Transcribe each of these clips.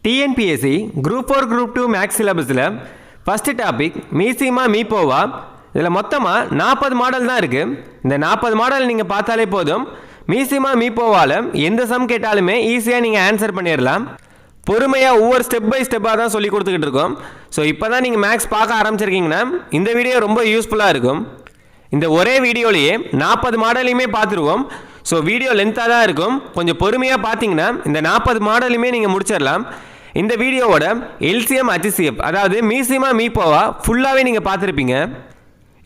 TNPSC Group 4 Group 2 maths சிலபஸில் first topic மீசிமா மீப்போவா. இதில் மொத்தமாக 40 மாடல் தான் இருக்குது. இந்த 40 மாடல் நீங்கள் பார்த்தாலே போதும். மீசிமா மீப்போவால் எந்த சம் கேட்டாலுமே ஈஸியாக நீங்கள் ஆன்சர் பண்ணிடலாம். பொறுமையாக ஒவ்வொரு ஸ்டெப் பை ஸ்டெப்பாக தான் சொல்லி கொடுத்துக்கிட்டு இருக்கோம். ஸோ இப்போ தான் நீங்கள் மேக்ஸ் பார்க்க ஆரம்பிச்சிருக்கீங்கன்னா இந்த வீடியோ ரொம்ப யூஸ்ஃபுல்லாக இருக்கும். இந்த ஒரே வீடியோலேயே 40 மாடலையுமே பார்த்துருவோம். ஸோ வீடியோ லென்த்தாக தான் இருக்கும். கொஞ்சம் பொறுமையாக பார்த்தீங்கன்னா இந்த 40 மாடலுமே நீங்கள் முடிச்சிடலாம். இந்த வீடியோவோட எல்சிஎம் HCF அதாவது மீசிமா மீப்போவா ஃபுல்லாகவே நீங்கள் பார்த்துருப்பீங்க.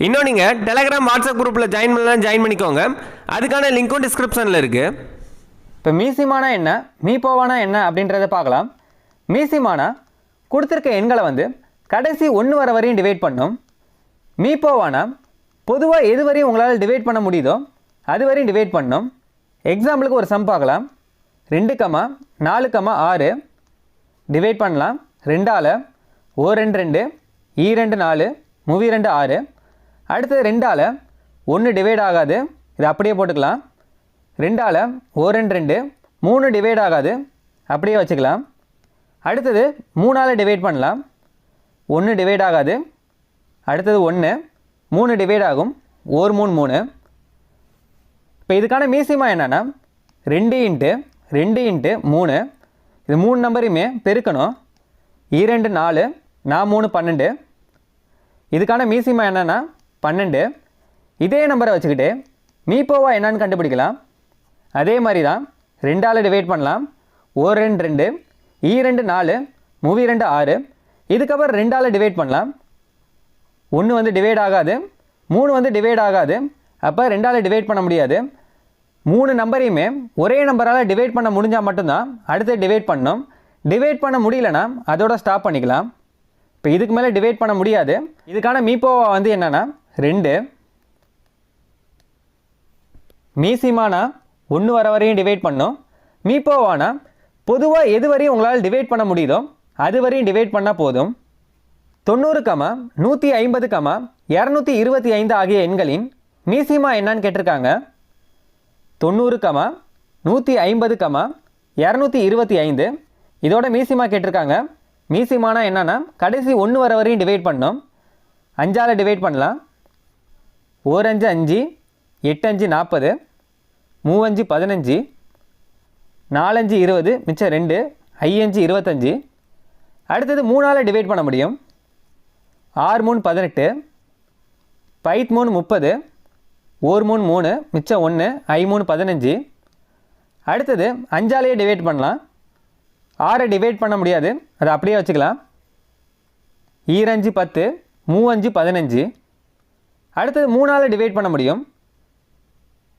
இன்னும் நீங்கள் டெலகிராம் வாட்ஸ்அப் குரூப்பில் ஜாயின் பண்ணலாம், ஜாயின் பண்ணிக்கோங்க. அதுக்கான லிங்க்கும் டிஸ்கிரிப்ஷனில் இருக்குது. இப்போ மீசிமானா என்ன, மீப்போவானா என்ன அப்படின்றத பார்க்கலாம். மீசிமானா கொடுத்துருக்க எண்களை கடைசி 1 வர வரையும் டிவைட் பண்ணும். மீப்போவானா பொதுவாக எது வரையும் உங்களால் டிவைட் பண்ண முடியுதோ அது வரையும் டிவைட் பண்ணும். எக்ஸாம்பிளுக்கு ஒரு சம் பார்க்கலாம். 2,4,6 டிவைட் பண்ணலாம் 2ஆல். O 2 2, E 2 4, movie 2 6. அடுத்தது 2ஆல் 1 டிவைட் ஆகாது, இது அப்படியே போட்டுக்கலாம். 2ஆல் O 2 2, 3 டிவைட் ஆகாது, அப்படியே வச்சுக்கலாம். அடுத்தது 3ஆல் டிவைட் பண்ணலாம், 1 டிவைட் ஆகாது. அடுத்தது 1, 3 டிவைட் ஆகும், 1 3 3. இப்போ இதுக்கான மீசிமா என்னென்னா 2 × 2 × 3. இது 3 நம்பரையுமே பெருக்கணும். E 2 4, நான் 3 12. இதுக்கான மீசிமா என்னென்னா 12. இதே நம்பரை வச்சுக்கிட்டு மீப்போவா என்னன்னு கண்டுபிடிக்கலாம். அதே மாதிரி தான் 2ஆல் டிவைட் பண்ணலாம். O 2 2, E 2 4, movie 2 6. இதுக்கப்புறம் 2ஆல் டிவைட் பண்ணலாம். 1 டிவைட் ஆகாது, 3 டிவைட் ஆகாது. அப்போ 2ஆல் டிவைட் பண்ண முடியாது. 3 நம்பரையுமே ஒரே நம்பரால் டிவைட் பண்ண முடிஞ்சால் மட்டும்தான் அடுத்து டிவைட் பண்ணணும். டிவைட் பண்ண முடியலன்னா அதோட ஸ்டாப் பண்ணிக்கலாம். இப்போ இதுக்கு மேலே டிவைட் பண்ண முடியாது. இதுக்கான மீப்போவா என்னென்னா 2. மீசிமானா 1 வர வரையும் டிவைட் பண்ணும். மீப்போவானா பொதுவாக எது வரையும் உங்களால் டிவைட் பண்ண முடியுதோ அது வரையும் டிவைட் பண்ணால் போதும். 90, 150, 225 ஆகிய எண்களின் மீசிமா என்னன்னு கேட்டிருக்காங்க. 90, 150, 225 இதோட மீசிமா கேட்டிருக்காங்க. மீசிமானா என்னன்னா கடைசி 1 வர வரையும் டிவைட் பண்ணோம். 5ஆல் டிவைட் பண்ணலாம். 1 5 5, 8 5 40, 3 5 15, 4 5 20, மிச்சம் 2, I 5 25. அடுத்தது 3ஆல் டிவைட் பண்ண முடியும். 6 3 18, 5 3 30, 1 3 3, மிச்சம் 1, I 3 15. அடுத்தது 5ஆலேயே டிவைட் பண்ணலாம். 6 டிவைட் பண்ண முடியாது, அதை அப்படியே வச்சுக்கலாம். E 5 10, 3 5 15. அடுத்தது 3ஆல் டிவைட் பண்ண முடியும்.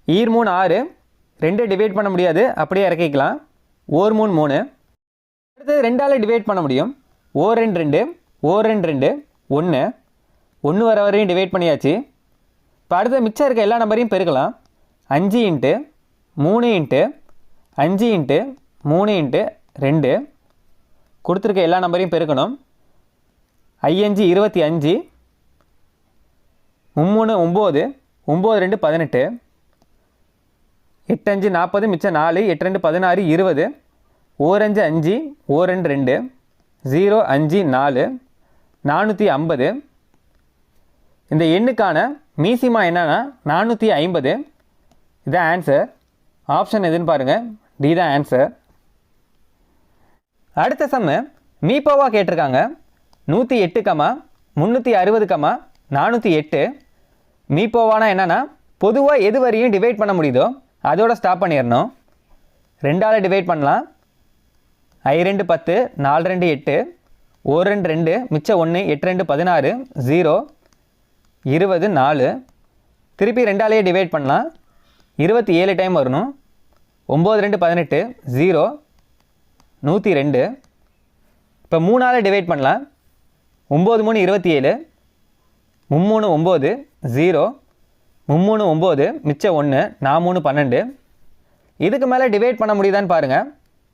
E 3 6, 2 டிவைட் பண்ண முடியாது, அப்படியே இறக்கிக்கலாம். 1 3 3. அடுத்தது 2ஆல் டிவைட் பண்ண முடியும். O 2 2, O 2 2, 1 வர வரையும் டிவைட் பண்ணியாச்சு. இப்போ அடுத்த மிச்சம் இருக்க எல்லா நம்பரையும் பெருக்கலாம். 5 × 3 × 5 × 3 × 2 கொடுத்துருக்க எல்லா நம்பரையும் பெருக்கணும். I 5 25, 3 9, 9 2 18, 8 5 40, மிச்சம் 4, 8 2 16 20, O 5 5, O 2 2, 0 5 4, 450. இந்த எண்ணுக்கான மீசிமா என்னன்னா 450. இதான் ஆன்சர். ஆப்ஷன் எதுன்னு பாருங்கள், டி தான் ஆன்சர். அடுத்த சம்மு மீப்போவா கேட்டிருக்காங்க. 108, 360, 408. மீப்போவானா என்னன்னா பொதுவாக எது வரையும் டிவைட் பண்ண முடியுதோ அதோட ஸ்டாப் பண்ணிடணும். 2ஆல் டிவைட் பண்ணலாம். I 2 10, 4 2 8, O 2 2, மிச்சம் 1, 8 2 16, 0 20 4. திருப்பி 2ஆலேயே டிவைட் பண்ணலாம். 27 டைம் வரணும். 9 2 18, 0 102. இப்போ 3ஆல் டிவைட் பண்ணலாம். 9 3 27, 3 9, 0 3 9, மிச்சம் 1, 4 12. இதுக்கு மேலே டிவைட் பண்ண முடியுதான்னு பாருங்கள்.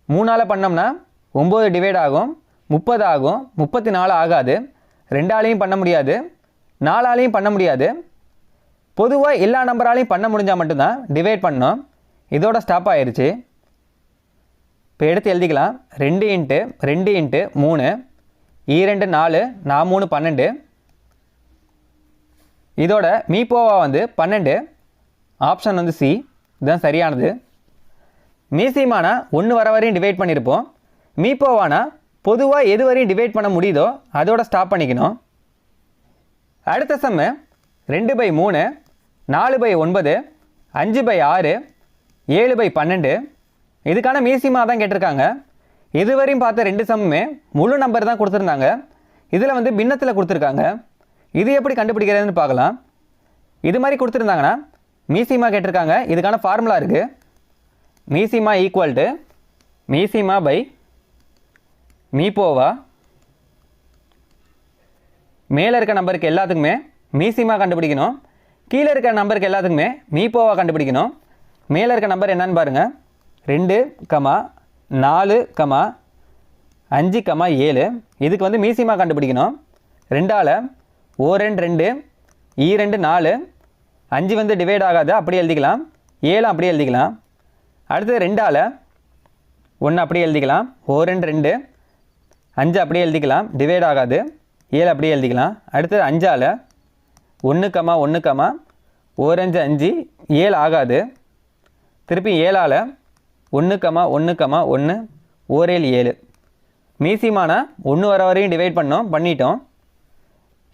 3ஆல் பண்ணோம்னா 9 டிவைட் ஆகும், 30 ஆகும், 34 ஆகாது. 2ஆலையும் பண்ண முடியாது, 4ஆலையும் பண்ண முடியாது. பொதுவாக எல்லா நம்பராலையும் பண்ண முடிஞ்சால் மட்டும்தான் டிவைட் பண்ணோம். இதோட ஸ்டாப் ஆயிடுச்சு. இப்போ எடுத்து எழுதிக்கலாம். 2 இன்ட்டு 2 இன்ட்டு 3 2 4 4 3 12. இதோட மீப்போவா வந்து 12. ஆப்ஷன் வந்து சி, இதுதான் சரியானது. மீசிமானா 1 வர வரையும் டிவைட் பண்ணியிருப்போம். மீப்போவானா பொதுவாக எது வரையும் டிவைட் பண்ண முடியுதோ அதோட ஸ்டாப் பண்ணிக்கணும். அடுத்த சம்மு 2/3 4/9 5/6 7/12. இதுக்கான மீசிமா தான் கேட்டிருக்காங்க. இதுவரையும் பார்த்த 2 சம்முமே முழு நம்பர் தான் கொடுத்துருந்தாங்க. இதில் வந்து பின்னத்தில் கொடுத்துருக்காங்க. இது எப்படி கண்டுபிடிக்கிறதுன்னு பார்க்கலாம். இது மாதிரி கொடுத்துருந்தாங்கன்னா மீசிமா கேட்டிருக்காங்க. இதுக்கான ஃபார்முலா இருக்குது. மீசிமா ஈக்குவல் டு மீசிமா பை மீப்போவா. மேலே இருக்க நம்பருக்கு எல்லாத்துக்குமே மீசிமா கண்டுபிடிக்கணும். கீழே இருக்க நம்பருக்கு எல்லாத்துக்குமே மீப்போவா கண்டுபிடிக்கணும். மேலே இருக்க நம்பர் என்னன்னு பாருங்கள். 2, 4, 5, 7. இதுக்கு வந்து மீசிமா கண்டுபிடிக்கணும். 2ஆல் 1 2 2 4 5 வந்து டிவைட் ஆகாது, அப்படியே எழுதிக்கலாம். 7 அப்படியே எழுதிக்கலாம். அடுத்தது 2ஆல் 1 அப்படியே எழுதிக்கலாம். 1 2 5 அப்படியே எழுதிக்கலாம், டிவைட் ஆகாது. 7 அப்படியே எழுதிக்கலாம். அடுத்தது 5ஆல் 1 1 1 5 5 7 ஆகாது. திருப்பி 7ஆல் 1 1 1 1 7. மீசிமானா 1 வர வரையும் டிவைட் பண்ணிட்டோம்.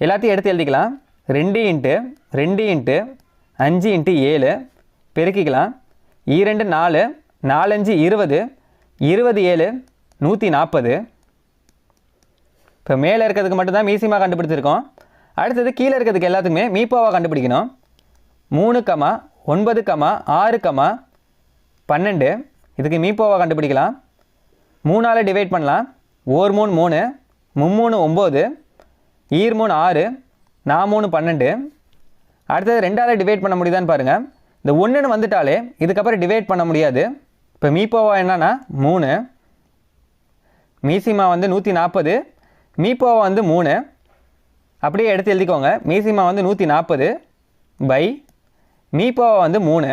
எல்லாத்தையும் எடுத்து எழுதிக்கலாம். 2 இன்ட்டு 2 இன்ட்டு 5 இன்ட்டு 7 பெருக்கிக்கலாம். 2 4 4 5 20 20 7 140. இப்போ மேலே இருக்கிறதுக்கு மட்டும்தான் மீசிமா கண்டுபிடிச்சிருக்கோம். அடுத்தது கீழே இருக்கிறதுக்கு எல்லாத்துக்குமே மீப்போவா கண்டுபிடிக்கணும். 3 9 6 12. இதுக்கு மீப்போவா கண்டுபிடிக்கலாம். 3ஆல் டிவைட் பண்ணலாம். 1 3 3 3 9 3 6 4 12. அடுத்தது 2ஆல் டிவைட் பண்ண முடியுதான்னு பாருங்கள். இந்த 1ன்னு வந்துட்டாலே இதுக்கப்புறம் டிவைட் பண்ண முடியாது. இப்போ மீப்போவா என்னன்னா 3. மீசிமா வந்து 140, மீப்போவா வந்து 3. அப்படியே எடுத்து எழுதிக்கோங்க. மீசிமா வந்து 140 பை மீப்போவா வந்து 3.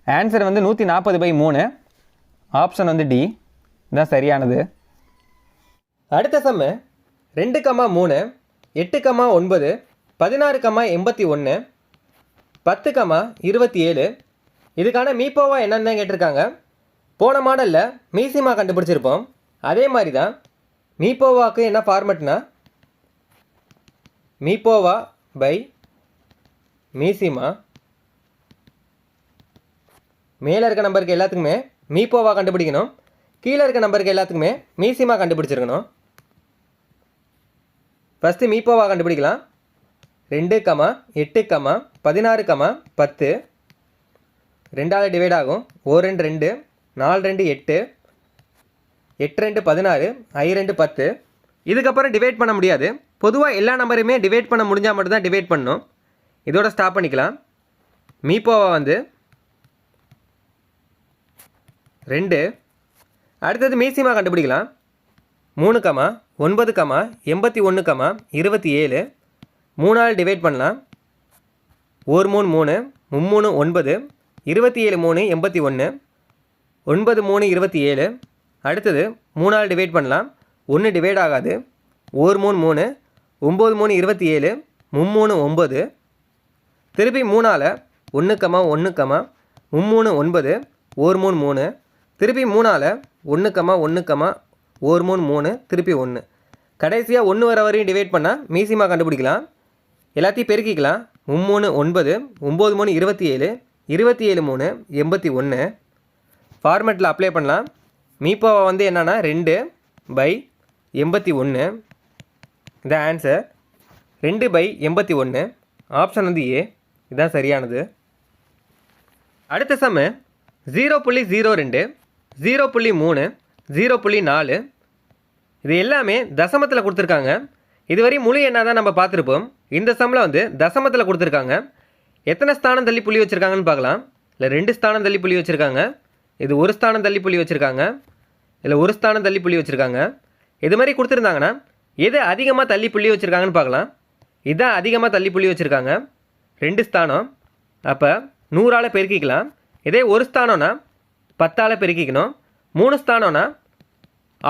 ஆன்சர் வந்து 140/3. ஆப்ஷன் வந்து டி, இதுதான் சரியானது. அடுத்த சம்மு 2, 3 8, 9 16, 81 10, 27. இதுக்கான மீப்போவா என்னன்னு தான் கேட்டிருக்காங்க. போன மாடலில் மீசிமா கண்டுபிடிச்சிருப்போம். அதே மாதிரி தான் மீப்போவாக்கு என்ன ஃபார்மெட்னா மீப்போவா பை மீசிமா. மேலே இருக்க நம்பருக்கு எல்லாத்துக்குமே மீப்போவா கண்டுபிடிக்கணும். கீழே இருக்க நம்பருக்கு எல்லாத்துக்குமே மீசிமா கண்டுபிடிச்சிருக்கணும். ஃபஸ்ட்டு மீப்போவா கண்டுபிடிக்கலாம். 2, 8, 16, 10. 2ஆல் டிவைட் ஆகும். 1 2 2 4 2 8 8 2 16 5 2 10. இதுக்கப்புறம் டிவைட் பண்ண முடியாது. பொதுவாக எல்லா நம்பரையுமே டிவைட் பண்ண முடிஞ்சால் மட்டும்தான் டிவைட் பண்ணணும். இதோட ஸ்டாப் பண்ணிக்கலாம். மீப்போவா வந்து 2. அடுத்தது மீசிமா கண்டுபிடிக்கலாம். 3, 9, 81, 27. 3ஆல் டிவைட் பண்ணலாம். 1 3 3 3 9 27 3 81 9 3 27. அடுத்தது 3ஆல் டிவைட் பண்ணலாம். 1 டிவைட் ஆகாது. 1 3 3 9 3 27 3 9. திருப்பி 3ஆல் 1 1 3 9 1 3 3. திருப்பி 3ஆல் 1 1 1 3 3 திருப்பி 1. கடைசியாக 1 வர வரையும் டிவைட் பண்ணால் மீசிமா கண்டுபிடிக்கலாம். எல்லாத்தையும் பெருக்கிக்கலாம். 3 9 9 3 27 27 3 81. ஃபார்மெட்டில் அப்ளை பண்ணலாம். மீப்போவா வந்து என்னன்னா 2/81. இந்த ஆன்சர் 2/81. ஆப்ஷன் வந்து ஏ, இதுதான் சரியானது. அடுத்த சம்மு 0.02 0.3 0.4. இது எல்லாமே தசமத்தில் கொடுத்துருக்காங்க. இதுவரை முழு எண்ணாக தான் நம்ம பார்த்துருப்போம். இந்த சம்மில் வந்து தசமத்தில் கொடுத்துருக்காங்க. எத்தனை ஸ்தானம் தள்ளி புள்ளி வச்சுருக்காங்கன்னு பார்க்கலாம். இல்லை 2 ஸ்தானம் தள்ளி புள்ளி வச்சுருக்காங்க. இது 1 ஸ்தானம் தள்ளி புள்ளி வச்சுருக்காங்க. இல்லை 1 ஸ்தானம் தள்ளி புள்ளி வச்சுருக்காங்க. இது மாதிரி கொடுத்துருந்தாங்கன்னா எது அதிகமாக தள்ளி புள்ளி வச்சுருக்காங்கன்னு பார்க்கலாம். இதுதான் அதிகமாக தள்ளி புள்ளி வச்சுருக்காங்க, 2 ஸ்தானம். அப்போ 100ஆல் பெருக்கிக்கலாம். இதே 1 ஸ்தானம்னா 10ஆல் பெருக்கிக்கணும். 3 ஸ்தானம்னா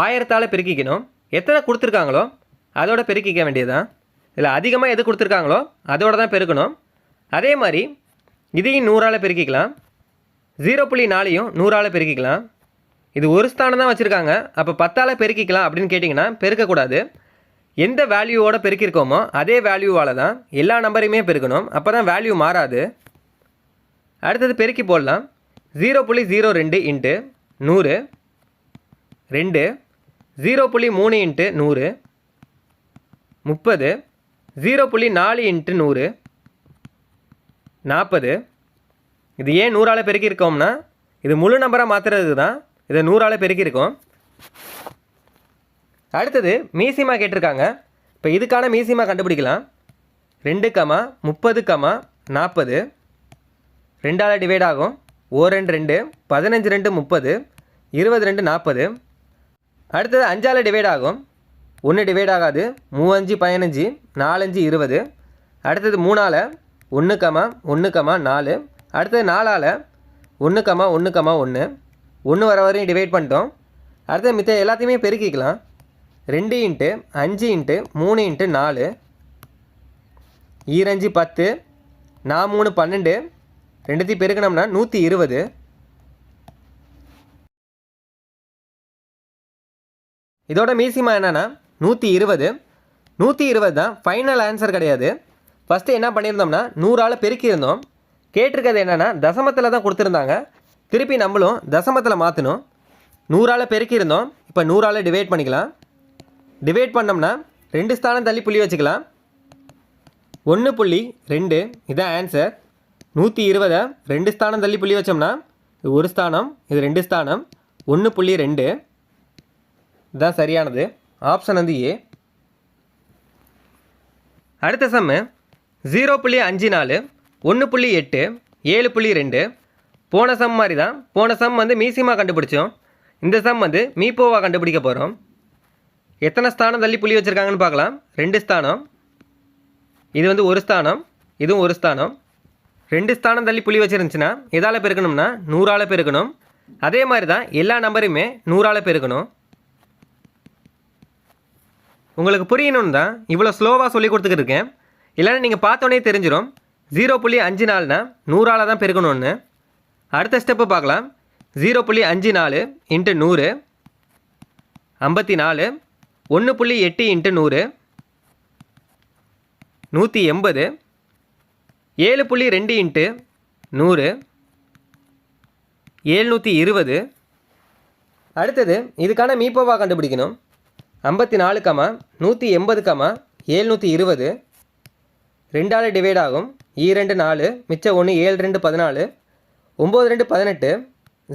1000ஆல் பெருக்கிக்கணும். எத்தனை கொடுத்துருக்காங்களோ அதோட பெருக்கிக்க வேண்டியதுதான். இதில் அதிகமாக எது கொடுத்துருக்காங்களோ அதோட தான் பெருக்கணும். அதே மாதிரி இதையும் 100ஆல் பெருக்கிக்கலாம். 0.4ஐயும் 100ஆல் பெருக்கிக்கலாம். இது ஒரு ஸ்தானம் தான் வச்சுருக்காங்க, அப்போ 10ஆல் பெருக்கிக்கலாம் அப்படின்னு கேட்டிங்கன்னா பெருக்கக்கூடாது. எந்த வேல்யூவோட பெருக்கியிருக்கோமோ அதே வேல்யூவால் தான் எல்லா நம்பரையுமே பெருக்கணும். அப்போ தான் வேல்யூ மாறாது. அடுத்தது பெருக்கி போடலாம். 0.02 இன்ட்டு 100 2, 0.3 இன்ட்டு 100 30, 0.4 இன்ட்டு 100 40. இது ஏன் 100ஆல் பெருக்கியிருக்கோம்னா இது முழு நம்பராக மாற்றுறதுக்கு தான் இதை 100ஆல் பெருக்கியிருக்கோம். அடுத்தது மீசிமா கேட்டிருக்காங்க. இப்போ இதுக்கான மீசிமா கண்டுபிடிக்கலாம். 2, 30, 40 2ஆல் டிவைட் ஆகும். 1 2 15 2 30 22 40. அடுத்தது 5ஆல் டிவைட் ஆகும். 1 டிவைட் ஆகாது. 3 5 15 4 5 20. அடுத்தது 3ஆல் 1 1 4. அடுத்தது 4ஆல் 1 1 1 1 வர வரையும் டிவைட் பண்ணிட்டோம். அடுத்தது மித்த எல்லாத்தையுமே பெருக்கிக்கலாம். 2 இன்ட்டு 5 இன்ட்டு 3 இன்ட்டு 4 25 10 4 3 12 ரெண்டுத்தையும் பெருக்கணும்னா 120. இதோட மீசிமா என்னென்னா 120. 120 தான் ஃபைனல் ஆன்சர் கிடையாது. ஃபஸ்ட்டு என்ன பண்ணியிருந்தோம்னா 100ஆல் பெருக்கியிருந்தோம். கேட்டிருக்கிறது என்னென்னா தசமத்தில் தான் கொடுத்துருந்தாங்க. திருப்பி நம்மளும் தசமத்தில் மாற்றணும். 100ஆல் பெருக்கியிருந்தோம். இப்போ 100ஆல் டிவைட் பண்ணிக்கலாம். டிவைட் பண்ணோம்னா 2 ஸ்தானம் தள்ளி புள்ளி வச்சுக்கலாம். 1.2 இதுதான் ஆன்சர். 120 2 ஸ்தானம் தள்ளி புள்ளி வச்சோம்னா இது ஒரு ஸ்தானம், இது 2 ஸ்தானம். 1.2 இதுதான் சரியானது. ஆப்ஷன் வந்து ஏ. அடுத்த சம்மு 0.54 1.8 7.2. போன சம் மாதிரி தான். போன சம் வந்து மீசிமா கண்டுபிடிச்சோம். இந்த சம் வந்து மீப்போவா கண்டுபிடிக்க போகிறோம். எத்தனை ஸ்தானம் தள்ளி புள்ளி வச்சுருக்காங்கன்னு பார்க்கலாம். 2 ஸ்தானம், இது வந்து ஒரு ஸ்தானம், இதுவும் ஒரு ஸ்தானம். 2 ஸ்தானம் தள்ளி புள்ளி வச்சுருந்துச்சுன்னா எதால் பெருக்கணும்னா 100ஆல் பெருக்கணும். அதே மாதிரி தான் எல்லா நம்பரையுமே 100ஆல் பெருக்கணும். உங்களுக்கு புரியணும்னு தான் இவ்வளோ ஸ்லோவாக சொல்லி கொடுத்துக்கிட்டு இருக்கேன். இல்லைன்னா நீங்கள் பார்த்தோன்னே தெரிஞ்சிடும் 0.54னா 100ஆல் தான் பெருக்கணும்னு. அடுத்த ஸ்டெப்பு பார்க்கலாம். 0.54 இன்ட்டு 100 54. 1.8 இன்ட்டு 100 180. 7.2 இன்ட்டு 100 720. அடுத்தது இதுக்கான மீப்போவா கண்டுபிடிக்கணும். 54, 180, 720 2ஆல் டிவைட் ஆகும். 2 4 மிச்சம் 1 7 2 14 9 2 18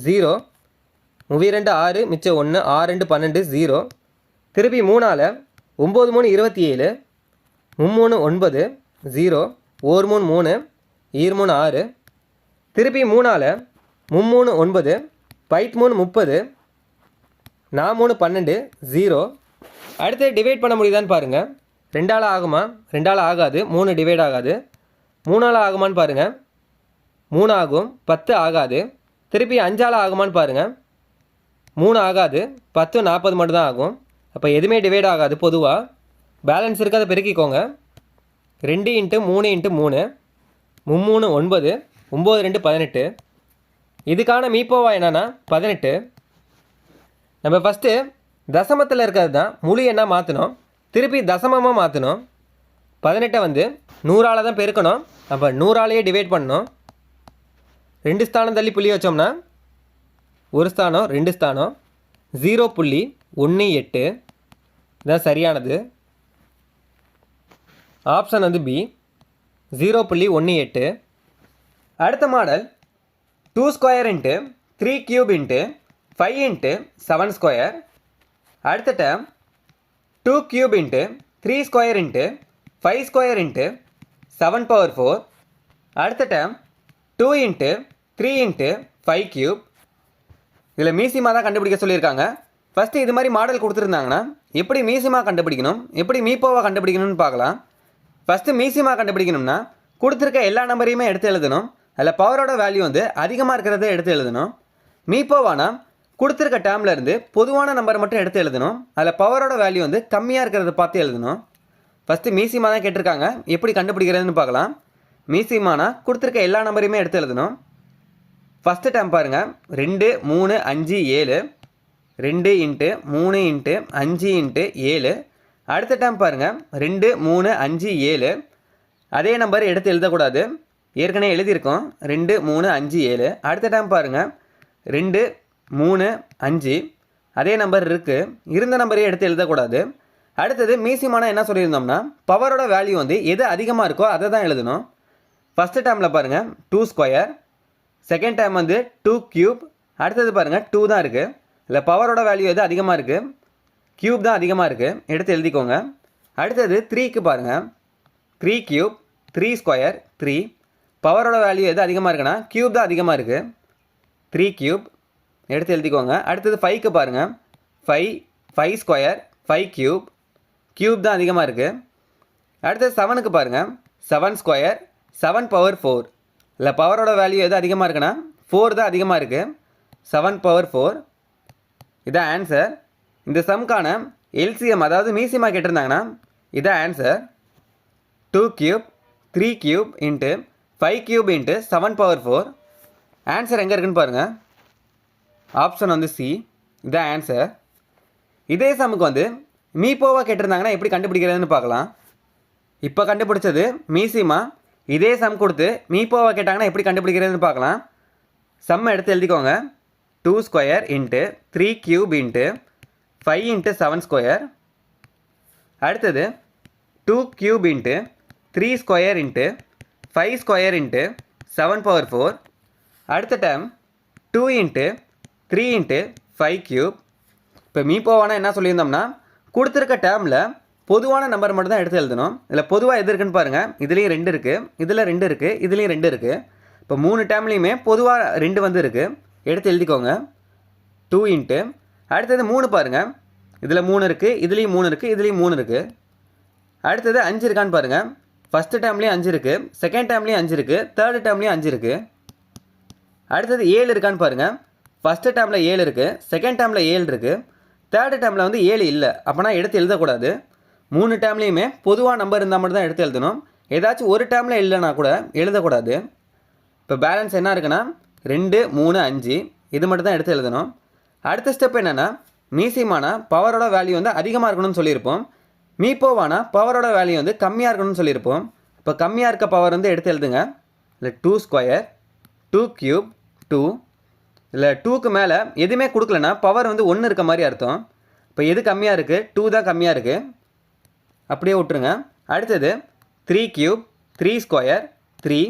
0 32 6 மிச்சம் 1 6 2 12 0. திருப்பி 3ஆல் 9 3 27 3 9 0 1 3 3 2 3 6. திருப்பி 3ஆல் 3 9 5 3 30 4 3 12 0. அடுத்து டிவைட் பண்ண முடியுதான்னு பாருங்கள். 2ஆல் ஆகுமா? 2ஆல் ஆகாது. 3 டிவைட் ஆகாது. 3ஆல் ஆகுமான்னு பாருங்கள். 3 ஆகும். 10 ஆகாது. திருப்பி 5ஆல் ஆகுமான்னு பாருங்கள். 3 ஆகாது. 10 40 மட்டும் தான் ஆகும். அப்போ எதுவுமே டிவைட் ஆகாது. பொதுவாக பேலன்ஸ் இருக்கிறத பெருக்கிக்கோங்க. 2 இன்ட்டு 3 இன்ட்டு 3 3 9 9 2 18. இதுக்கான மீப்போவா என்னென்னா 18. நம்ம ஃபஸ்ட்டு தசமத்தில் இருக்கிறது தான் முழு எண்ணாக மாற்றணும். திருப்பி தசமமாக மாற்றணும். 18 வந்து 100ஆல் தான் பெருக்கணும். அப்போ 100ஆலேயே டிவைட் பண்ணணும். 2 ஸ்தானம் தள்ளி புள்ளி வச்சோம்னா ஒரு ஸ்தானம் 2 ஸ்தானம். 0.18 இதுதான் சரியானது. ஆப்ஷன் வந்து பி 0.18. அடுத்த model 2 square into 3 cube into 5 into 7 square. அடுத்த term 2 cube into 3 square into 5 square into 7 power 4. அடுத்த டேர்ம் 2 இன்ட்டு 3 இன்ட்டு 5 கியூப். இதில் மீசிமா தான் கண்டுபிடிக்க சொல்லியிருக்காங்க. ஃபஸ்ட்டு இது மாதிரி மாடல் கொடுத்துருந்தாங்கன்னா எப்படி மீசிமா கண்டுபிடிக்கணும், எப்படி மீப்போவா கண்டுபிடிக்கணும்னு பார்க்கலாம். ஃபஸ்ட்டு மீசிமா கண்டுபிடிக்கணும்னா கொடுத்துருக்க எல்லா நம்பரையுமே எடுத்து எழுதணும். அதில் பவரோட வேல்யூ வந்து அதிகமாக இருக்கிறத எடுத்து எழுதணும். மீப்போவானா கொடுத்துருக்க டேர்மில் இருந்து பொதுவான நம்பரை மட்டும் எடுத்து எழுதணும். அதில் பவரோட வேல்யூ வந்து கம்மியாக இருக்கிறத பார்த்து எழுதணும். ஃபஸ்ட்டு மீசிமா தான் கேட்டிருக்காங்க, எப்படி கண்டுபிடிக்கிறதுன்னு பார்க்கலாம். மீசிமானா கொடுத்துருக்க எல்லா நம்பரையுமே எடுத்து எழுதணும். ஃபஸ்ட்டு டேர்ம் பாருங்கள், 2 3 5 7, 2 × 3 × 5 × 7. அடுத்த டேர்ம் பாருங்கள், 2 3 5 7. அதே நம்பர் எடுத்து எழுதக்கூடாது, ஏற்கனவே எழுதியிருக்கோம். 2 3 5 7. அடுத்த டேர்ம் பாருங்கள், 2 3 5. அதே நம்பர் இருக்குது, இருந்த நம்பரே எடுத்து எழுதக்கூடாது. அடுத்தது மீசிமானா என்ன சொல்லியிருந்தோம்னா பவரோட வேல்யூ வந்து எது அதிகமாக இருக்கோ அதை தான் எழுதணும். ஃபஸ்ட்டு டேர்மில் பாருங்கள் 2 ஸ்கொயர், செகண்ட் டேர்ம் வந்து 2 க்யூப். அடுத்தது பாருங்கள் 2 தான் இருக்குது. இல்லை பவரோட வேல்யூ எது அதிகமாக இருக்குது, க்யூப் தான் அதிகமாக இருக்குது, எடுத்து எழுதிக்கோங்க. அடுத்தது 3க்கு பாருங்கள், 3 க்யூப், 3 ஸ்கொயர் 3. பவரோட வேல்யூ எது அதிகமாக இருக்குன்னா க்யூப் தான் அதிகமாக இருக்குது, 3 க்யூப், எடுத்து எழுதிக்கோங்க. அடுத்தது 5க்கு பாருங்கள், 5 ஸ்கொயர் 5 க்யூப், க்யூப் தான் அதிகமாக இருக்குது. அடுத்தது 7க்கு பாருங்கள், 7 ஸ்கொயர் 7 பவர் 4. இல்லை பவரோட வேல்யூ எது அதிகமாக இருக்குன்னா 4 தான் அதிகமாக இருக்குது, 7 பவர் 4. இதான் ஆன்சர். இந்த சம்க்கான எல்சிஎம் அதாவது மீசிமா கேட்டிருந்தாங்கன்னா இதான் answer. 2 cube 3 cube × 5 cube × 7 power 4. Answer எங்கே இருக்குன்னு பாருங்கள், ஆப்ஷன் வந்து சி. இதான் ஆன்சர். இதே சம்முக்கு வந்து மீப்போவா கேட்டிருந்தாங்கன்னா எப்படி கண்டுபிடிக்கிறதுன்னு பார்க்கலாம். இப்போ கண்டுபிடிச்சது மீசிமா. இதே சம் கொடுத்து மீப்போவா கேட்டாங்கன்னா எப்படி கண்டுபிடிக்கிறதுன்னு பார்க்கலாம். சம்மை எடுத்து எழுதிக்கோங்க. 2 ஸ்கொயர் × 3 க்யூப் × 5 × 7 ஸ்கொயர். அடுத்தது 2 க்யூப் × 3 ஸ்கொயர் × 5 ஸ்கொயர் × 7 பவர் 4. அடுத்த டேர்ம் 2 × 3 × 5 க்யூப். இப்போ மீப்போவானா என்ன சொல்லியிருந்தோம்னா கொடுத்துருக்க டேர்மில் பொதுவான நம்பர் மட்டும் தான் எடுத்து எழுதணும். இதில் பொதுவாக எது இருக்குன்னு பாருங்கள், இதுலேயும் 2 இருக்குது, இதில் 2 இருக்குது, இதுலேயும் 2 இருக்குது. இப்போ 3 டேர்ம்லேயுமே பொதுவாக 2 வந்து இருக்குது, எடுத்து எழுதிக்கோங்க. 2 × அடுத்தது 3 பாருங்கள், இதில் 3 இருக்குது, இதுலேயும் 3 இருக்குது, இதுலேயும் 3 இருக்குது. அடுத்தது 5 இருக்கான்னு பாருங்கள். ஃபஸ்ட்டு டேர்ம்லேயும் 5 இருக்குது, செகண்ட் டேர்ம்லேயும் 5 இருக்குது, தேர்டு டேர்ம்லேயும் 5 இருக்குது. அடுத்தது 7 இருக்கான்னு பாருங்கள். ஃபஸ்ட்டு டேர்மில் 7 இருக்குது, செகண்ட் டேர்மில் 7 இருக்குது, தேர்டு டேர்மில் வந்து 7 இல்லை. அப்போனா எடுத்து எழுதக்கூடாது. 3 டேர்ம்லேயுமே பொதுவாக நம்பர் இருந்தால் மட்டும் தான் எடுத்து எழுதணும். ஏதாச்சும் ஒரு டேர்மில் இல்லைனா கூட எழுதக்கூடாது. இப்போ பேலன்ஸ் என்ன இருக்குன்னா 2 3 5, இது மட்டும் தான் எடுத்து எழுதணும். அடுத்த ஸ்டெப் என்னென்னா மீசிமானா பவரோட வேல்யூ வந்து அதிகமாக இருக்கணும்னு சொல்லியிருப்போம். மீப்போவானா பவரோட வேல்யூ வந்து கம்மியாக இருக்கணும்னு சொல்லியிருப்போம். இப்போ கம்மியாக இருக்க பவர் வந்து எடுத்து எழுதுங்க. இல்லை 2 ஸ்கொயர் 2 க்யூப் 2. இல்லை 2க்கு மேலே எதுவுமே கொடுக்கலன்னா பவர் வந்து 1 இருக்க மாதிரி அர்த்தம். இப்போ எது கம்மியாக இருக்குது, 2 தான் கம்மியாக இருக்குது, அப்படியே விட்டுருங்க. அடுத்தது 3 க்யூப் 3 ஸ்கொயர் 3,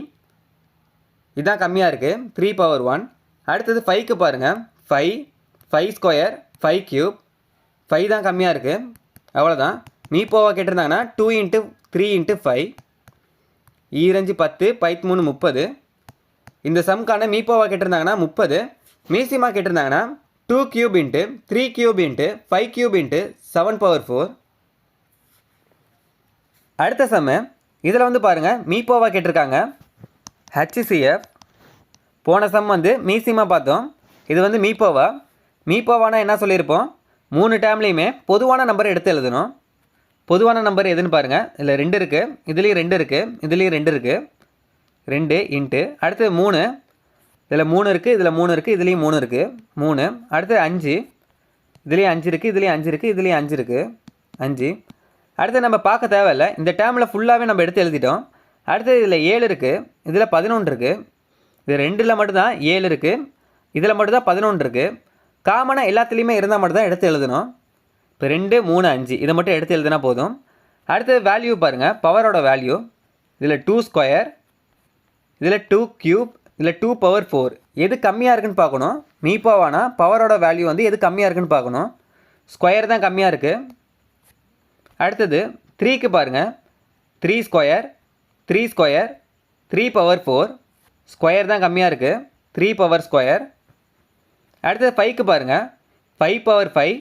இதுதான் கம்மியாக இருக்குது, 3 பவர் 1. அடுத்தது 5க்கு பாருங்கள், 5 ஸ்கொயர் 5 க்யூப், 5 தான் கம்மியாக இருக்குது, அவ்வளோதான். மீப்போவா கேட்டிருந்தாங்கன்னா 2 × 3 × 5, 2 10 5 3 30. இந்த சம்க்கான மீப்போவா கேட்டிருந்தாங்கன்னா 30. மீசிமா கேட்டிருந்தாங்கன்னா 2 க்யூப் × 3 க்யூப் × 5 க்யூப் × 7 பவர் 4. அடுத்த சம்மு இதில் வந்து பாருங்கள், மீப்போவா கேட்டிருக்காங்க HCF. போன சம் வந்து மீசிமா பார்த்தோம், இது வந்து மீப்போவா. மீப்போவானா என்ன சொல்லியிருப்போம், 3 டேர்ம்லேயுமே பொதுவான நம்பர் எடுத்து எழுதணும். பொதுவான நம்பர் எதுன்னு பாருங்கள், இதில் 2 இருக்குது, இதுலேயும் 2 இருக்குது, இதுலேயும் 2 இருக்குது, 2 × அடுத்து 3, இதில் 3 இருக்குது, இதில் 3 இருக்குது, இதுலேயும் 3 இருக்குது, 3. அடுத்து 5, இதுலேயும் 5 இருக்குது, இதுலேயும் 5 இருக்குது, இதுலேயும் 5 இருக்குது, 5. அடுத்து நம்ம பார்க்க தேவையில்லை, இந்த டேர்மில் ஃபுல்லாகவே நம்ம எடுத்து எழுதிட்டோம். அடுத்து இதில் 7 இருக்குது, இதில் 11 இருக்குது, இது 2ல் மட்டும்தான் 7 இருக்குது, இதில் மட்டும்தான் 11 இருக்குது. காமனாக எல்லாத்துலேயுமே இருந்தால் மட்டும்தான் எடுத்து எழுதணும். இப்போ 2 3 5 இதை மட்டும் எடுத்து எழுதினா போதும். அடுத்தது வேல்யூ பாருங்கள், பவரோட வேல்யூ. இதில் 2 ஸ்கொயர், இதில் 2 க்யூப், இதில் 2 பவர் 4. எது கம்மியாக இருக்குன்னு பார்க்கணும். மீப்போவானா பவரோட வேல்யூ வந்து எது கம்மியாக இருக்குன்னு பார்க்கணும். ஸ்கொயர் தான் கம்மியாக இருக்குது. அடுத்தது 3க்கு பாருங்கள், 3 ஸ்கொயர் 3 ஸ்கொயர் 3 பவர் 4. ஸ்கொயர் தான் கம்மியாக இருக்குது, 3 பவர் ஸ்கொயர். அடுத்தது 5க்கு பாருங்கள், 5 பவர் 5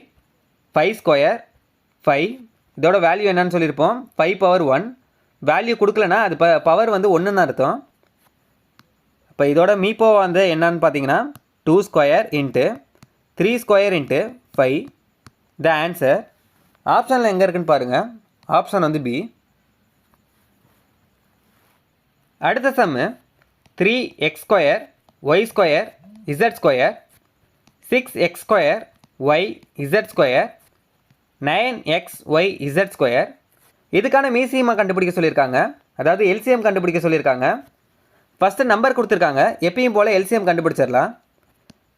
5 ஸ்கொயர் 5. இதோட வேல்யூ என்னன்னு சொல்லியிருப்போம், 5 பவர் 1. வேல்யூ கொடுக்கலனா அது பவர் வந்து 1ன்னு அர்த்தம். இப்போ இதோட மீப்போவா வந்து என்னன்னு பார்த்தீங்கன்னா 2 square × 3 square into 5 the answer ஆப்ஷனில் எங்கே இருக்குன்னு பாருங்கள். ஆப்ஷன் வந்து பி. அடுத்த sum 3x square Y square Z square 6x square Y Z square 9x Y Z square. இதுக்கான மீசியமாக கண்டுபிடிக்க சொல்லியிருக்காங்க, அதாவது எல்சிஎம் கண்டுபிடிக்க சொல்லியிருக்காங்க. ஃபஸ்ட்டு நம்பர் கொடுத்துருக்காங்க, எப்பயும் போல் எல்சிஎம் கண்டுபிடிச்சிடலாம்.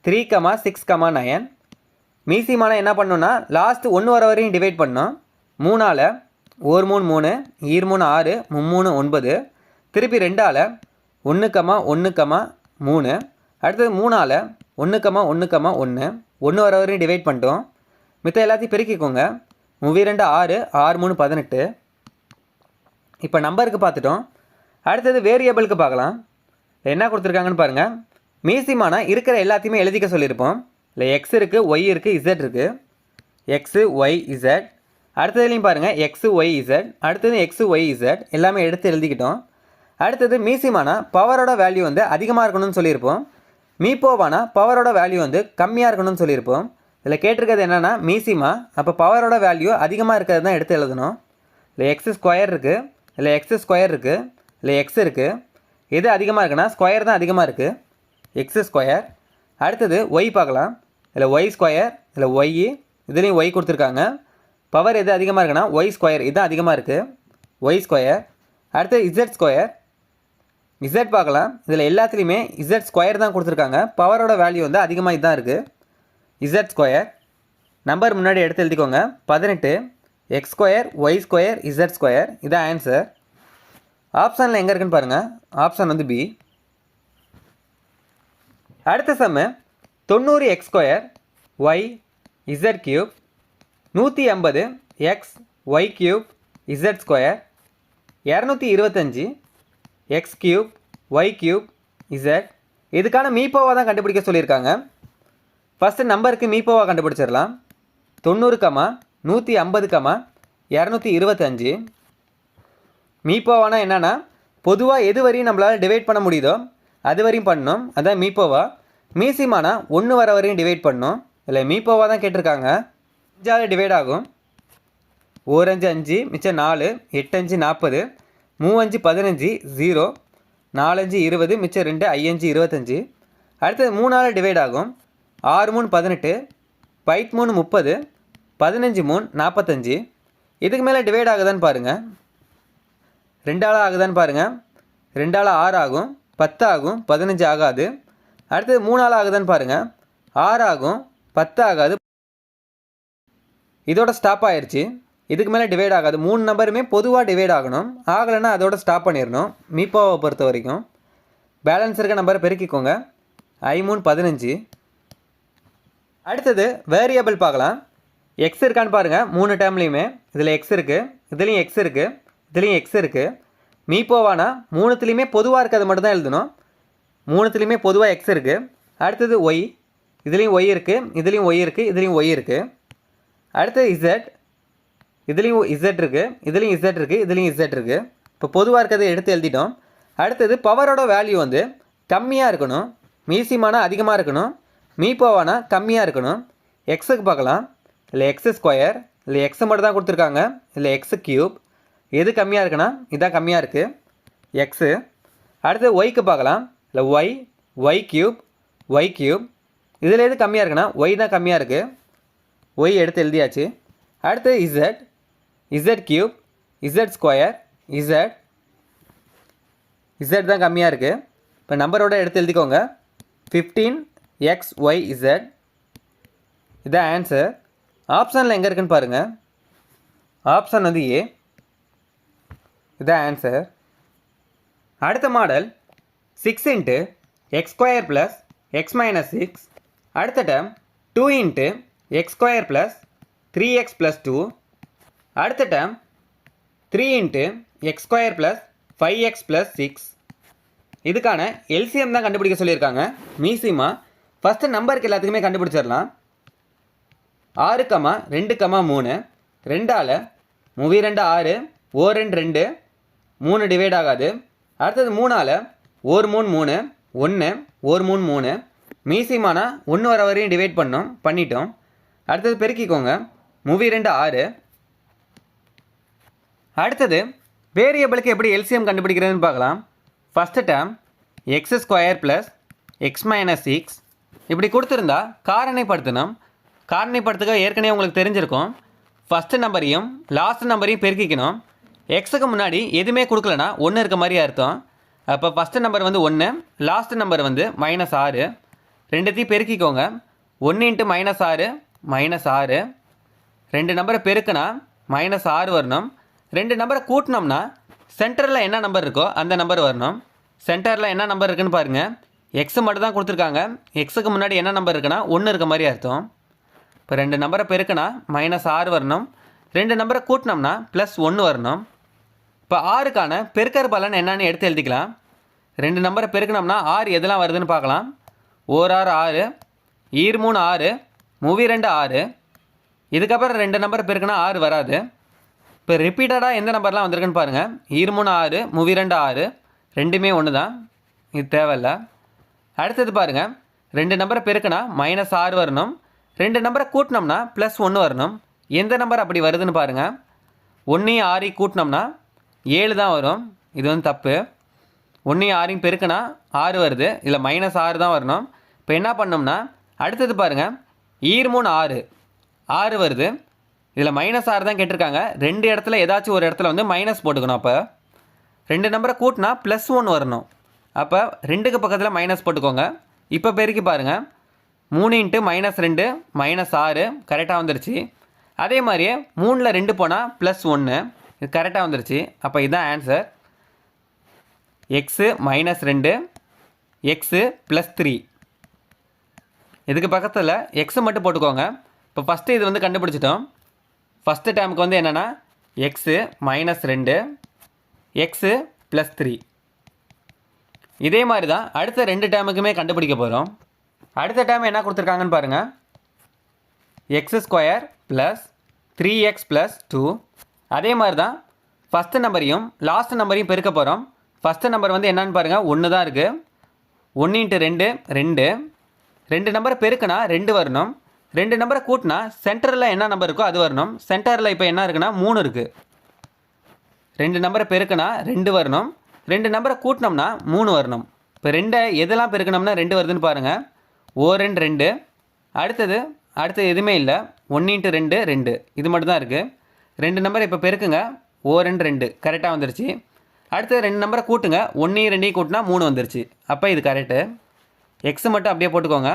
3,6,9. மீசியமான என்ன பண்ணணும்னா லாஸ்ட்டு 1 வர வரையும் டிவைட் பண்ணோம். 3ஆல் 1 3 3 2 3 6 3 9. திருப்பி 2ஆல் 1,1,3. அடுத்தது 3ஆல் 1,1,1 1 வர வரையும் டிவைட் பண்ணிட்டோம். மித்த எல்லாத்தையும் பெருக்கிக்கோங்க. 3 2 6 6 3 18. இப்போ நம்பருக்கு பார்த்துட்டோம். அடுத்தது வேரியபிளுக்கு பார்க்கலாம். என்ன கொடுத்துருக்காங்கன்னு பாருங்கள். மீசியமான இருக்கிற எல்லாத்தையுமே எழுதிக்க சொல்லியிருப்போம். இல்லை எக்ஸ் இருக்குது, ஒய் இருக்குது, இசட் இருக்குது. X Y Z. அடுத்ததுலையும் பாருங்கள் எக்ஸு ஒய் இசட். அடுத்தது எக்ஸு ஒய் இசட் எல்லாமே எடுத்து எழுதிக்கிட்டோம். அடுத்தது மீசியமான பவரோட வேல்யூ வந்து அதிகமாக இருக்கணும்னு சொல்லியிருப்போம். மீப்போவான பவரோட வேல்யூ வந்து கம்மியாக இருக்கணும்னு சொல்லியிருப்போம். இதில் கேட்டிருக்கிறது என்னென்னா மீசிமா, அப்போ பவரோட வேல்யூ அதிகமாக இருக்கிறது தான் எடுத்து எழுதணும். இல்லை எக்ஸ் ஸ்கொயர் இருக்குது, இல்லை எக்ஸ் ஸ்கொயர் இருக்குது, இல்லை எக்ஸ் இருக்குது. எது அதிகமாக இருக்குன்னா ஸ்கொயர் தான் அதிகமாக இருக்குது, எக்ஸ் ஸ்கொயர். அடுத்தது ஒய் பார்க்கலாம். இல்லை ஒய் ஸ்கொயர், இல்லை ஒய், இதுலேயும் ஒய் கொடுத்துருக்காங்க. பவர் எது அதிகமாக இருக்குன்னா ஒய் ஸ்கொயர், இதுதான் அதிகமாக இருக்குது, ஒய் ஸ்கொயர். அடுத்தது இசட் ஸ்கொயர், இசட் பார்க்கலாம். இதில் எல்லாத்துலேயுமே இசட் ஸ்கொயர் தான் கொடுத்துருக்காங்க. பவரோட வேல்யூ வந்து அதிகமாக இதுதான் இருக்குது, இசட் ஸ்கொயர். நம்பர் முன்னாடி எடுத்து எழுதிக்கோங்க. 18 X square Y square Z square. இதான் ஆன்சர். ஆப்ஷனில் எங்கே இருக்குன்னு பாருங்கள். ஆப்ஷன் வந்து பி. அடுத்த sum 90 X square Y Z cube 180 X Y cube Z square 225 X cube Y cube Z. இதுக்கான மீப்போவாக தான் கண்டுபிடிக்க சொல்லியிருக்காங்க. ஃபஸ்ட்டு நம்பருக்கு மீப்போவாக கண்டுபிடிச்சிடலாம். 90, 150, 225. மீப்போவானா என்னென்னா பொதுவாக எது வரையும் நம்மளால் டிவைட் பண்ண முடியுதோ அது வரையும் பண்ணணும், அதான் மீப்போவா. மீசிமானா 1 வர வரையும் டிவைட் பண்ணணும். இல்லை மீப்போவா தான் கேட்டிருக்காங்க. 5ஆல் டிவைட் ஆகும். 1 5 5 மிச்சம் 4 8 5 40 3 5 15 0 4 5 20 மிச்சம் 2 5 25. அடுத்தது 3ஆல் டிவைட் ஆகும். 6 3 18 5 3 30 15 3 45. இதுக்கு மேலே டிவைட் ஆகுதான்னு பாருங்கள். 2ஆல் ஆகுதான்னு பாருங்கள். 2ஆல் 6 ஆகும், 10 ஆகும், 15 ஆகாது. அடுத்தது 3ஆல் ஆகுதான்னு பாருங்கள். 6 ஆகும், 10 ஆகாது. இதோட ஸ்டாப் ஆயிடுச்சு. இதுக்கு மேலே டிவைட் ஆகாது. 3 நம்பருமே பொதுவாக டிவைட் ஆகணும். ஆகலைன்னா அதோட ஸ்டாப் பண்ணிடணும். மீப்போவை பொறுத்த வரைக்கும் பேலன்ஸ் இருக்க நம்பரை பெருக்கிக்கோங்க. 3 15. அடுத்தது வேரியபிள் பார்க்கலாம். எக்ஸ் இருக்கான்னு பாருங்கள். 3 டேர்ம்லேயுமே இதில் எக்ஸ் இருக்குது, இதுலேயும் எக்ஸ் இருக்குது, இதுலேயும் எக்ஸ் இருக்குது. மீப்போவானா 3த்துலேயுமே பொதுவாக இருக்கிறது மட்டும் தான் எழுதணும். 3த்துலேயுமே பொதுவாக எக்ஸ் இருக்குது. அடுத்தது ஒய், இதுலேயும் ஒய் இருக்குது, இதுலேயும் ஒய் இருக்குது, இதுலேயும் ஒய் இருக்குது. அடுத்தது இசட், இதுலேயும் இசட் இருக்குது, இதுலேயும் இசட் இருக்குது, இதுலேயும் இசட் இருக்குது. இப்போ பொதுவாக இருக்கிறத எடுத்து எழுதிட்டோம். அடுத்தது பவரோட வேல்யூ வந்து கம்மியாக இருக்கணும். மீசிமானா அதிகமாக இருக்கணும், மீப்போவானா கம்மியாக இருக்கணும். எக்ஸுக்கு பார்க்கலாம். இல்லை எக்ஸ் ஸ்கொயர், இல்லை எக்ஸ் மட்டும் தான் கொடுத்துருக்காங்க, இல்லை எக்ஸ் கியூப். எது கம்மியாக இருக்குன்னா இதான் கம்மியாக இருக்குது, எக்ஸு. அடுத்தது ஒய்க்கு பார்க்கலாம். இல்லை Y, Y cube, Y cube. இதில் எது கம்மியாக இருக்குன்னா ஒய் தான் கம்மியாக இருக்குது, ஒய் எடுத்து எழுதியாச்சு. அடுத்தது Z, Z cube, Z square, Z. Z தான் கம்மியாக இருக்குது. இப்போ நம்பரோட எடுத்து எழுதிக்கோங்க. 15 எக்ஸ் ஒய் இசட். இதான் ஆன்சர். ஆப்ஷனில் எங்கே இருக்குன்னு பாருங்கள். ஆப்ஷன் வந்து ஏ. இதான் ஆன்சர். அடுத்த model 6 into X square plus X minus 6. அடுத்த term 2 into X square plus 3x plus 2. அடுத்த term 3 into X square plus 5x plus 6. இதுக்கான எல்சிஎம் தான் கண்டுபிடிக்க சொல்லியிருக்காங்க. மீசிமா ஃபஸ்ட்டு நம்பருக்கு எல்லாத்துக்குமே கண்டுபிடிச்சிடலாம். 6, 2, 3. 2ஆல் 3 2 6 1 2 2 3 டிவைட் ஆகாது. அடுத்தது 3ஆல் 1 3 3 1 1 3 3 மீசிமானா 1 வர வரையும் டிவைட் பண்ணிட்டோம். அடுத்தது பெருக்கிக்கோங்க. மூவி 2 6. அடுத்தது வேரியபிளுக்கு எப்படி எல்சிஎம் கண்டுபிடிக்கிறதுன்னு பார்க்கலாம். ஃபஸ்ட்டு டேர்ம் x² + x - 6 இப்படி கொடுத்துருந்தா காரணிப்படுத்தணும். காரணிப்படுத்துக்க ஏற்கனவே உங்களுக்கு தெரிஞ்சிருக்கும். ஃபஸ்ட்டு நம்பரையும் லாஸ்ட் நம்பரையும் பெருக்கிக்கணும். எக்ஸுக்கு முன்னாடி எதுவுமே கொடுக்கலனா 1 இருக்க மாதிரி அர்த்தம். அப்போ ஃபஸ்ட்டு நம்பர் வந்து 1, லாஸ்ட் நம்பர் வந்து -6. ரெண்டுத்தையும் பெருக்கிக்கோங்க. 1 × -6 -6. 2 நம்பரை பெருக்குனா -6 வரணும். 2 நம்பரை கூட்டினோம்னா சென்டரில் என்ன நம்பர் இருக்கோ அந்த நம்பர் வரணும். சென்டரில் என்ன நம்பர் இருக்குன்னு பாருங்கள். எக்ஸு மட்டும் தான் கொடுத்துருக்காங்க. எக்ஸுக்கு முன்னாடி என்ன நம்பர் இருக்குன்னா 1 இருக்க மாதிரி அர்த்தம். இப்போ 2 நம்பரை பெருக்குனா -6 வரணும். 2 நம்பரை கூட்டினோம்னா +1 வரணும். இப்போ 6க்கான பெருக்கற் பலன் என்னன்னு எடுத்து எழுதிக்கலாம். 2 நம்பரை பெருக்கினோம்னா 6 எதெல்லாம் வருதுன்னு பார்க்கலாம். 1 6 6, ஈர் 3 6, மூவி 2 6. இதுக்கப்புறம் 2 நம்பரை பெருக்கினா 6 வராது. இப்போ ரிப்பீட்டடாக எந்த நம்பர்லாம் வந்திருக்குன்னு பாருங்கள். ஈர் 3 6, மூவி 2 6, ரெண்டுமே ஒன்று தான். இது தேவையில்லை. அடுத்தது பாருங்கள். 2 நம்பரை பெருக்கினா -6 வரணும். 2 நம்பரை கூட்டினோம்னா +1 வரணும். எந்த நம்பர் அப்படி வருதுன்னு பாருங்கள். 1 6 கூட்டினோம்னா 7 தான் வரும். இது வந்து தப்பு. 1 6 பெருக்கினா 6 வருது. இதில் -6 தான் வரணும். இப்போ என்ன பண்ணோம்னா அடுத்தது பாருங்கள். ஈர் 3 6, 6 வருது. இதில் -6 தான் கேட்டிருக்காங்க. 2 இடத்துல ஏதாச்சும் ஒரு இடத்துல வந்து மைனஸ் போட்டுக்கணும். அப்போ 2 நம்பரை கூட்டினா +1 வரணும். அப்போ 2க்கு பக்கத்தில் மைனஸ் போட்டுக்கோங்க. இப்போ பெருக்கி பாருங்கள். 3 × -2 -6 கரெக்டாக வந்துருச்சு. அதே மாதிரியே 3ல் 2 போனால் +1 இது கரெக்டாக வந்துருச்சு. அப்போ இதுதான் ஆன்சர். x -2 x +3. இதுக்கு பக்கத்தில் x மட்டும் போட்டுக்கோங்க. இப்போ ஃபஸ்ட்டு இது வந்து கண்டுபிடிச்சிட்டோம். ஃபஸ்ட்டு டேர்முக்கு வந்து என்னென்னா x -2 x +3. இதே மாதிரி தான் அடுத்த 2 டேர்முக்குமே கண்டுபிடிக்க போகிறோம். அடுத்த டேர்ம் என்ன கொடுத்துருக்காங்கன்னு பாருங்கள். x² + 3x + 2. அதே மாதிரி தான் ஃபஸ்ட்டு நம்பரையும் லாஸ்ட் நம்பரையும் பெருக்க போகிறோம். ஃபஸ்ட்டு நம்பர் வந்து என்னன்னு பாருங்கள். 1 தான் இருக்குது. 1 × 2 2. 2 நம்பரை பெருக்குனா 2 வரணும். 2 நம்பரை கூட்டினா சென்டரில் என்ன நம்பர் இருக்கோ அது வரணும். சென்டரில் இப்போ என்ன இருக்குன்னா 3 இருக்குது. 2 நம்பரை பெருக்குனா 2 வரணும். 2 நம்பரை கூட்டினோம்னா 3 வரணும். இப்போ 2 எதெல்லாம் பெருக்கணும்னா 2 வருதுன்னு பாருங்கள். 1 2 2. அடுத்தது எதுவுமே இல்லை. 1 × 2 2. இது மட்டும் தான் இருக்குது. 2 நம்பரை இப்போ பெருக்குங்க. 1 2 2 கரெக்டாக வந்துருச்சு. அடுத்தது 2 நம்பரை கூட்டுங்க. 1 2 கூட்டினா 3 வந்துருச்சு. அப்போ இது கரெக்டு. எக்ஸ் மட்டும் அப்படியே போட்டுக்கோங்க.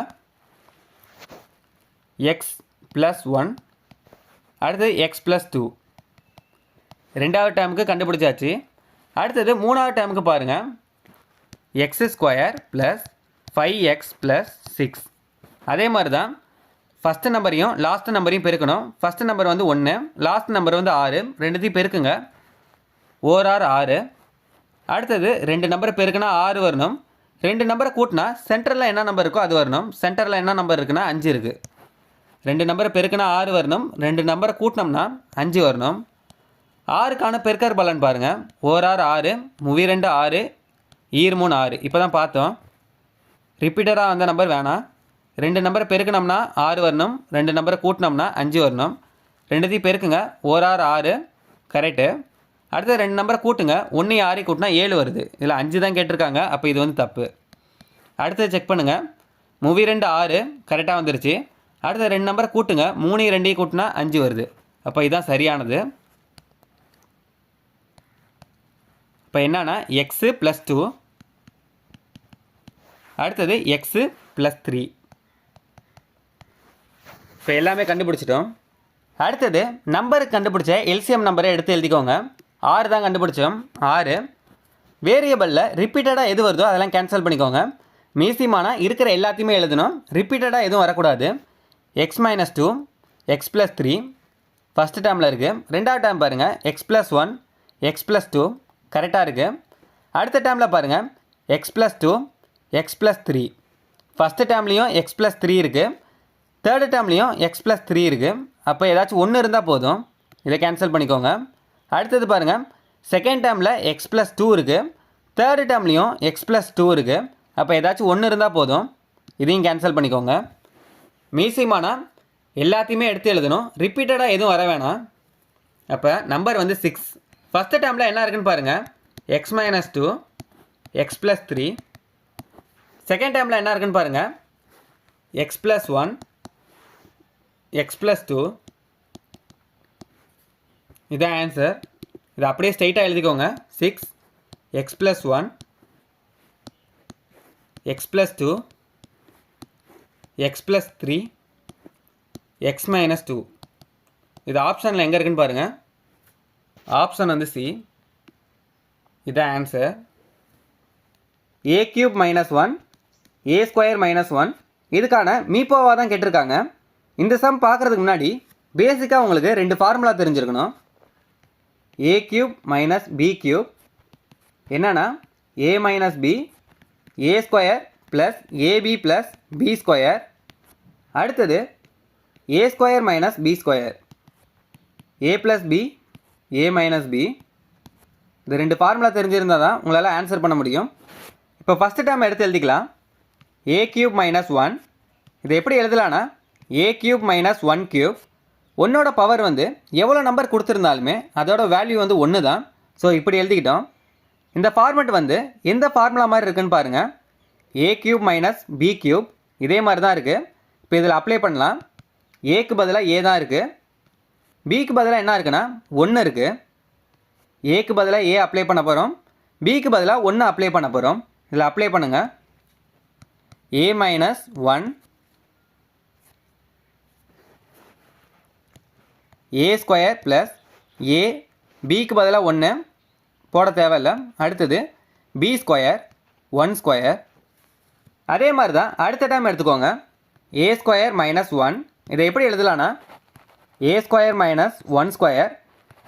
x +1. அடுத்தது x +2. ரெண்டாவது டேர்முக்கு கண்டுபிடிச்சாச்சு. அடுத்தது மூணாவது டேர்முக்கு பாருங்கள். x² + 5x + 6. அதே மாதிரி தான் ஃபஸ்ட்டு நம்பரையும் லாஸ்ட் நம்பரையும் பெருக்கணும். ஃபஸ்ட்டு நம்பர் வந்து 1, லாஸ்ட் நம்பர் வந்து 6. ரெண்டுத்தையும் பெருக்குங்க. 1 6 6. அடுத்தது 2 நம்பரை பெருக்குனா 6 வரணும். 2 நம்பரை கூட்டினா சென்டரில் என்ன நம்பர் இருக்கோ அது வரணும். சென்டரில் என்ன நம்பர் இருக்குன்னா 5 இருக்குது. 2 நம்பரை பெருக்குனா 6 வரணும். 2 நம்பரை கூட்டினோம்னா 5 வரணும். 6க்கான பெருக்கற் பலன் பாருங்கள். 1 6 6, மூவி 2 6, ஈர் 3 6. இப்போ தான் பார்த்தோம். ரிப்பீட்டராக வந்த நம்பர் வேணாம். 2 நம்பரை பெருக்கினோம்னா 6 வரணும். 2 நம்பரை கூட்டினோம்னா 5 வரணும். ரெண்டுத்தையும் பெருக்குங்க. 1 6 6 கரெக்டு. அடுத்து 2 நம்பரை கூட்டுங்க. 1 6 கூட்டினா 7 வருது. இதில் 5 தான் கேட்டிருக்காங்க. அப்போ இது வந்து தப்பு. அடுத்தது செக் பண்ணுங்கள். மூவி 2 6 கரெக்டாக வந்துருச்சு. அடுத்த 2 நம்பரை கூட்டுங்க. 3 2 கூட்டினா 5 வருது. அப்போ இதுதான் சரியானது. இப்போ என்னன்னா x +2. அடுத்தது x +3. இப்போ எல்லாமே கண்டுபிடிச்சிட்டோம். அடுத்தது நம்பருக்கு கண்டுபிடிச்ச எல்சிஎம் நம்பரை எடுத்து எழுதிக்கோங்க. 6 தான் கண்டுபிடிச்சோம். 6. வேரியபிளில் ரிப்பீட்டடாக எது வருதோ அதெல்லாம் கேன்சல் பண்ணிக்கோங்க. மீசிமானா இருக்கிற எல்லாத்தையுமே எழுதணும். ரிப்பீட்டடாக எதுவும் வரக்கூடாது. x -2 x +3 ஃபஸ்ட்டு டேர்மில் இருக்குது. ரெண்டாவது டேர்ம் பாருங்கள். x +1 x +2 கரெக்டாக இருக்குது. அடுத்த டேர்மில் பாருங்கள். x +2 x +3. ஃபஸ்ட்டு டேர்ம்லேயும் x +3 இருக்குது. தேர்டு டேர்ம்லேயும் x +3 இருக்குது. அப்போ ஏதாச்சும் ஒன்று இருந்தால் போதும். இதை கேன்சல் பண்ணிக்கோங்க. அடுத்தது பாருங்கள். செகண்ட் டேர்மில் x +2 இருக்குது. தேர்டு டேர்ம்லேயும் x +2 இருக்குது. அப்போ ஏதாச்சும் ஒன்று இருந்தால் போதும். இதையும் கேன்சல் பண்ணிக்கோங்க. மீசிமானா எல்லாத்தையுமே எடுத்து எழுதணும், ரிப்பீட்டடாக எதுவும் வர வேணாம். அப்போ நம்பர் வந்து 6. ஃபஸ்ட்டு டேர்மில் என்ன இருக்குன்னு பாருங்கள், x - 2 x + 3. செகண்ட் டேர்மில் என்ன இருக்குன்னு பாருங்கள், x + 1 x + 2. இதான் ஆன்சர். இதை அப்படியே ஸ்ட்ரைட்டாக எழுதிக்கோங்க. 6 x + 1 x + 2 x + 3 x - 2. இது ஆப்ஷனில் எங்கே இருக்குன்னு பாருங்கள். ஆப்ஷன் வந்து சி. இதான் ஆன்சர். a³ - 1 a² - 1 இதுக்கான மீப்போவா தான் கேட்டிருக்காங்க. இந்த சம் பார்க்குறதுக்கு முன்னாடி பேசிக்காக உங்களுக்கு 2 ஃபார்முலா தெரிஞ்சிருக்கணும். a³ - b³ என்னன்னா a - b a² + ab + b². அடுத்தது a² - b², a + b a - b. இந்த 2 ஃபார்முலா தெரிஞ்சிருந்தால் தான் உங்களால் ஆன்சர் பண்ண முடியும். இப்போ ஃபஸ்ட்டு டேர்ம் எடுத்து எழுதிக்கலாம். a³ - 1 இதை எப்படி எழுதலான்னா a³ - 1³ 1ஓட பவர் வந்து எவ்வளோ நம்பர் கொடுத்துருந்தாலுமே அதோட வேல்யூ வந்து 1 தான். ஸோ இப்படி எழுதிக்கிட்டோம். இந்த ஃபார்மெட் வந்து எந்த ஃபார்முலா மாதிரி இருக்குன்னு பாருங்கள். a³ - b³ இதே மாதிரி தான் இருக்குது. இப்போ இதில் அப்ளை பண்ணலாம். ஏக்கு பதிலாக ஏ தான் இருக்குது, பிக்கு பதிலாக என்ன இருக்குன்னா 1 இருக்குது. ஏக்கு பதிலாக ஏ அப்ளை பண்ண போகிறோம், பிக்கு பதிலாக 1 அப்ளை பண்ண போகிறோம். இதில் அப்ளை பண்ணுங்கள். a - 1 a² + a, பிக்கு பதிலாக 1 போட தேவையில்லை. அடுத்தது b² 1². அதே மாதிரி தான் அடுத்த டைம் எடுத்துக்கோங்க. a² - 1 இதை எப்படி எழுதலான்னா a² - 1².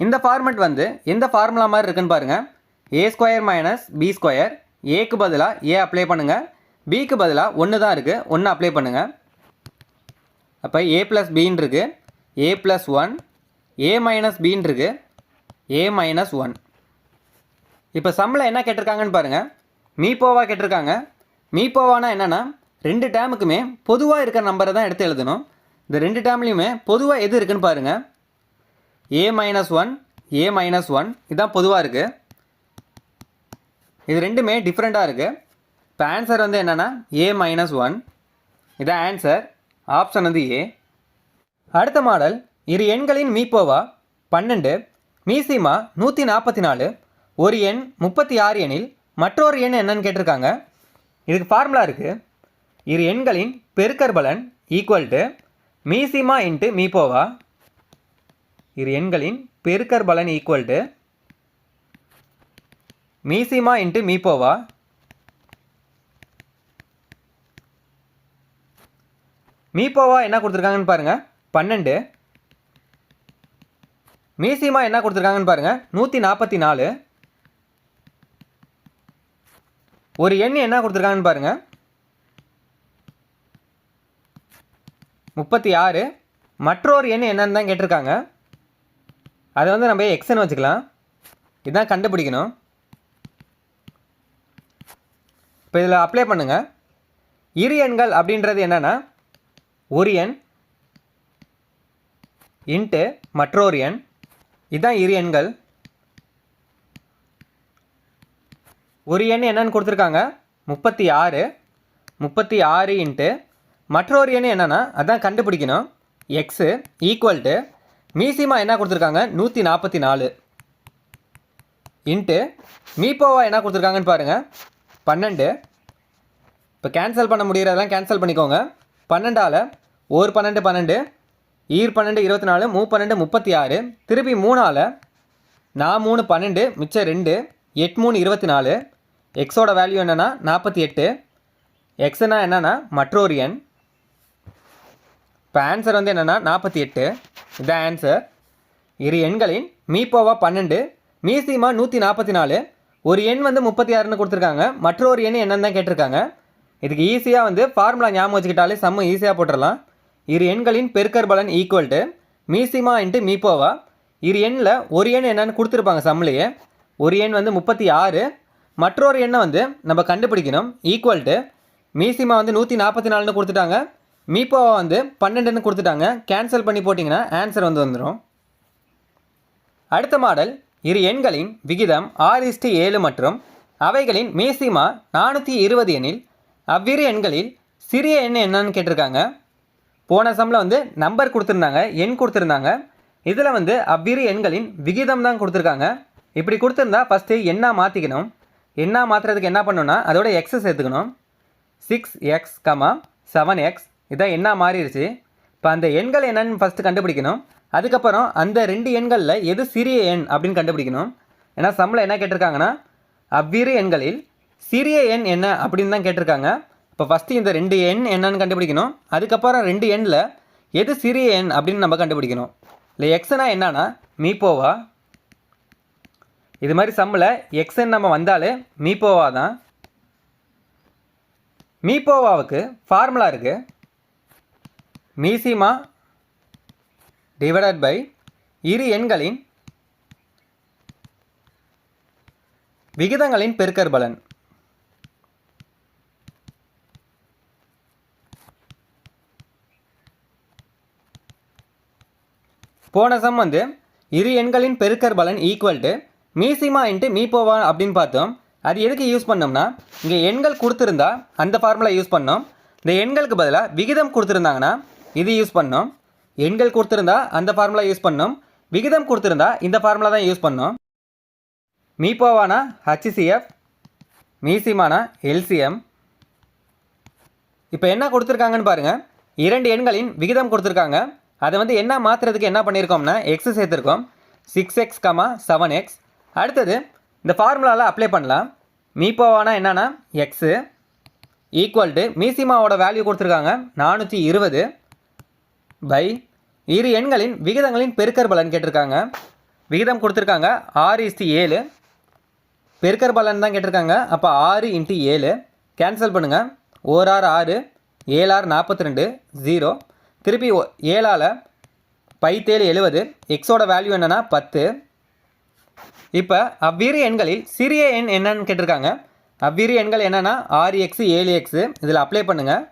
இந்த ஃபார்மெட் வந்து எந்த ஃபார்முலா மாதிரி இருக்குன்னு பாருங்கள். a² - b². ஏக்கு பதிலாக ஏ அப்ளை பண்ணுங்கள், பிக்கு பதிலாக 1 தான் இருக்குது, 1 அப்ளை பண்ணுங்கள். அப்போ a + bன்னு இருக்குது, a + 1 a - bன்னு இருக்குது, a - 1. இப்போ சம்மில் என்ன கேட்டிருக்காங்கன்னு பாருங்கள். மீப்போவா கேட்டிருக்காங்க. மீப்போவானா என்னென்னா 2 டேமுக்குமே பொதுவாக இருக்கிற நம்பரை தான் எடுத்து எழுதணும். இந்த 2 டேம்லேயுமே பொதுவாக எது இருக்குன்னு பாருங்கள். a - 1 a - 1 இதுதான் பொதுவாக இருக்குது. இது ரெண்டுமே டிஃப்ரெண்ட்டாக இருக்குது. இப்போ ஆன்சர் வந்து என்னென்னா a - 1 இதான் ஆன்சர். ஆப்ஷன் வந்து ஏ. அடுத்த மாடல், இரு எண்களின் மீப்போவா 12 மீசிமா 144 ஒரு எண் 36 எனில் மற்றொரு எண் என்னன்னு கேட்டிருக்காங்க. இதுக்கு ஃபார்முலா இருக்குது. இரு எண்களின் பெருக்கற்பலன் ஈக்குவல் டு மீசிமா இன்ட்டு மீப்போவா. இரு எண்களின் பெருக்கற்பலன் ஈக்குவல் டு மீசிமா இன்ட்டு மீப்போவா. மீப்போவா என்ன கொடுத்துருக்காங்கன்னு பாருங்கள் 12, மீசிமா என்ன கொடுத்துருக்காங்கன்னு பாருங்கள் 144. ஒரு எண் என்ன கொடுத்துருக்காங்கன்னு பாருங்கள் 36. மற்றொரு எண் என்னன்னு தான் கேட்டிருக்காங்க. அதை வந்து நம்ம எக்ஸ்ன்னு வச்சுக்கலாம். இதுதான் கண்டுபிடிக்கணும். இப்போ இதில் அப்ளை பண்ணுங்கள். இரு எண்கள் அப்படின்றது என்னென்னா ஒரு எண் இன்ட்டு மற்றொரு எண். இதுதான் இரு எண்கள். ஒரு எண் என்னன்னு கொடுத்துருக்காங்க 36, 36 இன்ட்டு மற்றொரு எண் என்னென்னா அதான் கண்டுபிடிக்கணும். எக்ஸு ஈக்குவல் டு மீசிமா என்ன கொடுத்துருக்காங்க 144 இன்ட்டு மீப்போவா என்ன கொடுத்துருக்காங்கன்னு பாருங்கள் 12. இப்போ கேன்சல் பண்ண முடிகிறதெல்லாம் கேன்சல் பண்ணிக்கோங்க. 12ஆல் ஒரு 12 12, ஈர் 12 24, 3 12 36, திருப்பி 3ஆல் 3 12, மிச்சம் 2, 8 3 24. எக்ஸோட வேல்யூ என்னென்னா 48. எக்ஸ்னா என்னென்னா மற்றொரு எண். இப்போ ஆன்சர் வந்து என்னென்னா 48. இதுதான் ஆன்சர். இரு எண்களின் மீப்போவா 12 மீசிமா 144. ஒரு எண் வந்து 36ன்னு கொடுத்துருக்காங்க, மற்றொரு எண் என்னன்னு தான் கேட்டிருக்காங்க. இதுக்கு ஈஸியாக வந்து ஃபார்முலா ஞாபகம் வச்சுக்கிட்டாலே சம்மு ஈஸியாக போட்டுடலாம். இரு எண்களின் பெருக்கற்பலன் ஈக்குவல் டு மீசிமா இன்ட்டு மீப்போவா. இரு எண்ணில் ஒரு எண் என்னன்னு கொடுத்துருப்பாங்க சம்மிலேயே. ஒரு எண் வந்து 36, மற்றொரு எண்ணை வந்து நம்ம கண்டுபிடிக்கணும். ஈக்குவல் டு மீசிமா வந்து 144ன்னு கொடுத்துட்டாங்க, மீப்போவா வந்து 12ன்னு கொடுத்துட்டாங்க. கேன்சல் பண்ணி போட்டிங்கன்னா ஆன்சர் வந்து வந்துடும். அடுத்த மாடல், இரு எண்களின் விகிதம் 6:7 மற்றும் அவைகளின் மீசிமா 420 எனில் அவ்விரு எண்களில் சிறிய எண் என்னன்னு கேட்டிருக்காங்க. போன சம்மில் வந்து நம்பர் கொடுத்துருந்தாங்க, எண் கொடுத்துருந்தாங்க. இதில் வந்து அவ்விரு எண்களின் விகிதம் தான் கொடுத்துருக்காங்க. இப்படி கொடுத்துருந்தா ஃபஸ்ட்டு எண்ணா மாற்றிக்கணும். எண்ணா மாற்றுறதுக்கு என்ன பண்ணணும்னா அதோட எக்ஸை சேர்த்துக்கணும். 6x, 7x இதான் எண்ணா மாறிடுச்சு. இப்போ அந்த எண்கள் என்னன்னு ஃபஸ்ட்டு கண்டுபிடிக்கணும். அதுக்கப்புறம் அந்த 2 எண்களில் எது சிறிய எண் அப்படின்னு கண்டுபிடிக்கணும். ஏன்னா சம்மில் என்ன கேட்டிருக்காங்கன்னா அவ்விரு எண்களில் சிறிய எண் என்ன அப்படின்னு தான் கேட்டிருக்காங்க. இப்போ ஃபஸ்ட்டு இந்த 2 எண் என்னன்னு கண்டுபிடிக்கணும். அதுக்கப்புறம் 2 எண்ணில் எது சிறிய எண் அப்படின்னு நம்ம கண்டுபிடிக்கணும். இல்லை எக்ஸ்னா என்னன்னா மீப்போவா. இது மாதிரி சம்மில் எக்ஸ்ன்னு நம்ம வந்தாலே மீப்போவா தான். மீப்போவாவுக்கு ஃபார்முலா இருக்குது. மீசிமா டிவைடட் பை இரு எண்களின் விகிதங்களின் பெருக்கற்பலன். போன சம் வந்து இரு எண்களின் பெருக்கற்பலன் ஈக்குவல் டு மீசிமா இன்ட்டு மீப்போவா அப்படின்னு பார்த்தோம். அது எதுக்கு யூஸ் பண்ணோம்னா இங்கே எண்கள் கொடுத்துருந்தா அந்த ஃபார்முலா யூஸ் பண்ணோம். இந்த எண்களுக்கு பதிலாக விகிதம் கொடுத்துருந்தாங்கன்னா இது யூஸ் பண்ணோம். எண்கள் கொடுத்துருந்தா அந்த ஃபார்முலா யூஸ் பண்ணோம், விகிதம் கொடுத்துருந்தா இந்த ஃபார்முலா தான் யூஸ் பண்ணோம். மீப்போவானா HCF, மீசிமானா LCM. இப்போ என்ன கொடுத்துருக்காங்கன்னு பாருங்கள். 2 எண்களின் விகிதம் கொடுத்துருக்காங்க. அதை வந்து என்ன மாற்றுறதுக்கு என்ன பண்ணியிருக்கோம்னா எக்ஸ் சேர்த்துருக்கோம். 6x, 7x. அடுத்தது இந்த ஃபார்முலாவில் அப்ளை பண்ணலாம். மீப்போவானா என்னன்னா எக்ஸு ஈக்குவல் டு மீசிமாவோட வேல்யூ கொடுத்துருக்காங்க 420 பை இரு எண்களின் விகிதங்களின் பெருக்கற்பலன் கேட்டிருக்காங்க. விகிதம் கொடுத்துருக்காங்க 6:7, பெருக்கற்பலன் தான் கேட்டிருக்காங்க. அப்போ 6 × 7 கேன்சல் பண்ணுங்கள். 1 6, 7 42, 0. திருப்பி 7 5 70. எக்ஸோட வேல்யூ என்னென்னா 10. இப்போ அவ்விரு எண்களில் சிறிய எண் என்னன்னு கேட்டிருக்காங்க. அவ்விரு எண்கள் என்னென்னா 6x, 7x. இதில் அப்ளை பண்ணுங்கள்.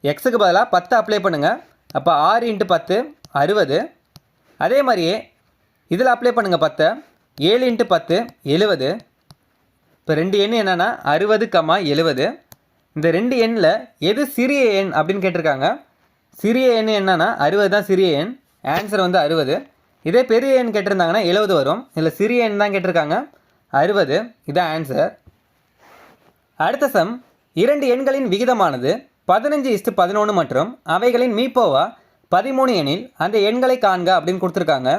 எக்ஸுக்கு பதிலாக 10 அப்ளை பண்ணுங்கள். அப்போ 6 × 10 60. அதே மாதிரியே இதில் அப்ளை பண்ணுங்கள் 10. 7 × 10 70. இப்போ 2 எண் என்னென்னா 60, 70. இந்த 2 எண்ணில் எது சிறிய எண் அப்படின்னு கேட்டிருக்காங்க. சிறிய எண் என்னன்னா 60 தான் சிறிய எண். ஆன்சர் வந்து 60. இதே பெரிய எண் கேட்டிருந்தாங்கன்னா 70 வரும். இதில் சிறிய எண் தான் கேட்டிருக்காங்க 60. இதான் ஆன்சர். அடுத்த சம், 2 எண்களின் விகிதமானது 15:11 மற்றும் அவைகளின் மீப்போவா 13 எனில் அந்த எண்களை காண்க அப்படின்னு கொடுத்துருக்காங்க.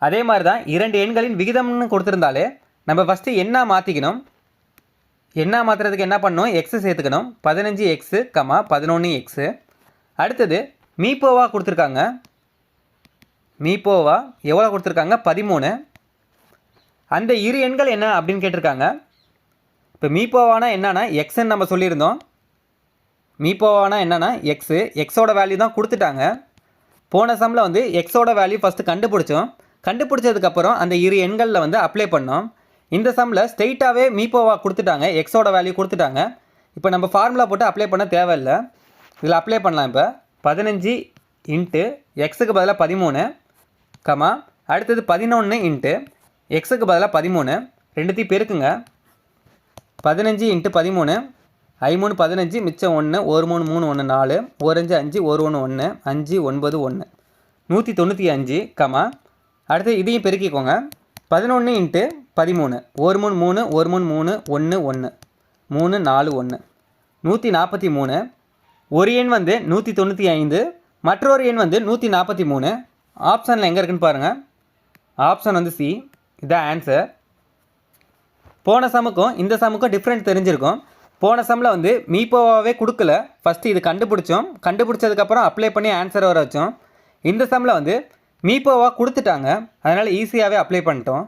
அதே மாதிரி தான் 2 எண்களின் விகிதம்னு கொடுத்துருந்தாலே நம்ம ஃபஸ்ட்டு எண்ணா மாற்றிக்கணும். எண்ணா மாற்றுறதுக்கு என்ன பண்ணணும், எக்ஸு சேர்த்துக்கணும். 15x, 11x. அடுத்தது மீப்போவா கொடுத்துருக்காங்க. மீப்போவா எவ்வளோ கொடுத்துருக்காங்க 13. அந்த இரு எண்கள் என்ன அப்படின்னு கேட்டிருக்காங்க. இப்போ மீப்போவானா என்னன்னா எக்ஸ்ன்னு நம்ம சொல்லியிருந்தோம். மீப்போவானா என்னன்னா எக்ஸு, எக்ஸோட வேல்யூ தான் கொடுத்துட்டாங்க. போன சம்மில் வந்து எக்ஸோட வேல்யூ ஃபஸ்ட்டு கண்டுபிடிச்சோம். கண்டுபிடிச்சதுக்கப்புறம் அந்த இரு எண்களில் வந்து அப்ளை பண்ணோம். இந்த சம்மில் ஸ்ட்ரெயிட்டாகவே மீப்போவா கொடுத்துட்டாங்க, எக்ஸோட வேல்யூ கொடுத்துட்டாங்க. இப்போ நம்ம ஃபார்முலா போட்டு அப்ளை பண்ண தேவையில்லை. இதில் அப்ளை பண்ணலாம். இப்போ 15 × எக்ஸுக்கு பதிலாக 13, அடுத்தது 11 × எக்ஸுக்கு பதிலாக 13. ரெண்டுத்தையும் பெருக்குங்க. 15 × 13, 5 3 15, மிச்சம் 1, 1 3 3 1 4, 1 5 5, 1 1 1, 5 9 1, 195, அடுத்து இதையும் பெருக்கிக்கோங்க. 11 × 13, 1 3 3, 1 3 3, 1 1, 3 4 1, 143. ஒரு எண் வந்து 195, மற்றொரு எண் வந்து 143. ஆப்ஷனில் எங்கே இருக்குன்னு பாருங்கள். ஆப்ஷன் வந்து சி. இதான் ஆன்சர். போன சம்முக்கும் இந்த சம்முக்கும் டிஃப்ரெண்ட் தெரிஞ்சிருக்கும். போன சம்மில் வந்து மீப்போவாவே கொடுக்கல. ஃபஸ்ட்டு இது கண்டுபிடிச்சோம். கண்டுபிடிச்சதுக்கப்புறம் அப்ளை பண்ணி ஆன்சர் வர வச்சோம். இந்த சம்மில் வந்து மீப்போவா கொடுத்துட்டாங்க. அதனால் ஈஸியாகவே அப்ளை பண்ணிட்டோம்.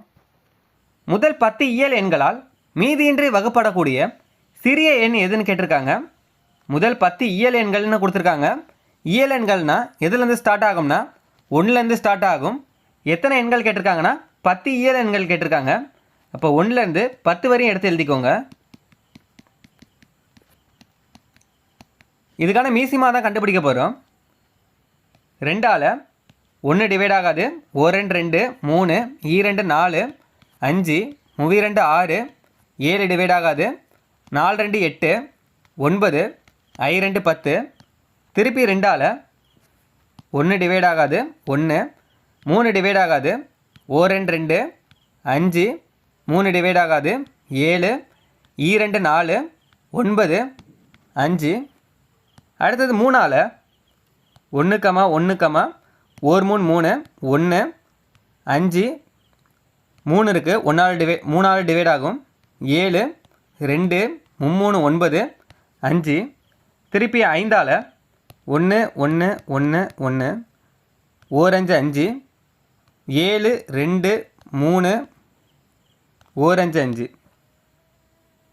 முதல் 10 இயல் எண்களால் மீதியின்றி வகுப்படக்கூடிய சிறிய எண் எதுன்னு கேட்டிருக்காங்க. முதல் 10 இயல் எண்கள்னு கொடுத்துருக்காங்க. இயல் எண்கள்னால் எதுலேருந்து ஸ்டார்ட் ஆகும்னா 1லேருந்து ஸ்டார்ட் ஆகும். எத்தனை எண்கள் கேட்டிருக்காங்கன்னா 10 இயல் எண்கள் கேட்டிருக்காங்க. அப்போ 1லேருந்து 10 வரையும் எடுத்து எழுதிக்கோங்க. இதுக்கான மீசிமா தான் கண்டுபிடிக்க போகிறோம். 2ஆல் 1 டிவைட் ஆகாது. 1 2 3 2 4 5 2 6 7 டிவைட் ஆகாது. 4 2 8 9 2 10 திருப்பி 2ஆல் 1 டிவைட் ஆகாது. 1 3 டிவைட் ஆகாது. 1 2 5 3 டிவைட் ஆகாது. 7 2 4 9 5 அடுத்தது 3ஆல் 1 1 1 3 3 1 5 3 இருக்குது. 3ஆல் டிவைட் ஆகும். 7 2 3 9 5 திருப்பி 5ஆல் 1 1 1 1 1 5 5 7 2 3 1 5 5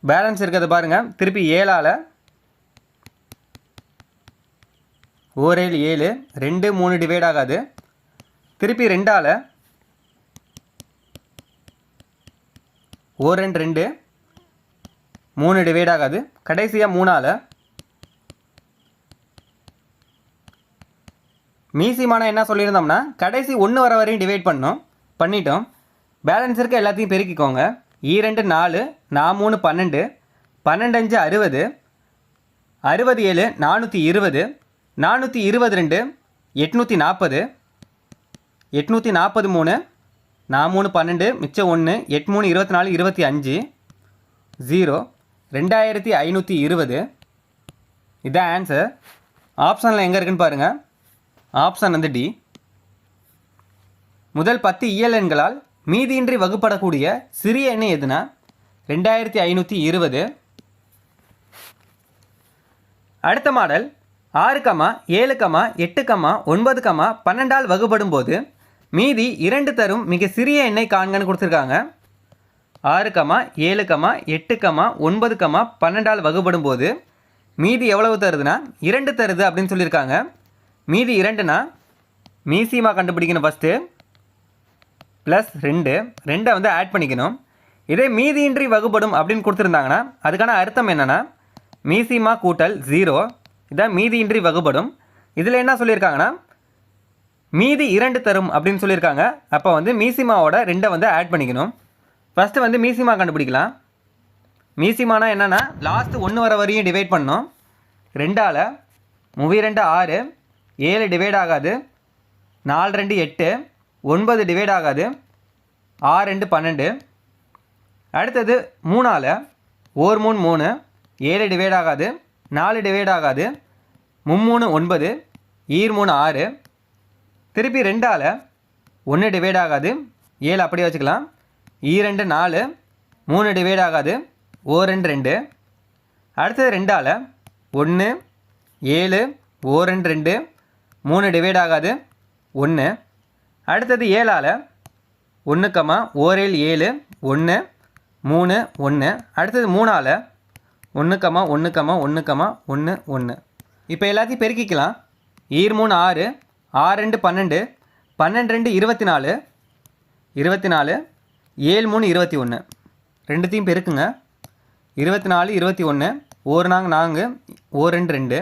பேலன்ஸ் இருக்கிறது பாருங்கள். திருப்பி 7ஆல் 1 7 2 3 டிவைட் ஆகாது. திருப்பி 2ஆல் 1 2 3 டிவைட் ஆகாது. கடைசியாக 3ஆல் மீசிமான என்ன சொல்லியிருந்தோம்னா கடைசி 1 வர வரையும் டிவைட் பண்ணிட்டோம். பேலன்ஸ் இருக்க எல்லாத்தையும் பெருக்கிக்கோங்க. 2 4 3 12 12 5 60 67 420 422 840 843 3 12 மிச்சம் 1 8 3 24 25 0 2520 இதான் ஆன்சர். ஆப்ஷனில் எங்கே இருக்குன்னு பாருங்கள். ஆப்ஷன் வந்து டி. முதல் 10 இயல் எண்களால் மீதியின்றி வகுப்படக்கூடிய சிறிய எண்ணை எதுனா 2520. அடுத்த மாடல் 6, 7, 8, 9, 12ஆல் வகுப்படும் போது மீதி 2 தரும் மிக சிறிய எண்ணை காண்கன்னு கொடுத்துருக்காங்க. 6, 7, 8, 9, 12ஆல் வகுப்படும் போது மீதி எவ்வளவு தருதுன்னா 2 தருது அப்படின்னு சொல்லியிருக்காங்க. மீதி 2னா மீசிமா கண்டுபிடிக்கணும். ஃபஸ்ட்டு ப்ளஸ் 2 வந்து ஆட் பண்ணிக்கணும். இதே மீதியின்றி வகுப்படும் அப்படின்னு கொடுத்துருந்தாங்கன்னா அதுக்கான அர்த்தம் என்னென்னா மீசிமா கூட்டல் 0 இதான் மீதியின்றி வகுப்படும். இதில் என்ன சொல்லியிருக்காங்கன்னா மீதி 2 தரும் அப்படின்னு சொல்லியிருக்காங்க. அப்போ வந்து மீசிமாவோட 2 வந்து ஆட் பண்ணிக்கணும். ஃபஸ்ட்டு வந்து மீசிமா கண்டுபிடிக்கலாம். மீசிமானா என்னென்னா லாஸ்ட் 1 வர வரையும் டிவைட் பண்ணோம். 2ஆல் 2 6 7 டிவைட் ஆகாது. 4 2 8 9 டிவைட் ஆகாது. 6 2 12 அடுத்தது 3ஆல் 1 3 3 7 டிவைட் ஆகாது. 4 டிவைட் ஆகாது. 3 9 3 6 திருப்பி 2ஆல் 1 டிவைட் ஆகாது. 7 அப்படியே வச்சுக்கலாம். 2 4 3 டிவைட் ஆகாது. 1 2 2 அடுத்தது 2ஆல் 1 7 1 2 3 டிவைட் ஆகாது. 1 அடுத்தது 7ஆல் 1 1 7 1 3 1 அடுத்தது 3ஆல் 1 1 1 1 1 இப்போ எல்லாத்தையும் பெருக்கிக்கலாம். 3 6 6 2 12 12 2 24 24 7 3 21 ரெண்டுத்தையும் பெருக்குங்க. 24 21 1 4 1 2 2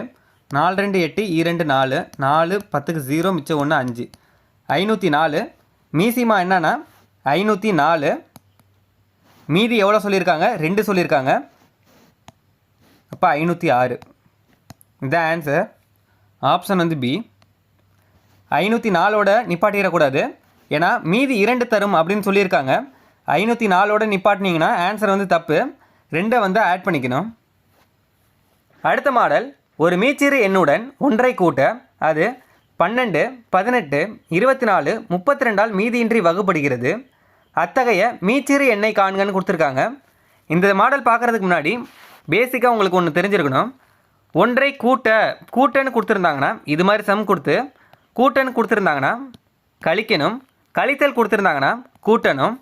4 2 8 2 4 4 10க்கு 0 மிச்சம் 1 5 504. மீசிமா என்னன்னா 504. மீதி எவ்வளோ சொல்லியிருக்காங்க 2 சொல்லியிருக்காங்க. அப்போ 506 இதுதான் ஆன்சர். ஆப்ஷன் வந்து பி. 504ஓட நிப்பாட்டிடக்கூடாது. ஏன்னா மீதி 2 தரும் அப்படின்னு சொல்லியிருக்காங்க. 504ஓட நிப்பாட்டினீங்கன்னா ஆன்சர் வந்து தப்பு. 2 வந்து ஆட் பண்ணிக்கணும். அடுத்த மாடல் ஒரு மீச்சிறு எண்ணுடன் ஒன்றை கூட்ட அது 12 18 24 32ஆல் மீதியின்றி வகுப்படுகிறது. அத்தகைய மீச்சிறு எண்ணை காண்கன்னு கொடுத்துருக்காங்க. இந்த மாடல் பார்க்குறதுக்கு முன்னாடி பேசிக்காக உங்களுக்கு ஒன்று தெரிஞ்சிருக்கணும். ஒன்றை கூட்டன்னு கொடுத்துருந்தாங்கன்னா இது மாதிரி சம் கொடுத்து கூட்டன்னு கொடுத்துருந்தாங்கன்னா கழிக்கணும். கழித்தல் கொடுத்துருந்தாங்கன்னா கூட்டணும்.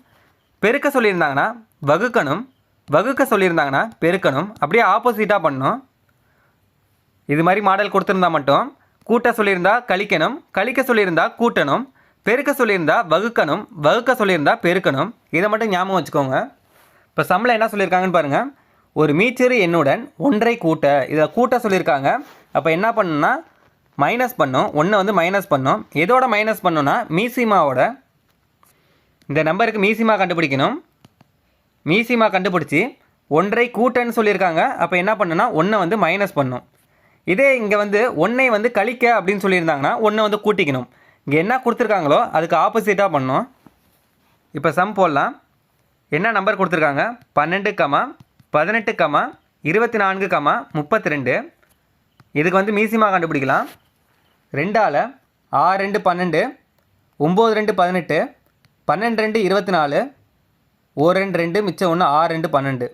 பெருக்க சொல்லியிருந்தாங்கன்னா வகுக்கணும். வகுக்க சொல்லியிருந்தாங்கன்னா பெருக்கணும். அப்படியே ஆப்போசிட்டாக பண்ணணும். இது மாதிரி மாடல் கொடுத்துருந்தா மட்டும் கூட்ட சொல்லியிருந்தா கழிக்கணும். கழிக்க சொல்லியிருந்தா கூட்டணும். பெருக்க சொல்லியிருந்தா வகுக்கணும். வகுக்க சொல்லியிருந்தா பெருக்கணும். இதை மட்டும் ஞாபகம் வச்சுக்கோங்க. இப்போ சம்மில் என்ன சொல்லியிருக்காங்கன்னு பாருங்கள். ஒரு மீச்சிறு எண்ணுடன் ஒன்றை கூட்ட, இதை கூட்ட சொல்லியிருக்காங்க. அப்போ என்ன பண்ணணும்னா மைனஸ் பண்ணோம், ஒன்றை வந்து மைனஸ் பண்ணோம். எதோட மைனஸ் பண்ணோன்னா மீசிமாவோட. இந்த நம்பருக்கு மீசிமா கண்டுபிடிக்கணும். மீசிமா கண்டுபிடிச்சி ஒன்றை கூட்டன்னு சொல்லியிருக்காங்க. அப்போ என்ன பண்ணுன்னா ஒன்றை வந்து மைனஸ் பண்ணணும். இதே இங்கே வந்து ஒன்றை வந்து கழிக்க அப்படின்னு சொல்லியிருந்தாங்கன்னா ஒன்றை வந்து கூட்டிக்கணும். இங்கே என்ன கொடுத்துருக்காங்களோ அதுக்கு ஆப்போசிட்டாக பண்ணணும். இப்போ சம் போடலாம். என்ன நம்பர் கொடுத்துருக்காங்க? 12, 18, 24, 32. இதுக்கு வந்து மீசிமா கண்டுபிடிக்கலாம். 2ஆல் 6 2 12, 9 2 18, 12 2 24, 1 2 2, மிச்சம் 1 6 2 12.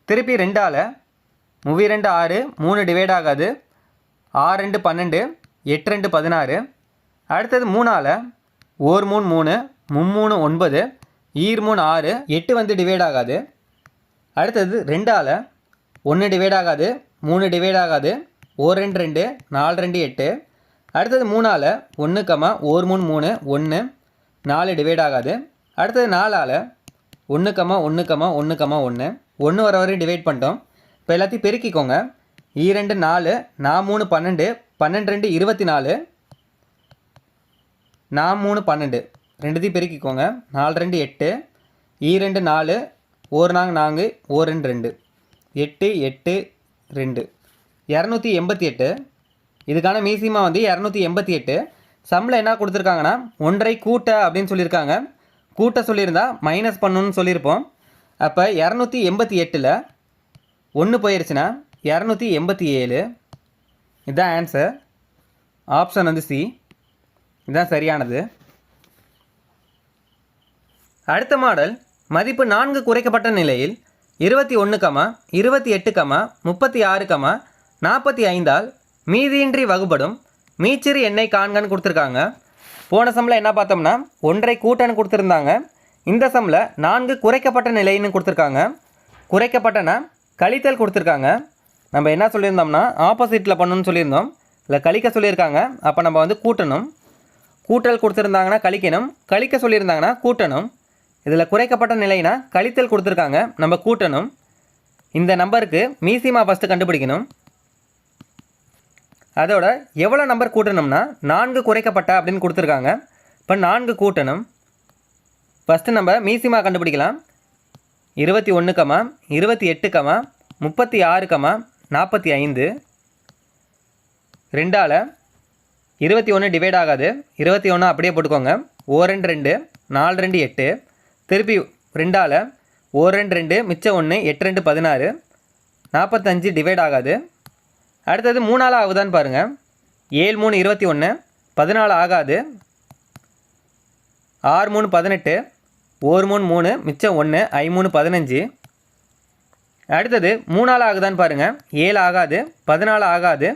திருப்பி 2ஆல் 3 2 6, 3 டிவைட் ஆகாது, 6 2 12, 8 2 16. அடுத்தது 3ஆல் 1 3 3, 3 9, 3 6, 8 வந்து டிவைட் ஆகாது. அடுத்தது 2ஆல் 1 டிவைட் ஆகாது, 3 டிவைட் ஆகாது, 1 2 2, 4 2 8. அடுத்தது 3ஆல் 1 1 3 3, 1 4 டிவைட் ஆகாது. அடுத்தது 4ஆல் 1 1 1 1 1 வர வரையும் டிவைட் பண்ணிட்டோம். இப்போ எல்லாத்தையும் பெருக்கிக்கோங்க. 2 4, 3 12, 12 24, 3 12. ரெண்டுத்தையும் பெருக்கிக்கோங்க. 4 2 8, 2 4, 1 4, 1 2 8 8 2, 288. இதுக்கான மீசிமா வந்து 288. சம்மில் என்ன கொடுத்துருக்காங்கன்னா ஒன்றை கூட்ட அப்படின்னு சொல்லியிருக்காங்க. கூட்ட சொல்லியிருந்தா மைனஸ் பண்ணணும்னு சொல்லியிருப்போம். அப்போ 288ல் 1 போயிடுச்சுன்னா 287. இதுதான் ஆன்சர். ஆப்ஷன் வந்து சி. இதுதான் சரியானது. அடுத்த மாடல் மதிப்பு 4 குறைக்கப்பட்ட நிலையில் 21, 28, 36, 45ஆல் மீதியின்றி வகுபடும் மீச்சிறு எண்ணை காண்கன்னு கொடுத்துருக்காங்க. போன சம்மில் என்ன பார்த்தோம்னா ஒன்றை கூட்டன்னு கொடுத்துருந்தாங்க. இந்த சம்மில் 4 குறைக்கப்பட்ட நிலைன்னு கொடுத்துருக்காங்க. குறைக்கப்பட்டனா கழித்தல் கொடுத்துருக்காங்க. நம்ம என்ன சொல்லியிருந்தோம்னா ஆப்போசிட்டில் பண்ணணும்னு சொல்லியிருந்தோம். இல்லை கழிக்க சொல்லியிருக்காங்க. அப்போ நம்ம வந்து கூட்டணும். கூட்டல் கொடுத்துருந்தாங்கன்னா கழிக்கணும், கழிக்க சொல்லியிருந்தாங்கன்னா கூட்டணும். இதில் குறைக்கப்பட்ட நிலைனா கழித்தல் கொடுத்துருக்காங்க, நம்ம கூட்டணும். இந்த நம்பருக்கு மீசிமா ஃபஸ்ட்டு கண்டுபிடிக்கணும். அதோட எவ்வளோ நம்பர் கூட்டணும்னா 4 குறைக்கப்பட்ட அப்படின்னு கொடுத்துருக்காங்க. இப்போ 4 கூட்டணும். ஃபஸ்ட்டு நம்ம மீசிமா கண்டுபிடிக்கலாம். 21, 28, 36, 45. 2ஆல் 21 டிவைட் ஆகாது, 21 அப்படியே போட்டுக்கோங்க. 1 2 2, 4 2 8. திருப்பி 2ஆல் 1 2 2, மிச்சம் 1 8 2 16, 45 டிவைட் ஆகாது. அடுத்தது 3ஆல் ஆகுதான்னு பாருங்கள். 7 3 21, 14 ஆகாது. 6 3 18, 1 3 3, மிச்சம் 1 3 15. அடுத்தது 3ஆல் ஆகுதான்னு பாருங்கள். 7 ஆகாது, 14 ஆகாது,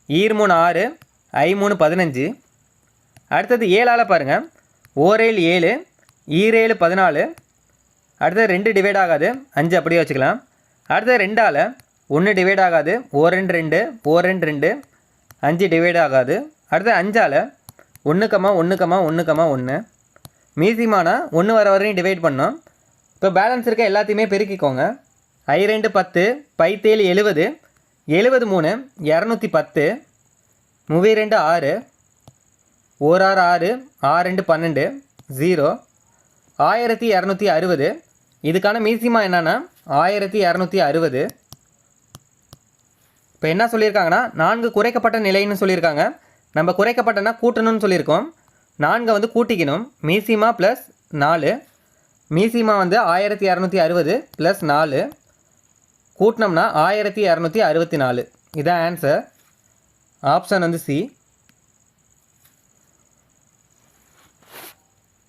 3 6, 3 15. அடுத்தது 7ஆல் பாருங்கள். 1 7, 7 14. அடுத்தது 2 டிவைட் ஆகாது, 5 அப்படியே வச்சுக்கலாம். அடுத்தது 2ஆல் 1 டிவைட் ஆகாது, 1 2 2, 1 2 2, 5 டிவைட் ஆகாது. அடுத்தது 5ஆல் 1, 1, 1, 1. மீசிமானா 1 வர வரையும் டிவைட் பண்ணோம். இப்போ பேலன்ஸ் இருக்க எல்லாத்தையுமே பெருக்கிக்கோங்க. 2 10, 17 70, 73, 210, 32 6, 1 6 6, 6 2 12, 0, 1260. இதுக்கான மீசிமா என்னன்னா 1260. இப்போ என்ன சொல்லியிருக்காங்கன்னா 4 குறைக்கப்பட்ட நிலைன்னு சொல்லியிருக்காங்க. நம்ம குறைக்கப்பட்டனா கூட்டணும்னு சொல்லியிருக்கோம். 4 வந்து கூட்டிக்கணும். மீசிமா ப்ளஸ் 4. மீசிமா வந்து 1260 ப்ளஸ் 4 கூட்டினோம்னா 1264. இதான் ஆன்சர். ஆப்ஷன் வந்து சி.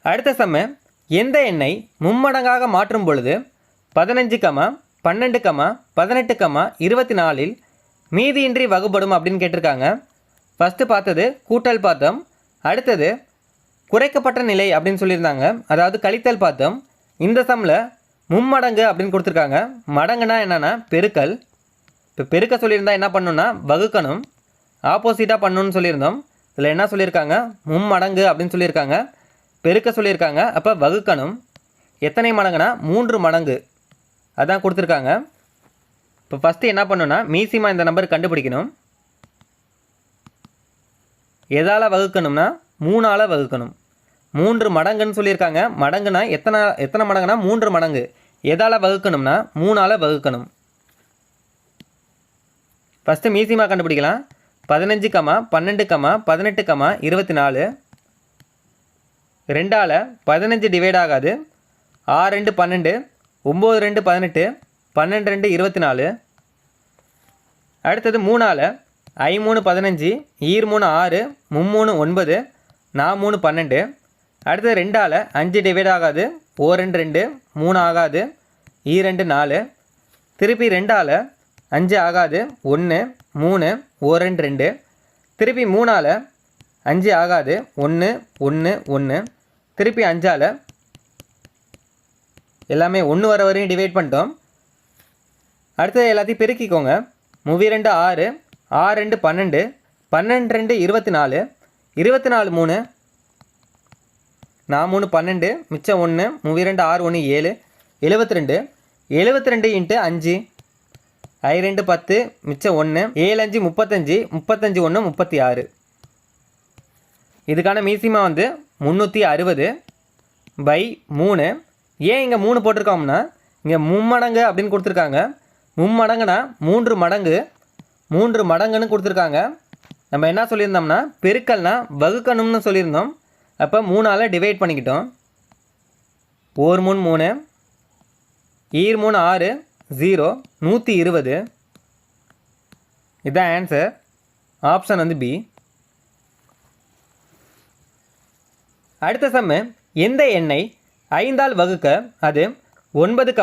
அடுத்த சம்மு எந்த எண்ணை மும்மடங்காக மாற்றும் பொழுது 15, 12, 18, 24இல் மீதியின்றி வகுபடும் அப்படின்னு கேட்டிருக்காங்க. ஃபஸ்ட்டு பார்த்தது கூட்டல் பார்த்தோம். அடுத்தது குறைக்கப்பட்ட நிலை அப்படின்னு சொல்லியிருந்தாங்க, அதாவது கழித்தல் பார்த்தோம். இந்த சம்மில் மும்மடங்கு அப்படின்னு கொடுத்துருக்காங்க. மடங்குனா என்னென்னா பெருக்கல். இப்போ பெருக்க சொல்லியிருந்தால் என்ன பண்ணணும்னா வகுக்கணும். ஆப்போசிட்டாக பண்ணணும்னு சொல்லியிருந்தோம். இதில் என்ன சொல்லியிருக்காங்க? மும்மடங்கு அப்படின்னு சொல்லியிருக்காங்க. பெருக்க சொல்லியிருக்காங்க, அப்போ வகுக்கணும். எத்தனை மடங்குனா 3 மடங்கு அதான் கொடுத்துருக்காங்க. இப்போ ஃபஸ்ட்டு என்ன பண்ணணும்னா மீசிமா இந்த நம்பர் கண்டுபிடிக்கணும். எதால் வகுக்கணும்னா 3ஆல் வகுக்கணும். 3 மடங்குன்னு சொல்லியிருக்காங்க. மடங்குனா எத்தனை மடங்குனா 3 மடங்கு. எதால் வகுக்கணும்னா 3ஆல் வகுக்கணும். ஃபஸ்ட்டு மீசிமா கண்டுபிடிக்கலாம். 15, 12, 18, 24. 2ஆல் 15 டிவைட் ஆகாது. 6 2 12, 9 2 18, 12 2 24. அடுத்தது 3ஆல் 5 3 15, 3 6, 3 9, 4 3 12. அடுத்தது 2ஆல் 5 டிவைட் ஆகாது. 1 2 2, 3 ஆகாது. 2 4. திருப்பி 2ஆல் 5 ஆகாது. 1 3, 1 2 2. திருப்பி 3ஆல் 5 ஆகாது. 1 1 1. திருப்பி 5ஆல் எல்லாமே 1 வர வரையும் டிவைட் பண்ணிட்டோம். அடுத்தது எல்லாத்தையும் பெருக்கிக்கோங்க. 3 2 6, 6 2 12, 12 2 24, 24 3, 4 3 12, மிச்சம் 1, 3 2 6 1 7, 72. 72 இன்ட்டு 5, 2 10, மிச்சம் 1, 7 5 35, 35 1 36. இதுக்கான மீசிமா வந்து 360 பை 3. ஏன் இங்கே 3 போட்டிருக்கோம்னா இங்கே மும்மடங்கு அப்படின்னு கொடுத்துருக்காங்க. மும்மடங்குனா 3 மடங்கு, 3 மடங்குன்னு கொடுத்துருக்காங்க. நம்ம என்ன சொல்லியிருந்தோம்னா பெருக்கல்னா வகுக்கணும்னு சொல்லியிருந்தோம். அப்போ 3ஆல் டிவைட் பண்ணிக்கிட்டோம். 1 3 3, 3 6, 0, 120. இதுதான் ஆன்சர். ஆப்ஷன் வந்து பி. அடுத்த சம்மு, எந்த எண்ணை 5ஆல் வகுக்க அது 9,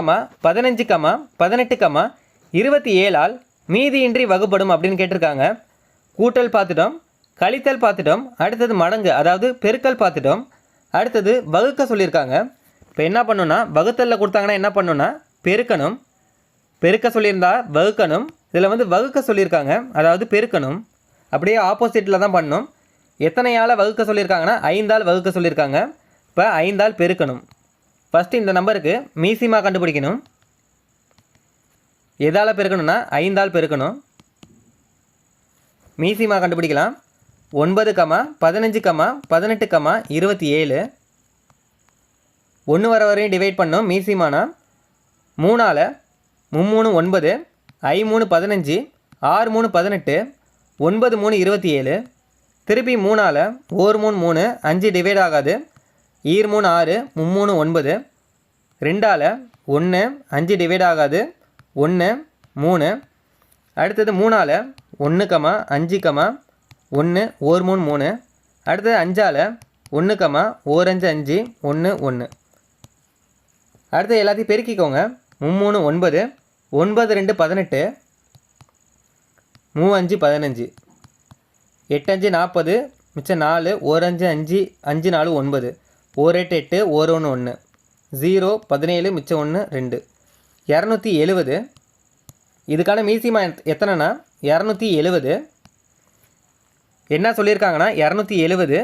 15, 18, 27ஆல் மீதியின்றி வகுப்படும் அப்படின்னு கேட்டிருக்காங்க. கூட்டல் பார்த்துட்டோம், கழித்தல் பார்த்துட்டோம், அடுத்தது மடங்கு அதாவது பெருக்கல் பார்த்துட்டோம், அடுத்தது வகுக்க சொல்லியிருக்காங்க. இப்போ என்ன பண்ணணும்னா வகுத்தலில் கொடுத்தாங்கன்னா என்ன பண்ணணும்னா பெருக்கணும். பெருக்க சொல்லியிருந்தா வகுக்கணும். இதில் வந்து வகுக்க சொல்லியிருக்காங்க, அதாவது பெருக்கணும். அப்படியே ஆப்போசிட்டில் தான் பண்ணணும். எத்தனையால் வகுக்க சொல்லியிருக்காங்கன்னா 5ஆல் வகுக்க சொல்லியிருக்காங்க. இப்போ 5ஆல் பெருக்கணும். ஃபஸ்ட்டு இந்த நம்பருக்கு மீசிமா கண்டுபிடிக்கணும். எதால் பெருக்கணும்னா 5ஆல் பெருக்கணும். மீசிமா கண்டுபிடிக்கலாம். 9, 15, 18, 27. 1 வர வரையும் டிவைட் பண்ணோம். மீசிமானா 3ஆல் 3 9, 5 3 15, 6 3 18, 9 3 27. திருப்பி 3ஆல் 1 3 3, 5 டிவைட் ஆகாது. 3 6, 3 9. 2ஆல் 1, 5 டிவைட் ஆகாது. 1 3. அடுத்தது 3ஆல் 1, 5, 1, 1 3 3. அடுத்தது 5ஆல் 1, 1 5 5, 1 1. அடுத்தது எல்லாத்தையும் பெருக்கிக்கோங்க. 3 9, 9 2 18, 3 5 15, 8 5 40, மிச்சம் 4, 1 5 5, 5 4 9, 1 8 8, 1 1 1, 0 17, மிச்சம் 1 2, 270. இதுக்கான மீசிமா எத்தனைனா 270. என்ன சொல்லியிருக்காங்கன்னா 270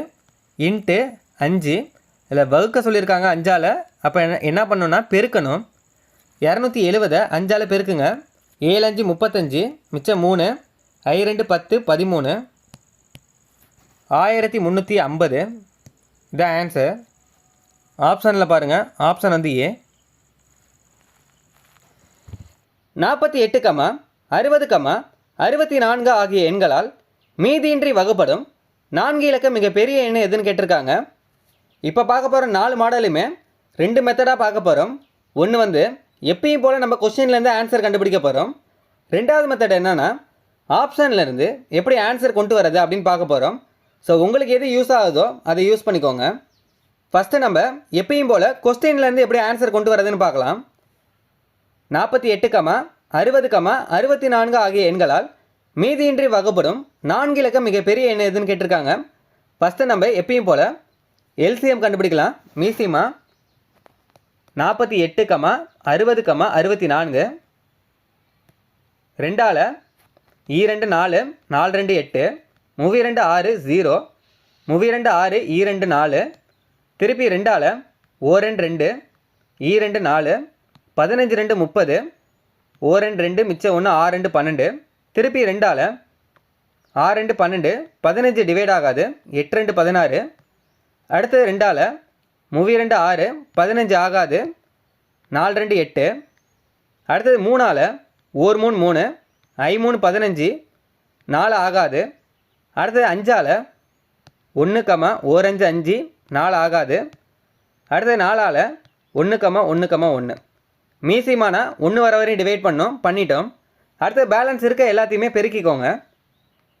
இன்ட்டு 5. இதில் வகுக்க சொல்லியிருக்காங்க 5ஆல். அப்போ என்ன பண்ணணும்னா பெருக்கணும். 270 5ஆல் பெருக்குங்க. 7 5 35, மிச்சம் 3, 2 10 13, 1350. இதான் ஆன்சர். ஆப்ஷனில் பாருங்கள். ஆப்ஷன் வந்து ஏ. 48, 60, 64 ஆகிய எண்களால் மீதியின்றி வகுப்படும் 4 இலக்க மிகப்பெரிய எண் எதுன்னு கேட்டிருக்காங்க. இப்போ பார்க்க போகிற 4 மாடலுமே 2 மெத்தடாக பார்க்க போகிறோம். ஒன்று வந்து எப்பயும் போல் நம்ம கொஸ்டின்லேருந்து ஆன்சர் கண்டுபிடிக்க போகிறோம். ரெண்டாவது மெத்தட் என்னென்னா ஆப்ஷன்லேருந்து எப்படி ஆன்சர் கொண்டு வரது அப்படின்னு பார்க்க போகிறோம். ஸோ உங்களுக்கு எது யூஸ் ஆகுதோ அதை யூஸ் பண்ணிக்கோங்க. ஃபஸ்ட்டு நம்ம எப்பயும் போல் கொஸ்டின்லேருந்து எப்படி ஆன்சர் கொண்டு வரதுன்னு பார்க்கலாம். 48, 60, 64 ஆகிய எண்களால் மீதியின்றி வகுப்படும் 4 இலக்க மிகப்பெரிய எண் எதுன்னு கேட்டிருக்காங்க. ஃபஸ்ட்டு நம்ம எப்பயும் போல் எல்சிஎம் கண்டுபிடிக்கலாம். மீசிமா 48, 60, 64. 2ஆல் 2 4, 4 2 8, 32 6 0, 32 6 2 4. திருப்பி 2ஆல் 1 2 2 4, 15 2 30, 1 2 மிச்சம் 1 6 2 12. திருப்பி 2ஆல் 6 2 12, 15 டிவைட் ஆகாது. 8 2 16. அடுத்தது 2ஆல் 3 2 6, 15 ஆகாது. 4 2 8. அடுத்தது 3ஆல் 1 3 3, 5 3 15, 4 ஆகாது. அடுத்தது 5ஆல் 1 1 5 5, 4 ஆகாது. அடுத்தது 4ஆல் 1 1 1. மீசிமான 1 வர வரையும் டிவைட் பண்ணிட்டோம். அடுத்தது பேலன்ஸ் இருக்க எல்லாத்தையுமே பெருக்கிக்கோங்க.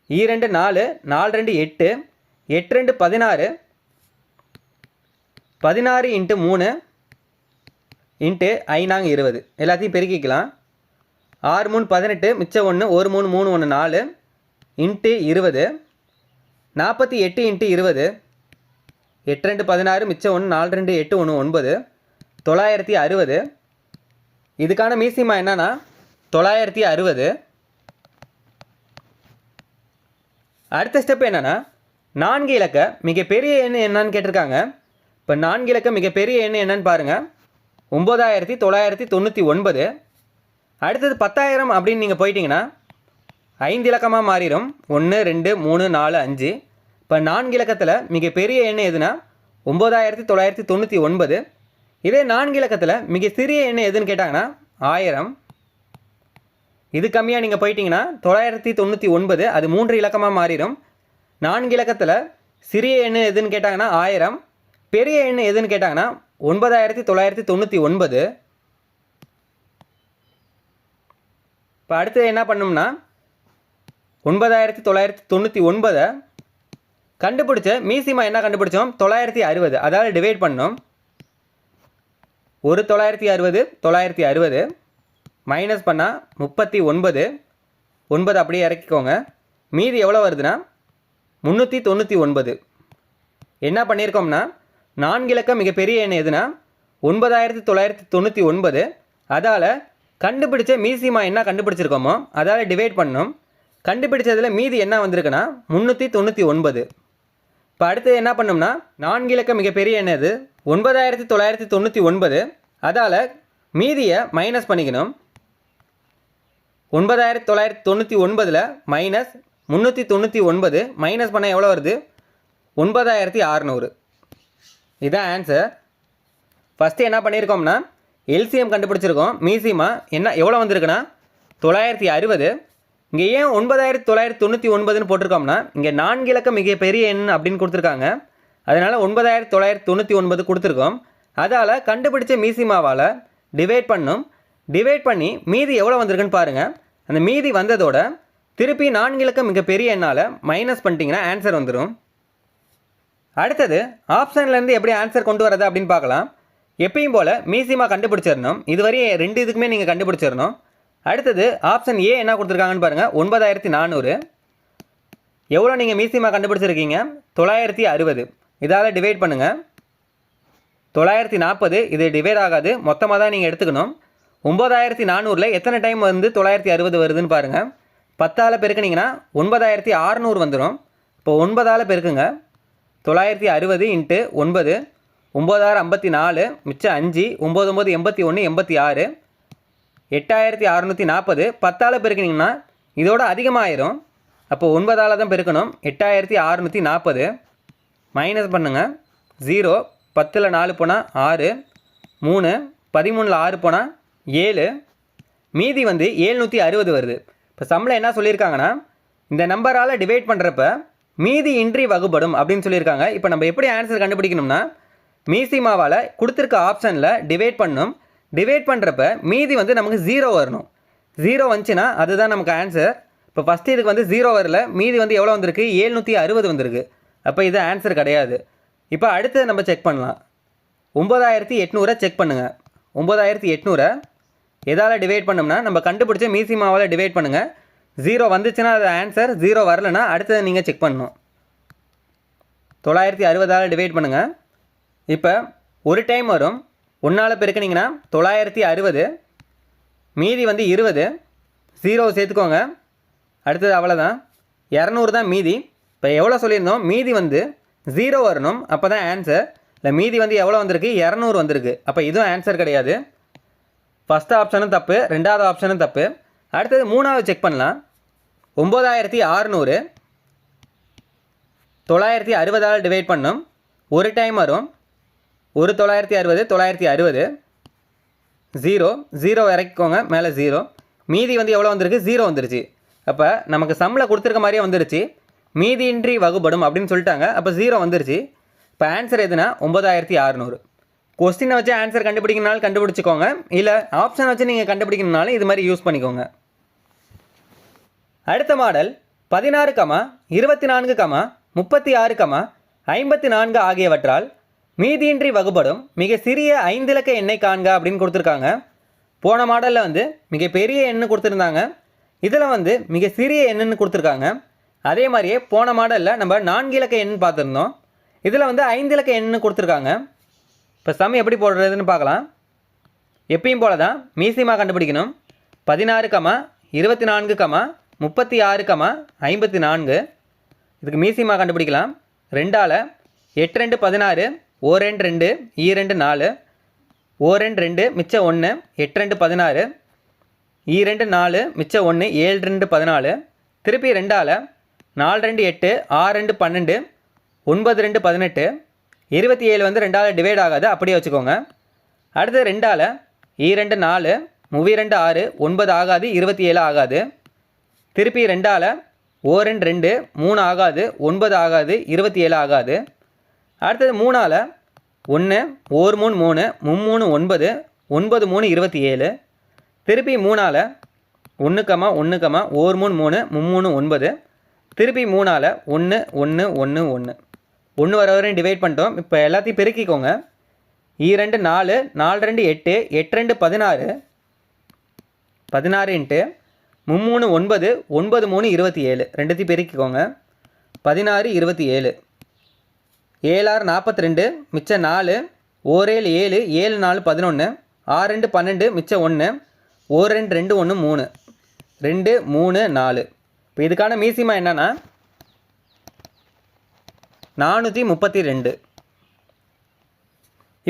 2 4, 4 2 8, 8 2 16, 16 × 3 × 5 20. எல்லாத்தையும் பெருக்கிக்கலாம். 6 3 18, மிச்சம் 1, 1 3 3 1 4 × 20. 48 × 20. 8 2 16, மிச்சம் 1, 4 2 8 1 9. 960. இதுக்கான மீசிமா என்னன்னா 960. அடுத்த ஸ்டெப் என்னன்னா 4 இலக்க மிகப்பெரிய எண் என்னன்னு கேட்டிருக்காங்க. இப்போ 4 இலக்க மிகப்பெரிய எண் என்னன்னு பாருங்கள். 9999. அடுத்தது 10,000 அப்படின்னு நீங்கள் போயிட்டீங்கன்னா 5 இலக்கமாக மாறிடும். 1 2 3 4 5. இப்போ 4 இலக்கத்தில் மிகப்பெரிய எண் எதுனா 9999. இதே 4 இலக்கத்தில் மிக சிறிய எண் எதுன்னு கேட்டாங்கன்னா 1000. இது கம்மியாக நீங்கள் போயிட்டீங்கன்னா 999, அது 3 இலக்கமாக மாறிடும். 4 இலக்கத்தில் சிறிய எண் எதுன்னு கேட்டாங்கன்னா 1000. பெரிய எண் எதுன்னு கேட்டாங்கன்னா 9999. இப்போ அடுத்து என்ன பண்ணோம்னா 9999 கண்டுபிடிச்ச மீசிமா என்ன கண்டுபிடிச்சோம் 960. அதாவது டிவைட் பண்ணோம். ஒரு 960 960 மைனஸ் பண்ணால் 39. 9 அப்படியே இறக்கிக்கோங்க. மீதி எவ்வளோ வருதுன்னா 399. என்ன பண்ணியிருக்கோம்னா 4 இலக்கம் மிகப்பெரிய எண் எதுனா 9999. அதால் கண்டுபிடிச்ச மீசிமா என்ன கண்டுபிடிச்சிருக்கோமோ அதால் டிவைட் பண்ணோம். கண்டுபிடிச்சதில் மீதி என்ன வந்திருக்குன்னா 399. இப்போ அடுத்து என்ன பண்ணோம்னா 4 இலக்கம் மிகப்பெரிய எண் எது 9999. அதால் மீதியை மைனஸ் பண்ணிக்கணும். 9999 மைனஸ் 399 மைனஸ் பண்ண எவ்வளோ வருது 9600. இதுதான் ஆன்சர். ஃபஸ்ட்டு என்ன பண்ணியிருக்கோம்னா எல்சிஎம் கண்டுபிடிச்சிருக்கோம். மீசிமா என்ன எவ்வளோ வந்திருக்குன்னா 960. இங்கே ஏன் 9999ன்னு போட்டிருக்கோம்னா இங்கே 4 இலக்கம் மிகப்பெரிய எண் அப்படின்னு கொடுத்துருக்காங்க. அதனால் 9999 கொடுத்துருக்கோம். அதால் கண்டுபிடிச்ச மீசிமாவால் டிவைட் பண்ணும். டிவைட் பண்ணி மீதி எவ்வளோ வந்திருக்குன்னு பாருங்கள். அந்த மீதி வந்ததோட திருப்பி 4 இலக்கம் மிகப்பெரிய எண்ணால் மைனஸ் பண்ணிட்டீங்கன்னா ஆன்சர் வந்துடும். அடுத்தது ஆப்ஷன்லேருந்து எப்படி ஆன்சர் கொண்டு வரது அப்படின்னு பார்க்கலாம். எப்பயும் போல் மீசிமா கண்டுபிடிச்சிடணும். இதுவரையும் 2 இதுக்குமே நீங்கள் கண்டுபிடிச்சிடணும். அடுத்தது ஆப்ஷன் ஏ என்ன கொடுத்துருக்காங்கன்னு பாருங்கள். 9400. எவ்வளோ நீங்கள் மீசிமா கண்டுபிடிச்சிருக்கீங்க 960. இதால் டிவைட் பண்ணுங்கள். 940. இது டிவைட் ஆகாது, மொத்தமாக தான் நீங்கள் எடுத்துக்கணும். 9400 எத்தனை டைம் வந்து 960 வருதுன்னு பாருங்கள். 10ஆல் பெருக்குனிங்கன்னா 9600 வந்துடும். இப்போ 9ஆல் பெருக்குங்க. 960 × 9. 9654 மிச்சம் 5. 99 81 86. 8640. 10ஆல் பெருக்கினீங்கன்னா இதோட அதிகமாகிடும். அப்போ 9ஆல் தான் பெருக்கணும். 8640 மைனஸ் பண்ணுங்கள். 0. 10ல் 4 போனால் 6. 3. 13ல் 6 போனால் 7. மீதி வந்து 760 வருது. இப்போ சம்மில் என்ன சொல்லியிருக்காங்கன்னா இந்த நம்பரால் டிவைட் பண்ணுறப்ப மீதி இன்றி வகுப்படும் அப்படின்னு சொல்லியிருக்காங்க. இப்போ நம்ம எப்படி ஆன்சர் கண்டுபிடிக்கணும்னா மீசிமாவால் கொடுத்துருக்க ஆப்ஷனில் டிவைட் பண்ணணும். டிவைட் பண்ணுறப்ப மீதி வந்து நமக்கு 0 வரணும். 0 வந்துச்சுன்னா அதுதான் நமக்கு ஆன்சர். இப்போ ஃபஸ்ட்டு இதுக்கு வந்து 0 வரல, மீதி வந்து எவ்வளோ வந்திருக்கு 760 வந்திருக்கு. அப்போ இது ஆன்சர் கிடையாது. இப்போ அடுத்து நம்ம செக் பண்ணலாம். 9800 செக் பண்ணுங்கள். 9800 எதால் டிவைட் பண்ணோம்னா நம்ம கண்டுபிடிச்ச மீசிமாவால் டிவைட் பண்ணுங்கள். 0 வந்துச்சுன்னா அது ஆன்சர், 0 வரலன்னா அடுத்தது நீங்கள் செக் பண்ணணும். 960ஆல் டிவைட் பண்ணுங்கள். இப்போ ஒரு டைம் வரும். 1ஆல் பெருக்கினீங்கன்னா 960. மீதி வந்து 20. 0 சேர்த்துக்கோங்க. அடுத்தது அவ்வளோதான். 200 தான் மீதி. இப்போ எவ்வளோ சொல்லியிருந்தோம் மீதி வந்து 0 வரணும், அப்போ தான் ஆன்சர். இல்லை மீதி வந்து எவ்வளோ வந்திருக்கு 200 வந்திருக்கு. அப்போ இதுவும் ஆன்சர் கிடையாது. ஃபஸ்ட்டு ஆப்ஷனும் தப்பு, ரெண்டாவது ஆப்ஷனும் தப்பு. அடுத்தது 3ஆவது செக் பண்ணலாம். 9600 960ஆல் டிவைட் பண்ணும். ஒரு டைம் வரும். ஒரு 960 960 0 இறக்கிக்கோங்க, மேலே 0. மீதி வந்து எவ்வளோ வந்திருக்கு? 0 வந்துருச்சு. அப்போ நமக்கு சம்மில் கொடுத்துருக்க மாதிரியே வந்துருச்சு. மீதியின்றி வகுப்படும் அப்படின்னு சொல்லிட்டாங்க. அப்போ 0 வந்துருச்சு. இப்போ ஆன்சர் எதுனா 9600. கொஸ்டினை வச்சு ஆன்சர் கண்டுபிடிக்கணுனாலும் கண்டுபிடிச்சிக்கோங்க, இல்லை ஆப்ஷன் வச்சு நீங்கள் கண்டுபிடிக்கணுனாலும் இது மாதிரி யூஸ் பண்ணிக்கோங்க. அடுத்த மாடல் 16, 24, 36, 54 ஆகியவற்றால் மீதியின்றி வகுப்படும் மிக சிறிய 5 இலக்க எண்ணை காண்க அப்படின்னு கொடுத்துருக்காங்க. போன மாடலில் வந்து மிக பெரிய எண்ணு கொடுத்துருந்தாங்க, இதில் வந்து மிக சிறிய எண்ணுன்னு கொடுத்துருக்காங்க. அதே மாதிரியே போன மாடலில் நம்ம 4 இலக்க எண்ணு பார்த்துருந்தோம், இதில் வந்து 5 இலக்க எண்ணு கொடுத்துருக்காங்க. இப்போ சம் எப்படி போடுறதுன்னு பார்க்கலாம். எப்பயும் போல தான் மீசிமா கண்டுபிடிக்கணும். 16, 24, 36, 54. இதுக்கு மீசிமா கண்டுபிடிக்கலாம். 2ஆல் 8 2 16, 1 2 2, 2 4, 1 2 மிச்சம் 1, 8 2 16, 2 4 மிச்சம் 1, 7 2 14. திருப்பி 2ஆல் 4 2 8, 6 2 12, 9 2 18. 27 வந்து 2ஆல் டிவைட் ஆகாது, அப்படியே வச்சுக்கோங்க. அடுத்து 2ஆல் 2 4, 2 6, 9 ஆகாது, 27 ஆகாது. திருப்பி 2ஆல் 1 2 3 ஆகாது, 9 ஆகாது, 27 ஆகாது. அடுத்தது 3ஆல் 1 1 3 3, 3 9, 9 3 27. திருப்பி 3ஆல் 1, 1, 1 3 3, 3 9. திருப்பி 3ஆல் 1 1 1 1. 1 வர வரையும் டிவைட் பண்ணிட்டோம். இப்போ எல்லாத்தையும் பெருக்கிக்கோங்க. 2 4, 4 2 8, 8 2 16, 16 இன்ட்டு 3 9, 9 3 27. ரெண்டுத்தையும் பெருக்கிக்கோங்க. 16 27. 7 6 42, மிச்சம் 4, 1 7 7 4 11, 6 2 12, மிச்சம் 1, 1 2 2 1 3, 2 3 4. இப்போ இதுக்கான மீசிமா என்னன்னா 432.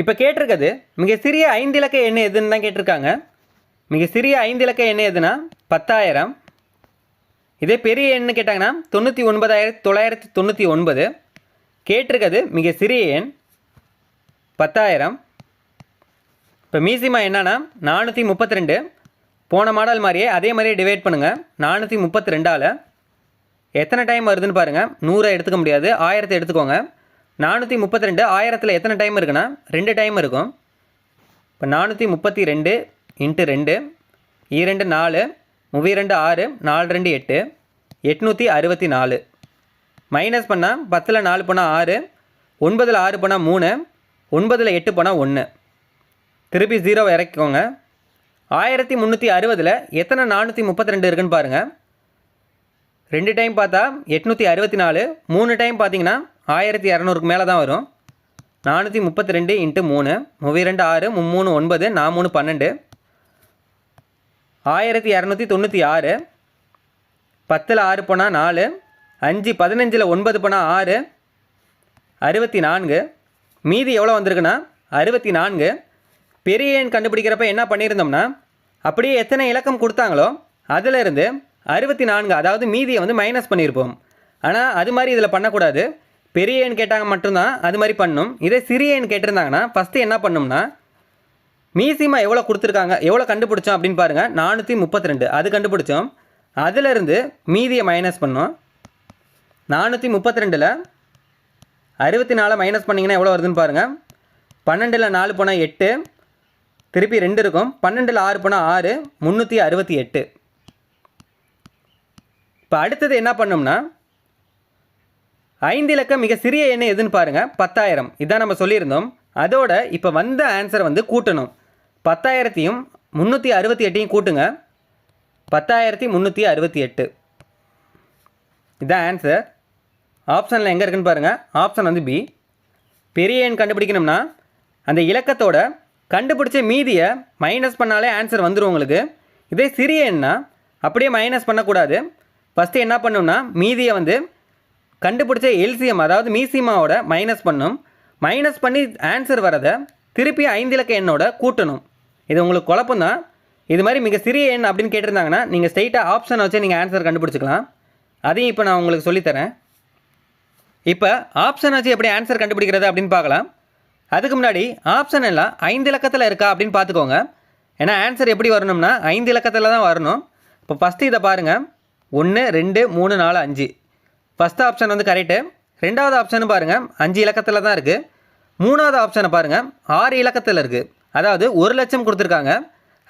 இப்போ கேட்டிருக்கிறது மிக சிறிய 5 இலக்க எண் எதுன்னு தான் கேட்டிருக்காங்க. மிக சிறிய 5 இலக்க எண் எதுனா 10000. இதே பெரிய எண்ணு கேட்டாங்கன்னா 99999. கேட்டிருக்கிறது மிக சிறிய எண் 10000. இப்போ மீசிமா என்னன்னா 432. போன மாடல் மாதிரியே அதே மாதிரியே டிவைட் பண்ணுங்கள். 432ஆல் எத்தனை டைம் வருதுன்னு பாருங்கள். 100 எடுத்துக்க முடியாது, 1000 எடுத்துக்கோங்க. 432 1000 எத்தனை டைம் இருக்குன்னா 2 டைம் இருக்கும். இப்போ 432 இன்ட்டு 2, 2 4, 32 6, 4 2 8, 864. மைனஸ் பண்ணால் 10ல் 4 போனால் 6, 9ல் 6 போனால் 3, 9ல் 8 போனால் 1. திருப்பி 0 இறக்கிக்கோங்க. 1360 எத்தனை 432 இருக்குன்னு பாருங்கள். 2 டைம் பார்த்தா 864, 3 டைம் பார்த்தீங்கன்னா 1200க்கு மேலே தான் வரும். 432 இன்ட்டு 3, 32 6, 3 9, 4 3 12, 1296. 10ல் 6 போனால் 4, 5 15ல் 9 போனால் 6, 64. மீதி எவ்வளோ வந்திருக்குன்னா 64. பெரிய எண் கண்டுபிடிக்கிறப்ப என்ன பண்ணியிருந்தோம்னா அப்படியே எத்தனை இலக்கம் கொடுத்தாங்களோ அதிலிருந்து 64, அதாவது மீதியை வந்து மைனஸ் பண்ணியிருப்போம். ஆனால் அது மாதிரி இதில் பண்ணக்கூடாது. பெரிய எண் கேட்டாங்க மட்டும்தான் அது மாதிரி பண்ணணும். இதே சிறிய எண் கேட்டிருந்தாங்கன்னா ஃபஸ்ட்டு என்ன பண்ணணும்னா மீசிமா எவ்வளோ கொடுத்துருக்காங்க, எவ்வளோ கண்டுபிடிச்சோம் அப்படின்னு பாருங்கள். 432 அது கண்டுபிடிச்சோம். அதிலிருந்து மீதியை மைனஸ் பண்ணோம். 432ல் 64 மைனஸ் பண்ணிங்கன்னா எவ்வளோ வருதுன்னு பாருங்கள். 12ல் 4 போனால் 8, திருப்பி 2 இருக்கும். 12ல் 6 போனால் 6, 368. இப்போ அடுத்தது என்ன பண்ணோம்னா 5 இலக்கம் மிக சிறிய எண் எதுன்னு பாருங்கள். 10000 இதான் நம்ம சொல்லியிருந்தோம். அதோட இப்போ வந்த ஆன்சரை வந்து கூட்டணும். 10000ஐயும் 368ஐயும் கூட்டுங்க. 10368 இதான் ஆன்சர். ஆப்ஷனில் எங்கே இருக்குன்னு பாருங்கள். ஆப்ஷன் வந்து பி. பெரிய எண் கண்டுபிடிக்கணும்னா அந்த இலக்கத்தோட கண்டுபிடிச்ச மீதியை மைனஸ் பண்ணாலே ஆன்சர் வந்துடும் உங்களுக்கு. இதே சிறிய எண்ணா அப்படியே மைனஸ் பண்ணக்கூடாது. ஃபஸ்ட்டு என்ன பண்ணணும்னா மீதியை வந்து கண்டுபிடிச்ச எல்சிஎம், அதாவது மீசிமாவோட மைனஸ் பண்ணணும். மைனஸ் பண்ணி ஆன்சர் வரதை திருப்பி 5 இலக்க எண்ணோட கூட்டணும். இது உங்களுக்கு குழப்பம்தான். இது மாதிரி மிக சிறிய எண் அப்படின்னு கேட்டிருந்தாங்கன்னா நீங்கள் ஸ்ட்ரைட்டாக ஆப்ஷனை வச்சு நீங்கள் ஆன்சர் கண்டுபிடிச்சிக்கலாம். அதையும் இப்போ நான் உங்களுக்கு சொல்லித்தரேன். இப்போ ஆப்ஷன் வச்சு எப்படி ஆன்சர் கண்டுபிடிக்கிறது அப்படின்னு பார்க்கலாம். அதுக்கு முன்னாடி ஆப்ஷன் எல்லாம் 5 இலக்கத்தில் இருக்கா அப்படின்னு பார்த்துக்கோங்க. ஏன்னா ஆன்சர் எப்படி வரணும்னா 5 இலக்கத்தில் தான் வரணும். இப்போ ஃபஸ்ட்டு இதை பாருங்கள், 1 2 3 4 5. ஃபஸ்ட் ஆப்ஷன் வந்து கரெக்டு. ரெண்டாவது ஆப்ஷன் பாருங்கள் 5 இலக்கத்தில் தான் இருக்குது. மூணாவது ஆப்ஷனை பாருங்கள் 6 இலக்கத்தில் இருக்குது. அதாவது 1 லட்சம் கொடுத்துருக்காங்க.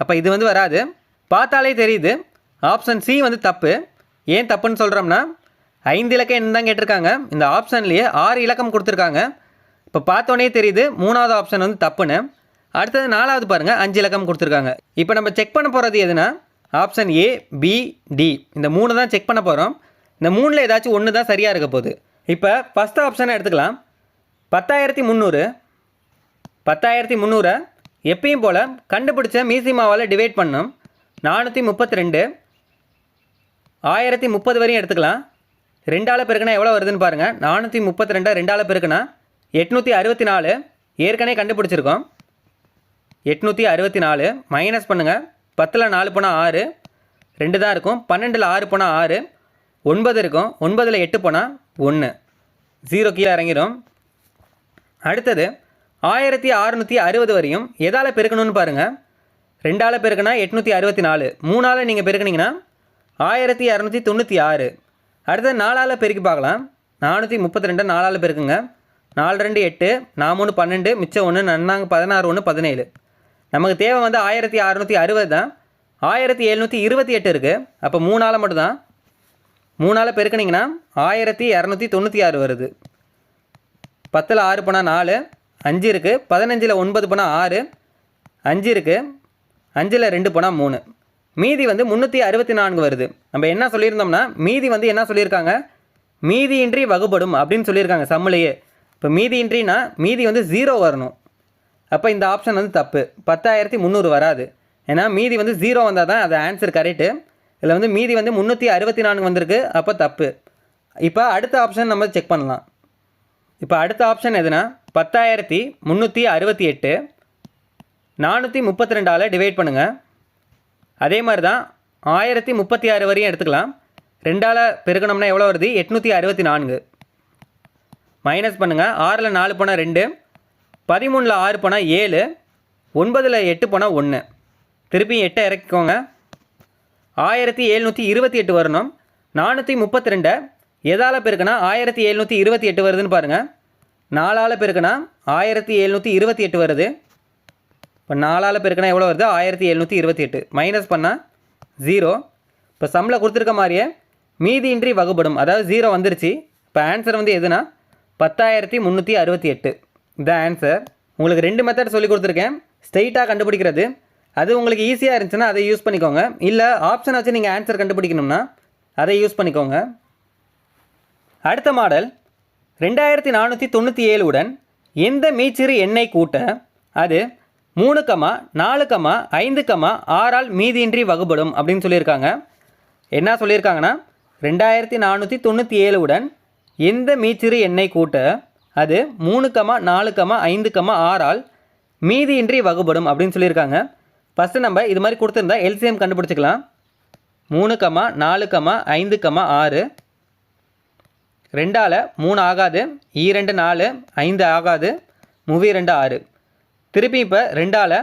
அப்போ இது வந்து வராது. பார்த்தாலே தெரியுது ஆப்ஷன் சி வந்து தப்பு. ஏன் தப்புன்னு சொல்கிறோம்னா 5 இலக்கம் என்ன தான் கேட்டிருக்காங்க, இந்த ஆப்ஷன்லேயே 6 இலக்கம் கொடுத்துருக்காங்க. இப்போ பார்த்தோன்னே தெரியுது மூணாவது ஆப்ஷன் வந்து தப்புன்னு. அடுத்தது நாலாவது பாருங்கள் 5 இலக்கம் கொடுத்துருக்காங்க. இப்போ நம்ம செக் பண்ண போகிறது எதுனா ஆப்ஷன் ஏ பி டி, இந்த 3 தான் செக் பண்ண போகிறோம். இந்த 3ல் ஏதாச்சும் ஒன்று தான் சரியாக இருக்க போகுது. இப்போ ஃபஸ்ட் ஆப்ஷனை எடுத்துக்கலாம். 10,300. 10,300 எப்பயும் போல் கண்டுபிடிச்ச மீசிமாவால் டிவைட் பண்ணோம். 432 1030 வரையும் எடுத்துக்கலாம். 2ஆல் பெருக்குனா எவ்வளோ வருதுன்னு பாருங்கள். 432 2ஆல் பெருக்குனா 864. ஏற்கனவே கண்டுபிடிச்சிருக்கோம். 864 மைனஸ் பண்ணுங்கள். 10ல் 4 போனால் 6, 2 தான் இருக்கும். 12ல் 6 போனால் 6, 9 இருக்கும். 9ல் 8 போனால் 1, 0 கீழே இறங்கிடும். அடுத்தது 1660 வரையும் எதால் பெருக்கணும்னு பாருங்கள். 2ஆல் பெருக்குனா 864, 3ஆல் நீங்கள் பெருக்குனீங்கன்னா 1296. அடுத்தது 4ஆல் பெருக்கி பார்க்கலாம். 432 4ஆல் பெருக்குங்க. 4 2 8, 4 3 12, மிச்சம் 1, நன்னாங்க 16 1 17. நமக்கு தேவை வந்து 1660 தான். 1728 இருக்குது. அப்போ 3ஆல் மட்டும்தான். 3ஆல் பெருக்குனிங்கன்னா 1296 வருது. 10ல் 6 போனால் 4, 5 இருக்குது. 15ல் 9 போனால் 6, 5 இருக்குது. 5ல் 2 போனால் 3, மீதி வந்து 364 வருது. நம்ம என்ன சொல்லியிருந்தோம்னா மீதி வந்து என்ன சொல்லியிருக்காங்க, மீதியின்றி வகுப்படும் அப்படின்னு சொல்லியிருக்காங்க சம்மிலேயே. இப்போ மீதியின்றினா மீதி வந்து 0 வரணும். அப்போ இந்த ஆப்ஷன் வந்து தப்பு. 10,300 வராது. ஏன்னா மீதி வந்து 0 வந்தால் தான் அது ஆன்சர் கரெக்டு. இதில் வந்து மீதி வந்து 364 வந்திருக்கு. அப்போ தப்பு. இப்போ அடுத்த ஆப்ஷன் நம்ம செக் பண்ணலாம். இப்போ அடுத்த ஆப்ஷன் எதுனா 10,368 432ஆல் டிவைட் பண்ணுங்கள். அதே மாதிரி தான் 1036 வரையும் எடுத்துக்கலாம். 2ஆல் பெருக்கணும்னா எவ்வளோ வருது, 864. மைனஸ் பண்ணுங்கள். 6ல் 4 போனால் 2, 13ல் 6 போனால் 7, 9ல் 8 போனால் 1. திருப்பி 8 இறக்கிக்கோங்க. 1728 வரணும். 432 எதால் பெருக்குனா 1728 வருதுன்னு பாருங்கள். 4ஆல் பெருக்குனா 1728 வருது. இப்போ 4ஆல் பெருக்குனா எவ்வளோ வருது, 1728. மைனஸ் பண்ணால் 0. இப்போ சம்மில் கொடுத்துருக்க மாதிரியே மீதியின்றி வகுப்படும், அதாவது 0 வந்துருச்சு. இப்போ ஆன்சர் வந்து எதுனா 10,368. இதுதான் ஆன்சர். உங்களுக்கு 2 மெத்தட் சொல்லி கொடுத்துருக்கேன். ஸ்ட்ரெயிட்டாக கண்டுபிடிக்கிறது, அது உங்களுக்கு ஈஸியாக இருந்துச்சுன்னா அதை யூஸ் பண்ணிக்கோங்க. இல்லை ஆப்ஷன் வச்சு நீங்கள் ஆன்சர் கண்டுபிடிக்கணும்னா அதை யூஸ் பண்ணிக்கோங்க. அடுத்த மாடல் 2497 உடன் எந்த மீச்சிறு எண்ணை கூட்ட அது 3, 4, 5, 6ஆல் மீதியின்றி வகுப்படும் அப்படின்னு சொல்லியிருக்காங்க. என்ன சொல்லியிருக்காங்கன்னா 2497 உடன் எந்த மீச்சிறு எண்ணை கூட்ட அது 3, 4, 5, 6ஆல் மீதியின்றி வகுப்படும் அப்படின்னு சொல்லியிருக்காங்க. ஃபஸ்ட்டு நம்ம இது மாதிரி கொடுத்துருந்தா எல்சிஎம் கண்டுபிடிச்சிக்கலாம். 3, 4, 5, 6. 2ஆல் 3 ஆகாது, 2 4, 5 ஆகாது, 2 6. திருப்பி இப்போ 2ஆல்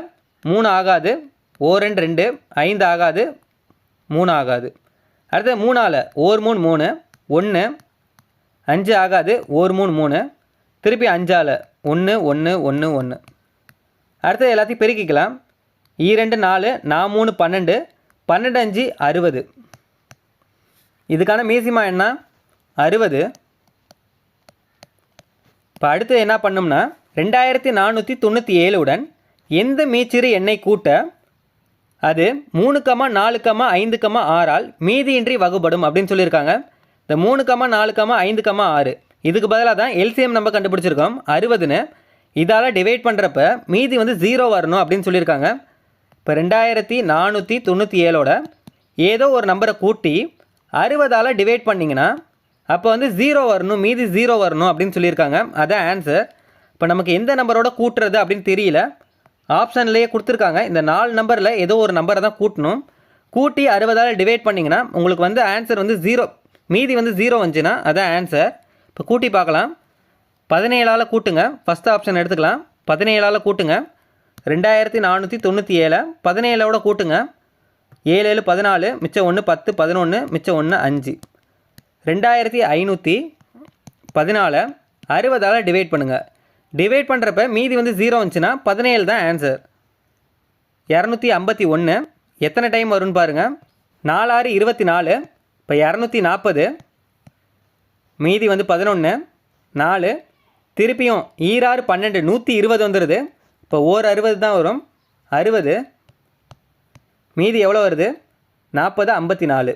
3 ஆகாது, 2 2, 5 ஆகாது, 3 ஆகாது. அடுத்து 3ஆல் 3 3, 1, 5 ஆகாது, 3 3. திருப்பி 5ஆல் 1 1 1 1. அடுத்து எல்லாத்தையும் பெருக்கிக்கலாம். 2 4, 3 12, 12 5 60. இதுக்கான மீசிமா என்ன, 60. இப்போ அடுத்து என்ன பண்ணோம்னா 2497 உடன் எந்த மீச்சிறு எண்ணை கூட்ட அது 3, 4, 5, 6ஆல் மீதியின்றி வகுப்படும் அப்படின்னு சொல்லியிருக்காங்க. இந்த 3, 4, 5, 6 இதுக்கு பதிலாக தான் எல்சிஎம் நம்ம கண்டுபிடிச்சிருக்கோம் 60ன்னு. இதால் டிவைட் பண்ணுறப்ப மீதி வந்து 0 வரணும் அப்படின்னு சொல்லியிருக்காங்க. இப்போ 2497ஓட ஏதோ ஒரு நம்பரை கூட்டி 60ஆல் டிவைட் பண்ணிங்கன்னா அப்போ வந்து 0 வரணும், மீதி 0 வரணும் அப்படின்னு சொல்லியிருக்காங்க. அதான் ஆன்சர். இப்போ நமக்கு எந்த நம்பரோட கூட்டுறது அப்படின்னு தெரியல. ஆப்ஷன்லேயே கொடுத்துருக்காங்க. இந்த 4 நம்பரில் ஏதோ ஒரு நம்பரை தான் கூட்டணும். கூட்டி 60ஆல் டிவைட் பண்ணிங்கன்னா உங்களுக்கு வந்து ஆன்சர் வந்து 0, மீதி வந்து 0 வந்துச்சுன்னா அதான் ஆன்சர். இப்போ கூட்டி பார்க்கலாம். 17ஆல் கூட்டுங்க. ஃபஸ்ட் ஆப்ஷன் எடுத்துக்கலாம். 17ஆல் கூட்டுங்க. 2497 17ஓட கூட்டுங்க. 7 7 14 மிச்சம் 1 10 11 மிச்சம் 1 5. 2514 60ஆல் டிவைட் பண்ணுங்கள். டிவைட் பண்ணுறப்ப மீதி வந்து 0 வந்துச்சுன்னா 17 தான் ஆன்சர். 251 எத்தனை டைம் வரும்னு பாருங்கள். 4 6 24 இப்போ 240 மீதி வந்து 11 4 திருப்பியும் 2 6 12 120 வந்துடுது. இப்போ 60 தான் வரும் 60 மீதி எவ்வளோ வருது 40 54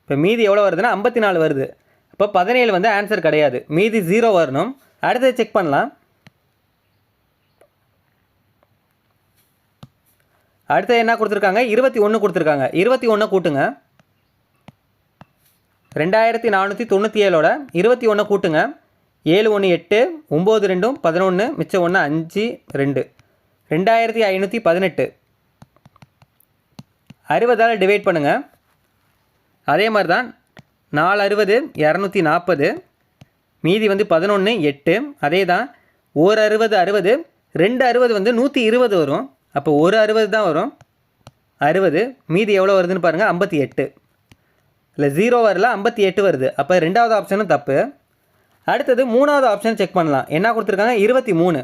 இப்போ மீதி எவ்வளோ வருதுன்னா 54 வருது. இப்போ 17 வந்து ஆன்சர் கிடையாது, மீதி 0 வரணும். அடுத்தது செக் பண்ணலாம். அடுத்தது என்ன கொடுத்துருக்காங்க 21 கொடுத்துருக்காங்க. 21 கூட்டுங்க. 2497ஓட 21 கூட்டுங்க. 7 1 8 9 2 11 மிச்சம் 1 5 2 2518 60ஆல் டிவைட் பண்ணுங்கள். அதே மாதிரி தான் 4 60 240 மீதி வந்து 11 8 அதே தான். 1 60 60 2 60 வந்து 120 வரும். அப்போ 1 60 தான் வரும் 60 மீதி எவ்வளோ வருதுன்னு பாருங்கள் 58 இல்லை 0 வரல 58 வருது. அப்போ ரெண்டாவது ஆப்ஷனும் தப்பு. அடுத்தது மூணாவது ஆப்ஷன் செக் பண்ணலாம். என்ன கொடுத்துருக்காங்க 23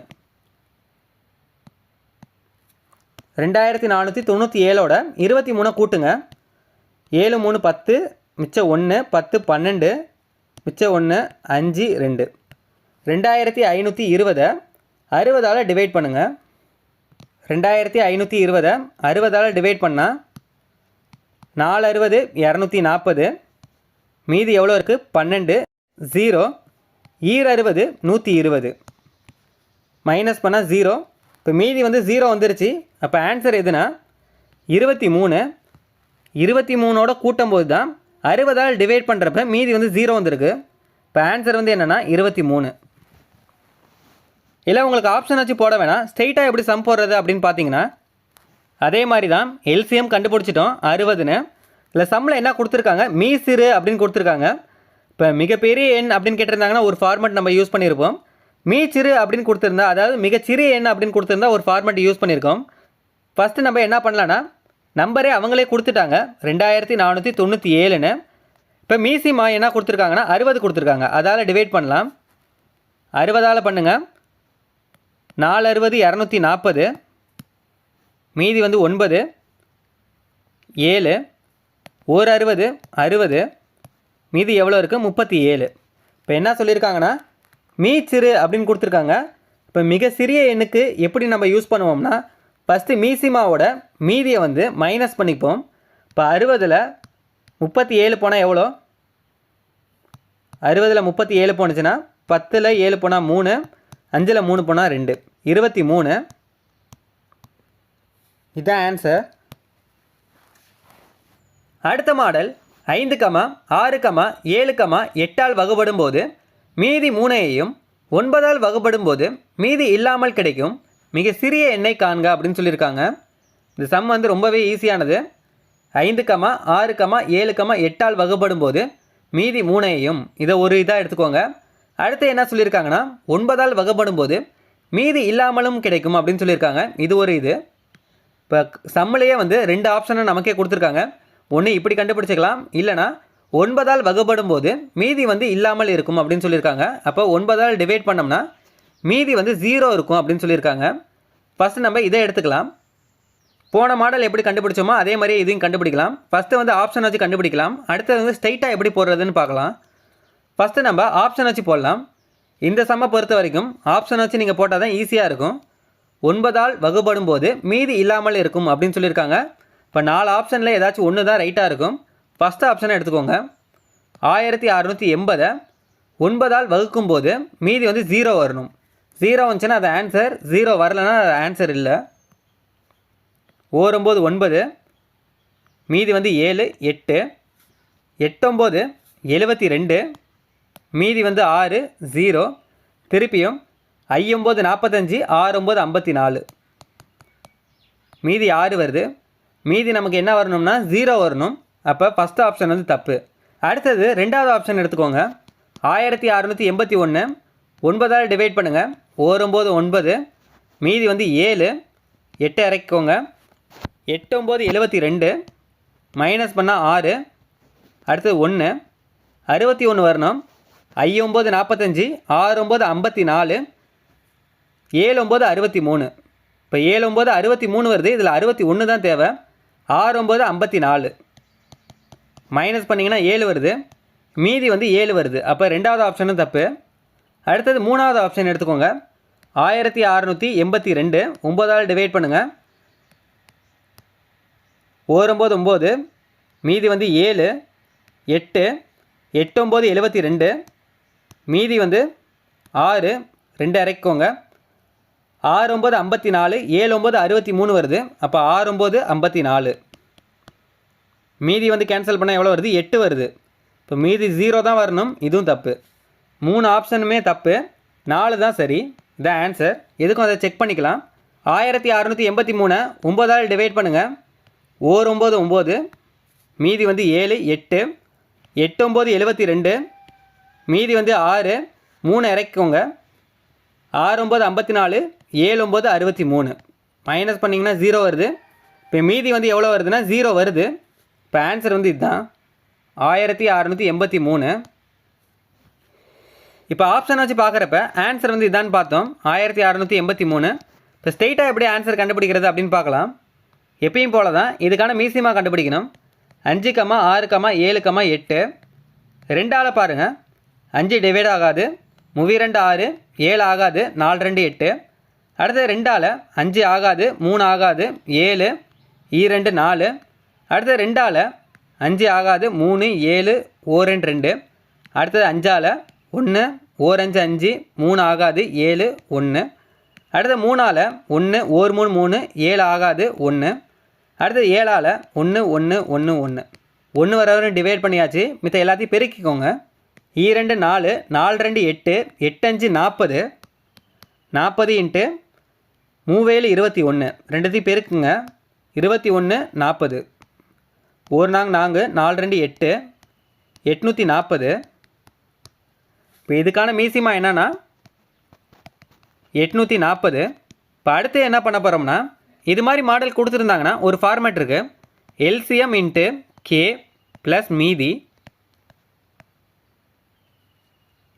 2497ஓட 23 கூட்டுங்க. 7 3 10 மிச்சம் 1 10 12 மிச்சம் 1 5 2 2520 60ஆல் டிவைட் பண்ணுங்கள். 2520 60ஆல் டிவைட் பண்ணால் 4 60 240 மீதி எவ்வளோ இருக்குது 12 0 60 120 மைனஸ் பண்ணால் 0. இப்போ மீதி வந்து 0 வந்துருச்சு. அப்போ ஆன்சர் எதுனா 23. 23ஓட கூட்டும்போது தான் 60ஆல் டிவைட் பண்ணுறப்ப மீதி வந்து 0 வந்திருக்கு. இப்போ ஆன்சர் வந்து என்னென்னா 23. இல்லை உங்களுக்கு ஆப்ஷன் வச்சு போட வேணாம், ஸ்ட்ரெயிட்டாக எப்படி சம் போடுறது அப்படின்னு பார்த்தீங்கன்னா அதே மாதிரி தான். எல்சிஎம் கண்டுபிடிச்சிட்டோம் 60ன்னு. இல்லை சம்மில் என்ன கொடுத்துருக்காங்க மீசிறு அப்படின்னு கொடுத்துருக்காங்க. இப்போ மிகப்பெரிய எண் அப்படின்னு கேட்டிருந்தாங்கன்னா ஒரு ஃபார்மெட் நம்ம யூஸ் பண்ணியிருப்போம். மீச்சிறு அப்படின்னு கொடுத்துருந்தா, அதாவது மிகச்சிறிய எண் அப்படின்னு கொடுத்துருந்தா ஒரு ஃபார்மெட் யூஸ் பண்ணியிருக்கோம். ஃபஸ்ட்டு நம்ம என்ன பண்ணலான்னா நம்பரே அவங்களே கொடுத்துட்டாங்க 2497ன்னு. இப்போ மீசிமா என்ன கொடுத்துருக்காங்கன்னா 60 கொடுத்துருக்காங்க. அதால் டிவைட் பண்ணலாம். 60ஆல் பண்ணுங்கள். 4 60 240 மீதி வந்து 9 7 1 60 60 மீதி எவ்வளோ இருக்குது 37. இப்போ என்ன சொல்லியிருக்காங்கன்னா மீச்சிறு அப்படின்னு கொடுத்துருக்காங்க. இப்போ மிக சிறிய எண்ணுக்கு எப்படி நம்ம யூஸ் பண்ணுவோம்னா ஃபஸ்ட்டு மீசிமாவோட மீதியை வந்து மைனஸ் பண்ணிப்போம். இப்போ 60ல் 37 போனால் எவ்வளோ 60ல் 37 போணுச்சுன்னா 10ல் 7 போனால் 3 5ல் 3 போனால் 2 23. இதுதான் ஆன்சர். அடுத்த மாடல் 5, 6, 7, 8ஆல் வகுபடும் போது மீதி 3ஐயும் 9ஆல் வகுபடும் போது மீதி இல்லாமல் கிடைக்கும் மிக சிறிய எண்ணை காண்க அப்படின்னு சொல்லியிருக்காங்க. இந்த சம் வந்து ரொம்பவே ஈஸியானது. 5, 6, 7, 8ஆல் வகுபடும் போது மீதி 3ஐயும் இதை ஒரு இதாக எடுத்துக்கோங்க. அடுத்து என்ன சொல்லியிருக்காங்கன்னா 9ஆல் வகுபடும் போது மீதி இல்லாமலும் கிடைக்கும் அப்படின்னு சொல்லியிருக்காங்க. இது ஒரு இது. இப்போ சம்மிலேயே வந்து 2 ஆப்ஷனை நமக்கே கொடுத்துருக்காங்க. ஒன்று இப்படி கண்டுபிடிச்சிக்கலாம், இல்லைனா 9ஆல் வகுபடும் போது மீதி வந்து இல்லாமல் இருக்கும் அப்படின்னு சொல்லியிருக்காங்க. அப்போ 9ஆல் டிவைட் பண்ணோம்னா மீதி வந்து 0 இருக்கும் அப்படின்னு சொல்லியிருக்காங்க. ஃபஸ்ட்டு நம்ம இதை எடுத்துக்கலாம். போன மாடல் எப்படி கண்டுபிடிச்சோமோ அதே மாதிரி இதையும் கண்டுபிடிக்கலாம். ஃபஸ்ட்டு வந்து ஆப்ஷன் வச்சு கண்டுபிடிக்கலாம். அடுத்தது வந்து ஸ்ட்ரைட்டாக எப்படி போடுறதுன்னு பார்க்கலாம். ஃபஸ்ட்டு நம்ம ஆப்ஷன் வச்சு போடலாம். இந்த சம்மை பொறுத்த வரைக்கும் ஆப்ஷன் வச்சு நீங்கள் போட்டால் தான் ஈஸியாக இருக்கும். 9ஆல் வகுபடும் போது மீதி இல்லாமல் இருக்கும் அப்படின்னு சொல்லியிருக்காங்க. இப்போ 4 ஆப்ஷனில் ஏதாச்சும் ஒன்று தான் ரைட்டாக இருக்கும். ஃபஸ்ட்டு ஆப்ஷனை எடுத்துக்கோங்க. 1680 9ஆல் வகுக்கும் போது மீதி வந்து 0 வரணும். 0 வந்துச்சுன்னா அது ஆன்சர், 0 வரலைன்னா அது ஆன்சர் இல்லை. 9 9 மீதி வந்து 7 8 8 9 72 மீதி வந்து 6 0 திருப்பியும் 5 9 45 6 9 54 மீதி 6 வருது. மீதி நமக்கு என்ன வரணும்னா 0 வரணும். அப்போ ஃபஸ்ட் ஆப்ஷன் வந்து தப்பு. அடுத்தது ரெண்டாவது ஆப்ஷன் எடுத்துக்கோங்க. 1681 9ஆல் டிவைட் பண்ணுங்கள். 1 9 9, மீதி வந்து 7, 8 இறக்கிக்கோங்க. 8 9 72, மைனஸ் பண்ணால் 6, அடுத்தது 1, 61 வரணும். 5 9 45, 6 9 54, 7 9 63. இப்போ 7 9 63 வருது. இதில் 61 தான் தேவை. 6 9 54, மைனஸ் பண்ணிங்கன்னா 7 வருது. மீதி வந்து 7 வருது. அப்போ ரெண்டாவது ஆப்ஷனும் தப்பு. அடுத்தது மூணாவது ஆப்ஷன் எடுத்துக்கோங்க. 1682 9ஆல் டிவைட் பண்ணுங்கள். 1 9 9, மீதி வந்து 7, 8, 8 9 72, மீதி வந்து 6, 2 இறக்கிக்கோங்க. 6 9 54, 7 9 63 வருது. அப்போ 6 9 54, மீதி வந்து கேன்சல் பண்ணால் எவ்வளோ வருது? 8 வருது. இப்போ மீதி 0 தான் வரணும். இதுவும் தப்பு. 3 ஆப்ஷனுமே தப்பு. 4 தான் சரி. இதான் ஆன்சர். எதுக்கும் அதை செக் பண்ணிக்கலாம். 1683 9ஆல் டிவைட் பண்ணுங்கள். 1 9 9, மீதி வந்து 7, 8, 8 9 72, மீதி வந்து 6, 3 இறக்கிக்கோங்க. 6 9 54, 7 9 63, மைனஸ் பண்ணிங்கன்னா 0 வருது. இப்போ மீதி வந்து எவ்வளோ வருதுன்னா 0 வருது. இப்போ ஆன்சர் வந்து இதுதான் 1683. இப்போ ஆப்ஷன் வச்சு பார்க்குறப்ப ஆன்சர் வந்து இதான்னு பார்த்தோம் 1683. இப்போ ஸ்ட்ரெயிட்டாக எப்படி ஆன்சர் கண்டுபிடிக்கிறது அப்படின்னு பார்க்கலாம். எப்பயும் போல தான் இதுக்கான மீசிமா கண்டுபிடிக்கணும். 5 6 7 8, 2ஆல் பாருங்கள். 5 டிவைட் ஆகாது. 3 2 6, 7 ஆகாது. 4 2 8. அடுத்தது 2ஆல் 5 ஆகாது. 3 ஆகாது. 7 2 4. அடுத்தது 2ஆல் 5 ஆகாது. 3 7 1 2 2. அடுத்தது 5ஆல் 1 1 5 5, 3 ஆகாது. 7 1. அடுத்தது 3ஆல் 1 1 3 3, 7 ஆகாது. 1. அடுத்தது 7ஆல் 1 1 1 1. 1 வர டிவைட் பண்ணியாச்சு. மித்த எல்லாத்தையும் பெருக்கிக்கோங்க. 2 4, 4 2 8, 8 5 40, 40 இன்ட்டு 3 21. ரெண்டுத்தையும் பெருக்குங்க. 21 40. 1 4 4 2 8, 840. இப்போ இதுக்கான மீசிமா என்னன்னா 840. இப்போ அடுத்து என்ன பண்ண போகிறோம்னா இது மாதிரி மாடல் கொடுத்துருந்தாங்கன்னா ஒரு ஃபார்மேட் இருக்குது. எல்சிஎம் இன்ட்டு கே ப்ளஸ் மீதி.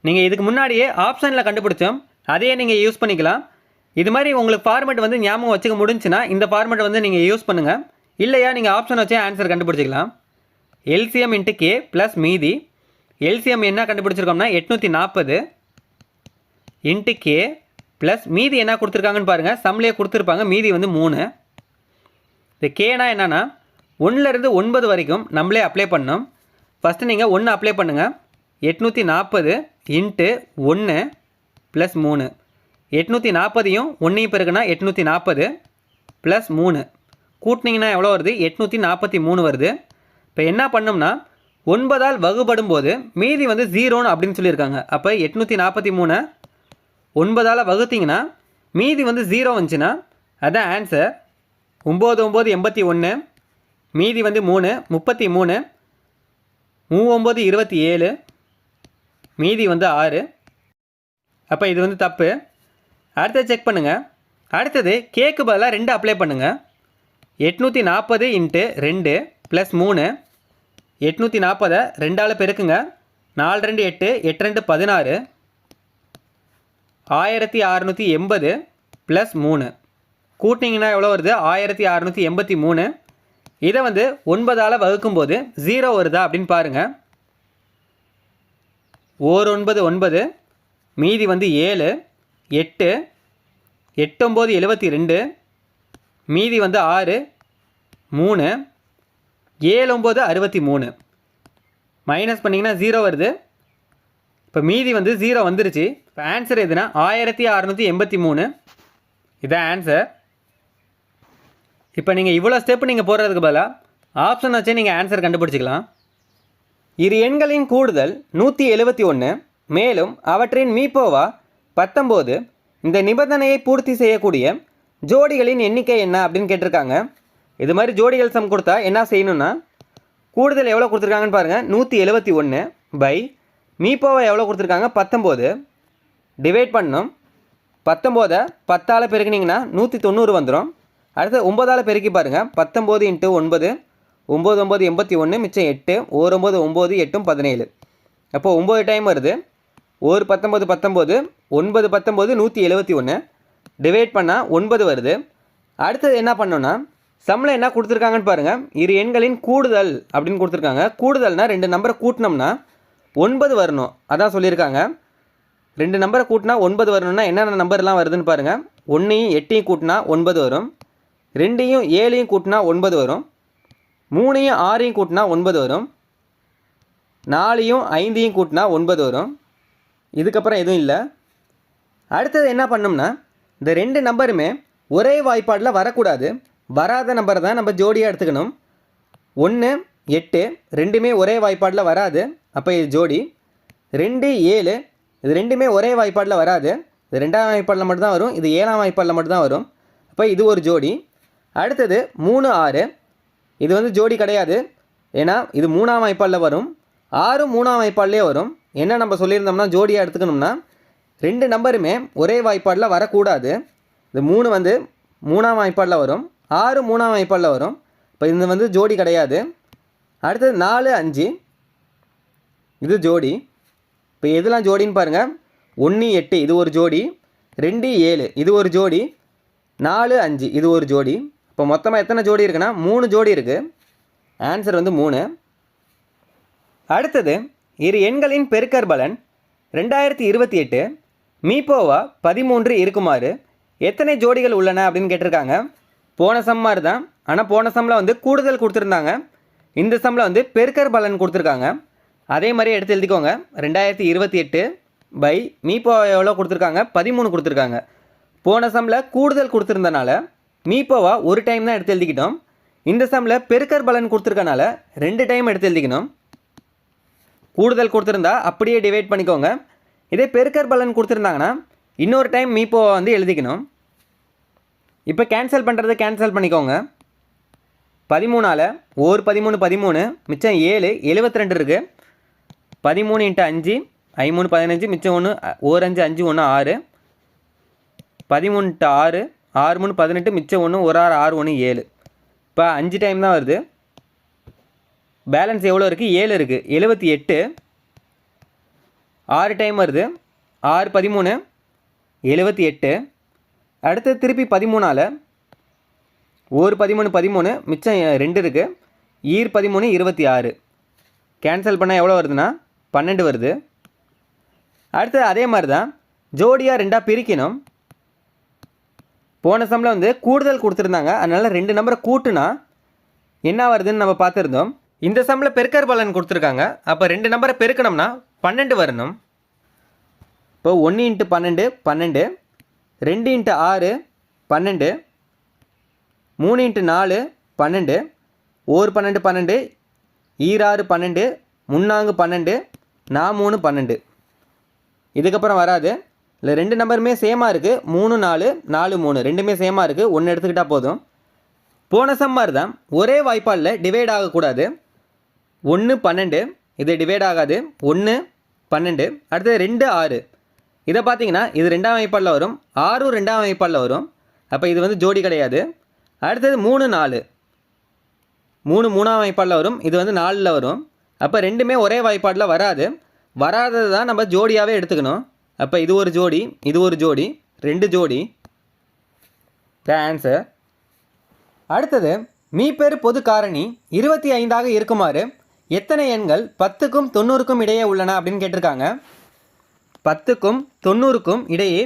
நீங்கள் இதுக்கு முன்னாடியே ஆப்ஷனில் கண்டுபிடிச்சோம். அதையே நீங்கள் யூஸ் பண்ணிக்கலாம். இது மாதிரி உங்களுக்கு ஃபார்மேட் வந்து ஞாபகம் வச்சுக்க முடிஞ்சுன்னா இந்த ஃபார்மேட்டை வந்து நீங்கள் யூஸ் பண்ணுங்கள். இல்லையா நீங்கள் ஆப்ஷன் வச்சே ஆன்சர் கண்டுபிடிச்சிக்கலாம். எல்சிஎம் இன்ட்டு கே ப்ளஸ் மீதி. எல்சிஎம் என்ன கண்டுபிடிச்சிருக்கோம்னா 840 இன்ட்டு கே ப்ளஸ் மீதி என்ன கொடுத்துருக்காங்கன்னு பாருங்கள். சம்லேயே கொடுத்துருப்பாங்க. மீதி வந்து 3. இந்த கேனா என்னென்னா 1லேருந்து 9 வரைக்கும் நம்மளே அப்ளை பண்ணோம். ஃபஸ்ட்டு நீங்கள் 1 அப்ளை பண்ணுங்கள். 840 இன்ட்டு 1 ப்ளஸ் 3. 840யும் 1 பெருக்குன்னா 840 ப்ளஸ் 3 கூட்டினீங்கன்னா எவ்வளோ வருது? 843 வருது. இப்போ என்ன பண்ணோம்னா 9ஆல் வகுபடும் போது மீதி வந்து 0 அப்படின்னு சொல்லியிருக்காங்க. அப்போ 843 9ஆல் வகுத்திங்கன்னா மீதி வந்து 0 வந்துச்சுன்னா அதுதான் ஆன்சர். 9 9 81, மீதி வந்து 3 33, 39 27, மீதி வந்து 6. அப்போ இது வந்து தப்பு. அடுத்தது செக் பண்ணுங்கள். அடுத்தது கேக்கு பதிலாக 2 அப்ளை பண்ணுங்கள். 840 இன்ட்டு 2 ப்ளஸ் 3. 840 2ஆல் பெருக்குங்க. 4 2 8, 8 2 16, 1680 ப்ளஸ் 3 கூட்டினீங்கன்னா எவ்வளோ வருது? 1683. இதை வந்து 9ஆல் வகுக்கும்போது 0 வருதா அப்படின்னு பாருங்கள். 1 9 9, மீதி வந்து 7 8, 8 9 72, மீதி வந்து 6 3, 7 9 63. மைனஸ் பண்ணிங்கன்னா 0 வருது. இப்போ மீதி வந்து 0 வந்துருச்சு. இப்போ ஆன்சர் எதுனா 1683. இதான் ஆன்சர். இப்போ நீங்கள் இவ்வளோ ஸ்டெப் நீங்கள் போடுறதுக்கு பதிலாக ஆப்ஷன் வச்சே நீங்கள் ஆன்சர் கண்டுபிடிச்சிக்கலாம். இரு எண்களின் கூடுதல் 171, மேலும் அவற்றின் மீப்போவா 19. இந்த நிபந்தனையை பூர்த்தி செய்யக்கூடிய ஜோடிகளின் எண்ணிக்கை என்ன அப்படின்னு கேட்டிருக்காங்க. இது மாதிரி ஜோடிகள் சம் கொடுத்தா என்ன செய்யணும்னா கூடுதல் எவ்வளோ கொடுத்துருக்காங்கன்னு பாருங்கள். 171 பை மீப்போவை எவ்வளோ கொடுத்துருக்காங்க 19 டிவைட் பண்ணணும். 19 10ஆல் பெருக்கினீங்கன்னா 190 வந்துடும். அடுத்து 9ஆல் பெருக்கி பாருங்கள். 19 × 9 9 9 81 மிச்சம் 8 1 9 9 8 17. அப்போது 9 டைம் வருது. 1 19 19 9 19 171 டிவைட் பண்ணால் 9 வருது. அடுத்தது என்ன பண்ணோன்னா சம்மில் என்ன கொடுத்துருக்காங்கன்னு பாருங்கள். இரு எண்களின் கூடுதல் அப்படின்னு கொடுத்துருக்காங்க. கூடுதல்னால் 2 நம்பரை கூட்டினோம்னா 9 வரணும், அதான் சொல்லியிருக்காங்க. 2 நம்பரை கூட்டினா 9 வரணும்னா என்னென்ன நம்பர்லாம் வருதுன்னு பாருங்கள். 1ஐயும் 8ஐயும் கூட்டினா 9 வரும். 2ஐயும் 7ஐயும் கூட்டினா 9 வரும். 3ஐயும் 6ஐயும் கூட்டினா 9 வரும். 4ஐயும் 5ஐயும் கூட்டினா 9 வரும். இதுக்கப்புறம் எதுவும் இல்லை. அடுத்தது என்ன பண்ணோம்னா இந்த 2 நம்பருமே ஒரே வாய்ப்பாடில் வரக்கூடாது. வராத நம்பரை தான் நம்ம ஜோடியாக எடுத்துக்கணும். 1 8 ரெண்டுமே ஒரே வாய்ப்பாடில் வராது, அப்போ இது ஜோடி. 2 7 இது ரெண்டுமே ஒரே வாய்ப்பாடில் வராது, இது 2ஆம் வாய்ப்பாடில் மட்டும்தான் வரும், இது 7ஆம் வாய்ப்பாடில் மட்டும்தான் வரும், அப்போ இது ஒரு ஜோடி. அடுத்தது 3 6 இது வந்து ஜோடி கிடையாது, ஏன்னா இது 3ஆம் வாய்ப்பாடில் வரும், 6 3ஆம் வாய்ப்பாடிலே வரும். என்ன நம்ம சொல்லியிருந்தோம்னா ஜோடியாக எடுத்துக்கணும்னா 2 நம்பருமே ஒரே வாய்ப்பாடில் வரக்கூடாது. இது 3 வந்து 3ஆம் வாய்ப்பாடில் வரும், 6 3ஆம் வாய்ப்பாடில் வரும், இப்போ இது வந்து ஜோடி கிடையாது. அடுத்தது 4 5 இது ஜோடி. இப்போ எதெல்லாம் ஜோடின்னு பாருங்கள். 1 8 இது ஒரு ஜோடி, 2 7 இது ஒரு ஜோடி, 4 5 இது ஒரு ஜோடி. இப்போ மொத்தமாக எத்தனை ஜோடி இருக்குன்னா 3 ஜோடி இருக்குது. ஆன்சர் வந்து 3. அடுத்தது இரு எண்களின் பெருக்கற்பலன் 2028 மீப்போவா 13 இருக்குமாறு எத்தனை ஜோடிகள் உள்ளன அப்படின்னு கேட்டிருக்காங்க. போன சம் மாதிரி தான், ஆனால் போன சம்மில் வந்து கூடுதல் கொடுத்துருந்தாங்க, இந்த சம்மில் வந்து பெருக்கற்பலன் கொடுத்துருக்காங்க. அதே மாதிரி எடுத்து எழுதிக்கோங்க. 2028 பை மீப்போவா எவ்வளோ கொடுத்துருக்காங்க, 13 கொடுத்துருக்காங்க. போன சம்மில் கூடுதல் கொடுத்துருந்தனால மீப்போவா ஒரு டைம் தான் எடுத்து எழுதிக்கிட்டோம். இந்த சம்மில் பெருக்கற்பலன் கொடுத்துருக்கனால 2 டைம் எடுத்து எழுதிக்கணும். கூடுதல் கொடுத்துருந்தா அப்படியே டிவைட் பண்ணிக்கோங்க. இதே பெருக்கற்பலன் கொடுத்துருந்தாங்கன்னா இன்னொரு டைம் மீப்போவா வந்து எழுதிக்கணும். இப்போ கேன்சல் பண்ணுறது கேன்சல் பண்ணிக்கோங்க. 13ஆல் 1 13 13 மிச்சம் 7 72 இருக்குது. 13 × 5 5 3 15 மிச்சம் 1 1 5 5 1 6 13 × 6 6 3 18 மிச்சம் 1 1 6 6 1 7. இப்போ 5 டைம் தான் வருது. பேலன்ஸ் எவ்வளோ இருக்குது, 7 இருக்குது, 78. 6 டைம் வருது, 6 13 78. அடுத்து திருப்பி 13ஆல் 1 13 13 மிச்சம் 2 இருக்குது, ஈர் 13 26. கேன்சல் பண்ணால் எவ்வளோ வருதுன்னா 12 வருது. அடுத்து அதே மாதிரி தான் ஜோடியாக 2ஆக பிரிக்கணும். போன சம்மில் வந்து கூடுதல் கொடுத்துருந்தாங்க, அதனால் 2 நம்பரை கூட்டுனா என்ன வருதுன்னு நம்ம பார்த்துருந்தோம். இந்த சம்மில் பெருக்கற்பலன் கொடுத்துருக்காங்க, அப்போ 2 நம்பரை பெருக்கணும்னா 12 வரணும். இப்போ 1 × 12 12, 2 × 6 12, 3 × 4 12, 1 12 12, ஈர் 6 12, முன்னாங்கு 12, 4 3 12. இதுக்கப்புறம் வராது. இல்லை 2 நம்பருமே சேமாக இருக்குது, 3 4 4 3 ரெண்டுமே சேமாக இருக்குது, 1 எடுத்துக்கிட்டால் போதும். போன சம் மாதிரி தான் ஒரே வாய்ப்பாடில் டிவைட் ஆகக்கூடாது. 1 12 இது டிவைட் ஆகாது, 1 12. அடுத்தது 2 6 இதை பார்த்தீங்கன்னா இது 2ஆம் வாய்ப்பாடில் வரும், 6 2ஆம் வாய்ப்பாடில் வரும், அப்போ இது வந்து ஜோடி கிடையாது. அடுத்தது 3 4 3 3ஆம் வாய்ப்பாடில் வரும், இது வந்து 4ல் வரும், அப்போ ரெண்டுமே ஒரே வாய்ப்பாடில் வராது. வராதது தான் நம்ம ஜோடியாகவே எடுத்துக்கணும். அப்போ இது ஒரு ஜோடி, இது ஒரு ஜோடி, 2 ஜோடி. ஆன்சர். அடுத்தது மீப்பெரு பொது காரணி 25ஆக இருக்குமாறு எத்தனை எண்கள் 10க்கும் 90க்கும் இடையே உள்ளன அப்படின்னு கேட்டிருக்காங்க. 10க்கும் 90க்கும் இடையே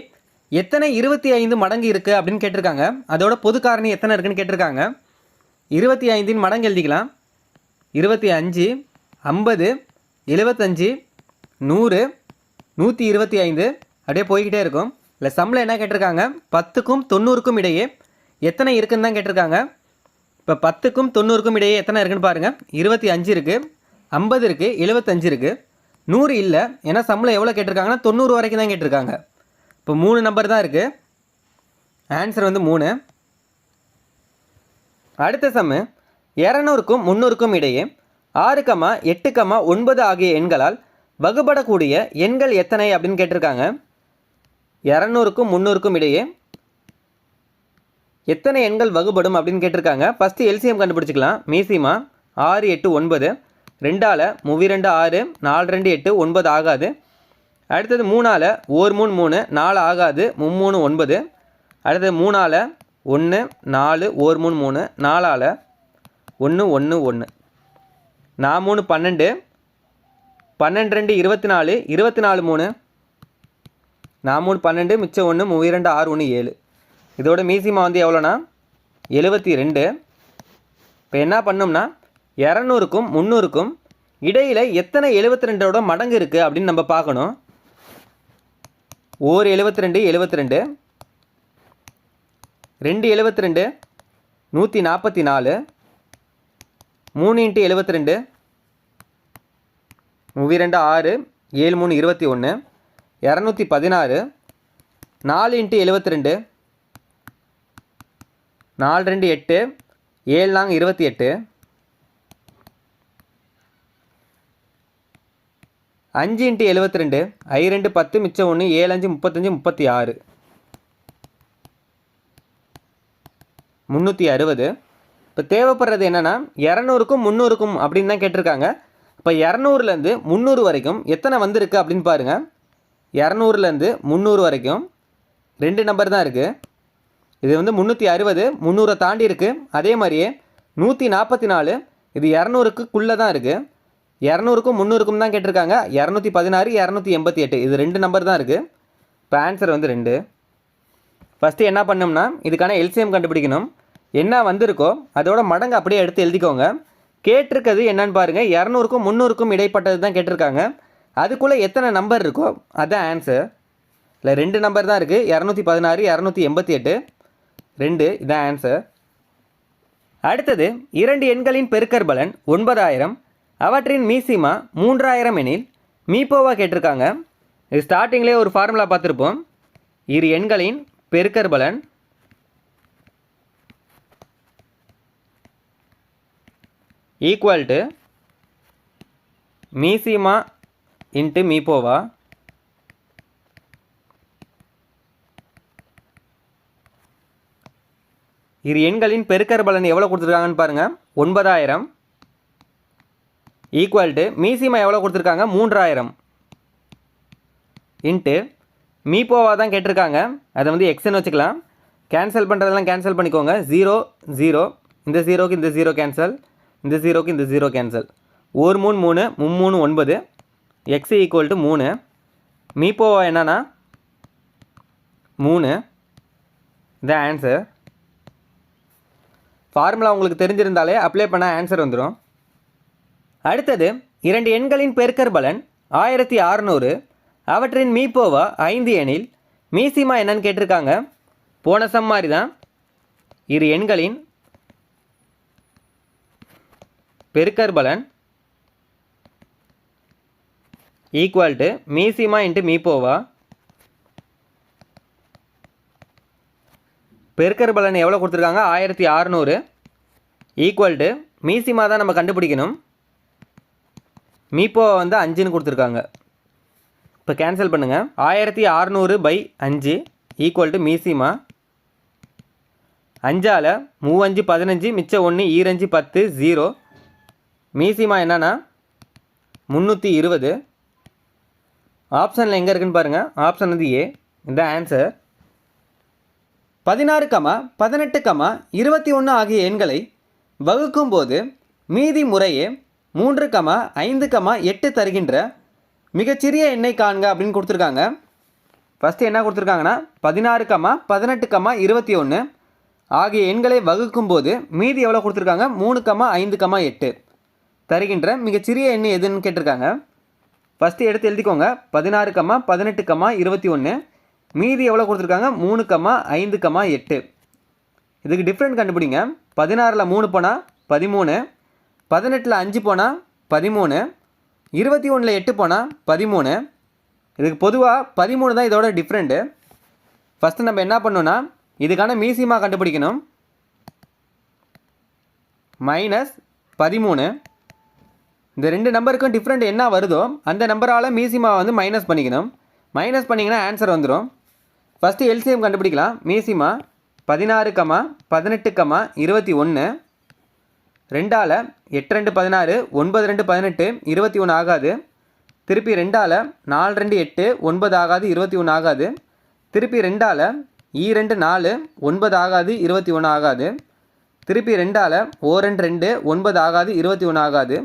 எத்தனை 25 மடங்கு இருக்குது அப்படின்னு கேட்டிருக்காங்க. அதோட பொது காரணி எத்தனை இருக்குன்னு கேட்டிருக்காங்க. 25இன் மடங்கு எழுதிக்கலாம். 25 50 75 100 125 அப்படியே போய்கிட்டே இருக்கும். இல்லை சம்மில் என்ன கேட்டிருக்காங்க, 10க்கும் 90க்கும் இடையே எத்தனை இருக்குன்னு தான் கேட்டிருக்காங்க. இப்போ 10க்கும் 90க்கும் இடையே எத்தனை இருக்குன்னு பாருங்கள். 25 இருக்குது, 50 இருக்குது, 75 இருக்குது, 100 இல்லை. ஏன்னா சம்மில் எவ்வளோ கேட்டிருக்காங்கன்னா 90 வரைக்கும் தான் கேட்டிருக்காங்க. இப்போ 3 நம்பர் தான் இருக்குது. ஆன்சர் வந்து 3. அடுத்த சம்மு 200க்கும் 300க்கும் இடையே 6, 8, 9 ஆகிய எண்களால் வகுபடக்கூடிய எண்கள் எத்தனை அப்படின்னு கேட்டிருக்காங்க. 200க்கும் 300க்கும் இடையே எத்தனை எண்கள் வகுபடும் அப்படின்னு கேட்டிருக்காங்க. First LCM கண்டுபிடிச்சிக்கலாம். மீசிமா 6 8 9, 2ஆல் 3 2 6, 4 2 8 9 ஆகாது. அடுத்தது 3ஆல் 1 3 3, 4 ஆகாது, 3 3 9. அடுத்தது 3ஆல் 1 4 1 3 3, 4ஆல் 1 1 1, 4 3 12, 12 2 24, 24 3, 4 3 12, மிச்சம் 1, 3 2 6 1 7. இதோட மீசிமா வந்து எவ்வளோனா 72. இப்போ என்ன பண்ணோம்னா 200க்கும் 300க்கும் இடையில் எத்தனை 72ஓட மடங்கு இருக்குது அப்படின்னு நம்ம பார்க்கணும். ஓர் 72 72, 2 72 144, 3 × 72 3 2 6, 7 3 21, 216, 4 × 72 4 2 8, 7 4 28, 5 × 72 I 2 10, மிச்சம் 1, 7 5 35 36, 360. இப்போ தேவைப்படுறது என்னென்னா 200க்கும் 300க்கும் அப்படின்னு தான் கேட்டிருக்காங்க. இப்போ 200லேருந்து 300 வரைக்கும் எத்தனை வந்திருக்கு அப்படின்னு பாருங்கள். 200லேருந்து 300 வரைக்கும் 2 நம்பர் தான் இருக்குது. இது வந்து 360 300 தாண்டி இருக்குது. அதே மாதிரியே 144 இது 200க்குள்ளே தான் இருக்குது. 200க்கும் 300க்கும் தான் கேட்டிருக்காங்க. 216 288 இது 2 நம்பர் தான் இருக்குது. இப்போ ஆன்சர் வந்து 2. ஃபஸ்ட்டு என்ன பண்ணோம்னா இதுக்கான எல்சிஎம் கண்டுபிடிக்கணும். என்ன வந்திருக்கோ அதோட மடங்கு அப்படியே எடுத்து எழுதிக்கோங்க. கேட்டிருக்கிறது என்னன்னு பாருங்கள். 200க்கும் 300க்கும் இடைப்பட்டது தான் கேட்டிருக்காங்க. அதுக்குள்ளே எத்தனை நம்பர் இருக்கோ அதுதான் ஆன்சர். இல்லை 2 நம்பர் தான் இருக்குது. 216 288 2 இதான் ஆன்சர். அடுத்தது 2 எண்களின் பெருக்கற்பலன் 9000, அவற்றின் மீசிமா 3000 எனில் மீப்போவா கேட்டிருக்காங்க. இது ஸ்டார்டிங்லேயே ஒரு ஃபார்முலா பார்த்துருப்போம். இரு எண்களின் பெருக்கற்பலன் ஈக்குவல் டு மீசிமா இன்ட்டு மீப்போவா. இரு எண்களின் பெருக்கற்பலன் எவ்வளோ கொடுத்துருக்காங்கன்னு பாருங்கள். 9000 ஈக்குவல் டு மீசிமா எவ்வளோ கொடுத்துருக்காங்க 3000 இன்ட்டு மீப்போவா தான் கேட்டிருக்காங்க. அதை வந்து எக்ஸ்ன்னு வச்சுக்கலாம். கேன்சல் பண்ணுறதெல்லாம் கேன்சல் பண்ணிக்கோங்க. 0 0, இந்த 0க்கு இந்த 0 கேன்சல், இந்த 0க்கு இந்த 0 கேன்சல். 1 3 3 3 9, X equal to 3. மீப்போவா என்னன்னா 3. இதான் ஆன்சர். ஃபார்முலா உங்களுக்கு தெரிஞ்சிருந்தாலே அப்ளை பண்ணால் ஆன்சர் வந்துடும். அடுத்தது 2 எண்களின் பெருக்கற்பலன் 1600, அவற்றின் மீப்போவா 5 எனில் மீசிமா என்னன்னு கேட்டிருக்காங்க. போன சம் மாதிரி தான். இரு எண்களின் பெருக்கற்பலன் ஈக்குவல் டு மீசிமா இன்ட்டு மீப்போவா. பெருக்கற்பலன் எவ்வளோ கொடுத்துருக்காங்க 1600 ஈக்குவல் டு மீசிமா தான் நம்ம கண்டுபிடிக்கணும். மீப்போவா வந்து 5ன்னு கொடுத்துருக்காங்க. இப்போ கேன்சல் பண்ணுங்கள். 1600/5 ஈக்குவல் டு மீசிமா. 5ஆல் 3 5 15, மிச்சம் 1 2 5 10 0. மீசிமா என்னன்னா 320. ஆப்ஷனில் எங்கே இருக்குன்னு பாருங்கள். ஆப்ஷன் வந்து ஏ. இந்த ஆன்சர். 16, 18, 21 ஆகிய எண்களை வகுக்கும் போது மீதி முறையே 3, 5, 8 தருகின்ற மிகச்சிறிய எண்ணை காண்க அப்படின்னு கொடுத்துருக்காங்க. ஃபஸ்ட்டு என்ன கொடுத்துருக்காங்கன்னா 16, 18, 21 ஆகிய எண்களை வகுக்கும் போது மீதி எவ்வளோ கொடுத்துருக்காங்க 3, 5, 8 தருகின்ற மிகச்சிறிய எண் எதுன்னு கேட்டிருக்காங்க. ஃபஸ்ட்டு எடுத்து எழுதிக்கோங்க. 16, 18, 21 மீதி எவ்வளோ கொடுத்துருக்காங்க 3, 5, 8. இதுக்கு டிஃப்ரெண்ட் கண்டுபிடிங்க. 16ல் 3 போனால் 13, 18ல் 5 போனால் 13, 21ல் 8 போனால் 13. இதுக்கு பொதுவாக 13 தான் இதோட டிஃப்ரெண்ட்டு. ஃபஸ்ட்டு நம்ம என்ன பண்ணோன்னா இதுக்கான மீசிமா கண்டுபிடிக்கணும். -13 இந்த ரெண்டு நம்பருக்கும் டிஃப்ரெண்ட் என்ன வருதோ அந்த நம்பரால் மீசிமா வந்து மைனஸ் பண்ணிக்கணும். மைனஸ் பண்ணிங்கன்னா ஆன்சர் வந்துடும். ஃபஸ்ட்டு எல்சிஎம் கண்டுபிடிக்கலாம். மீசிமா 16, 18, 21. 2ஆல் 8 2 16, 9 2 18, 21 ஆகாது. திருப்பி 2ஆல் 4 2 8, 9 ஆகாது, 21 ஆகாது. திருப்பி 2ஆல் 2 4, 9 ஆகாது, 21 ஆகாது. திருப்பி 2ஆல் 1 2 2, 9 ஆகாது, 21 ஆகாது.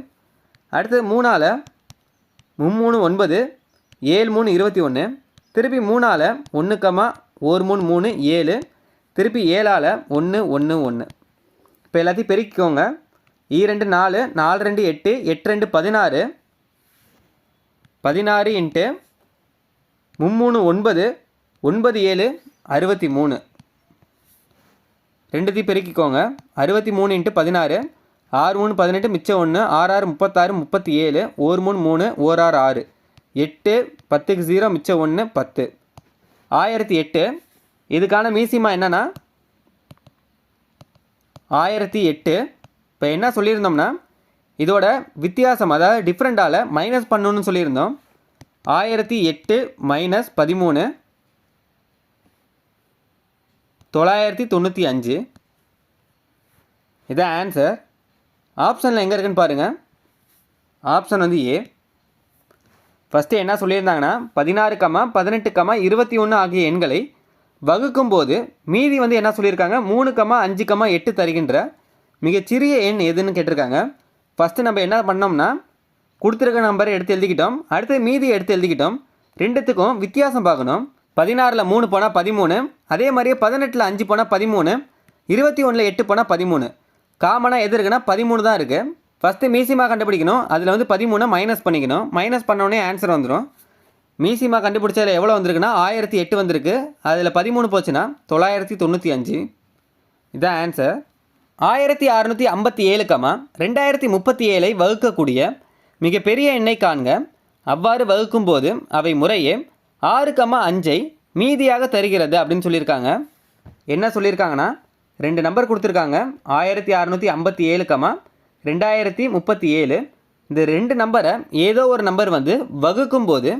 அடுத்து 3ஆல் 3 9, 7 3 21. திருப்பி 3ஆல் 1 1 3 3 7. திருப்பி 7ஆல் 1 1 1. இப்போ எல்லாத்தையும் பெருக்கிக்கோங்க. 2 4, 4 2 8, 8 2 16, 16 இன்ட்டு 3 9, 9 7 63. ரெண்டுத்தையும் பெருக்கிக்கோங்க. 63 இன்ட்டு 16, 6 3 18, மிச்சம் 1, 6 6 36, 37, 1 3 3, 1 6 6, 8 10க்கு 0, மிச்சம் 1 10. 1008. இதுக்கான மீசிமா என்னன்னா 1008. இப்போ என்ன சொல்லியிருந்தோம்னா இதோட வித்தியாசம், அதாவது டிஃப்ரெண்டால் மைனஸ் பண்ணணும்னு சொல்லியிருந்தோம். 1008 மைனஸ் 13 995. இதான் ஆன்சர். ஆப்ஷனில் எங்கே இருக்குன்னு பாருங்கள். ஆப்ஷன் வந்து ஏ. ஃபஸ்ட்டு என்ன சொல்லியிருந்தாங்கன்னா 16, 18, 21 ஆகிய எண்களை வகுக்கும்போது மீதி வந்து என்ன சொல்லியிருக்காங்க 3, 5, 8 தருகின்ற மிகச்சிறிய எண் எதுன்னு கேட்டிருக்காங்க. ஃபஸ்ட்டு நம்ம என்ன பண்ணோம்னா கொடுத்துருக்க நம்பரை எடுத்து எழுதிக்கிட்டோம். அடுத்து மீதி எடுத்து எழுதிக்கிட்டோம். ரெண்டுத்துக்கும் வித்தியாசம் பார்க்கணும். 16ல் 3 போனால் 13, அதே மாதிரியே 18ல் 5 போனால் 13, 21ல் 8 போனால் 13. காமனாக எது இருக்குன்னா 13 தான் இருக்குது. ஃபஸ்ட்டு மீசிமா கண்டுபிடிக்கணும். அதில் வந்து 13 மைனஸ் பண்ணிக்கணும். மைனஸ் பண்ணோடனே ஆன்சர் வந்துடும். மீசிமா கண்டுபிடிச்சதில் எவ்வளோ வந்திருக்குன்னா 1008 வந்திருக்கு. அதில் 13 போச்சுன்னா 995. இதுதான் ஆன்சர். 1657, 2037 வகுக்கக்கூடிய மிகப்பெரிய எண்ணை காண்க. அவ்வாறு வகுக்கும்போது அவை முறையே 6, 5 மீதியாக தருகிறது அப்படின்னு சொல்லியிருக்காங்க. என்ன சொல்லியிருக்காங்கன்னா ரெண்டு நம்பர் கொடுத்துருக்காங்க. 1657, 2037. இந்த ரெண்டு நம்பரை ஏதோ ஒரு நம்பர் வந்து வகுக்கும்போது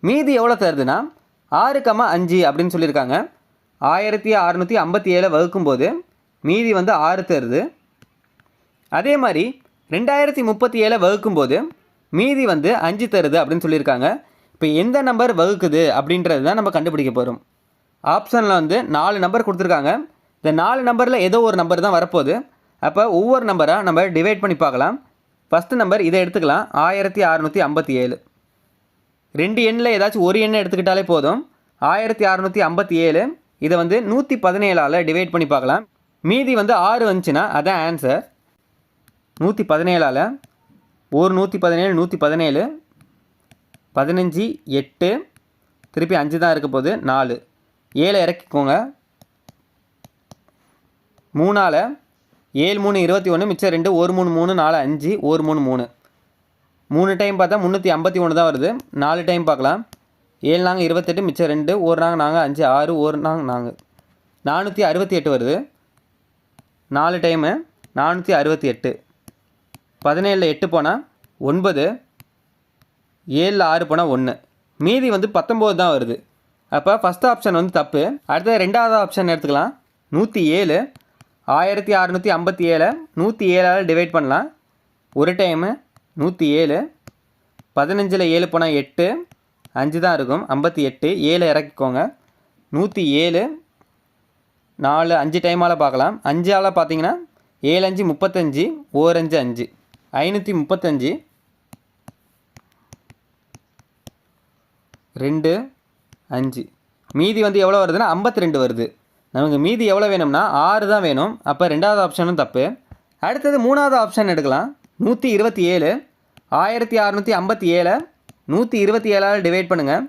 மீதி எவ்வளோ தருதுன்னா 6, 5 அப்படின்னு சொல்லியிருக்காங்க. 1657 வகுக்கும்போது மீதி வந்து 6 தருது. அதே மாதிரி 2037 வகுக்கும்போது மீதி வந்து 5 தருது அப்படின்னு சொல்லியிருக்காங்க. இப்போ எந்த நம்பர் வகுக்குது அப்படின்றது தான் நம்ம கண்டுபிடிக்க போகிறோம். ஆப்ஷனில் வந்து 4 நம்பர் கொடுத்துருக்காங்க. இந்த 4 நம்பரில் ஏதோ ஒரு நம்பர் தான் வரப்போகுது. அப்போ ஒவ்வொரு நம்பராக நம்ம டிவைட் பண்ணி பார்க்கலாம். ஃபஸ்ட்டு நம்பர் இதை எடுத்துக்கலாம். 1657. ரெண்டு எண்ணில் ஏதாச்சும் ஒரு எண்ணை எடுத்துக்கிட்டாலே போதும். 1657 இதை வந்து 117ஆல் டிவைட் பண்ணி பார்க்கலாம். மீதி வந்து 6 வந்துச்சுன்னா அதான் ஆன்சர். 117ஆல் 117, 117, 15, 8, திருப்பி 5 தான் இருக்க போகுது, 4, 7 இறக்கிக்கோங்க. 3ஆல் 7 3 21, மிச்சம் 2, 1 3 3, 4 5, 1 3 3. 3 டைம் பார்த்தா 351 தான் வருது. 4 டைம் பார்க்கலாம். 7 நாங்கள் 28, மிச்சம் 2, 1 நாங்கள் 5, 6, 1 நாங்கள் 468 வருது. 4 டைமு 468. 17ல் 8 போனால் 9, 7ல் 6 போனால் 1. மீதி வந்து 19 தான் வருது. அப்போ ஃபஸ்ட் ஆப்ஷன் வந்து தப்பு. அடுத்தது ரெண்டாவது ஆப்ஷன் எடுத்துக்கலாம். 107. 1657 107ஆல் டிவைட் பண்ணலாம். ஒரு டைமு 107. 15ல் 7 போனால் 8, 5 தான் இருக்கும், 58. 7 இறக்கிக்கோங்க. 107, 4 5 டைமால் பார்க்கலாம். 5ஆல் பார்த்தீங்கன்னா 7 5 35, 1 5 5, 535. 2 5. மீதி வந்து எவ்வளோ வருதுன்னா 52 வருது. நமக்கு மீதி எவ்வளோ வேணும்னா 6 தான் வேணும். அப்போ ரெண்டாவது ஆப்ஷனும் தப்பு. அடுத்தது மூணாவது ஆப்ஷன் எடுக்கலாம். 127. 1657 127ஆல் டிவைட் பண்ணுங்கள்.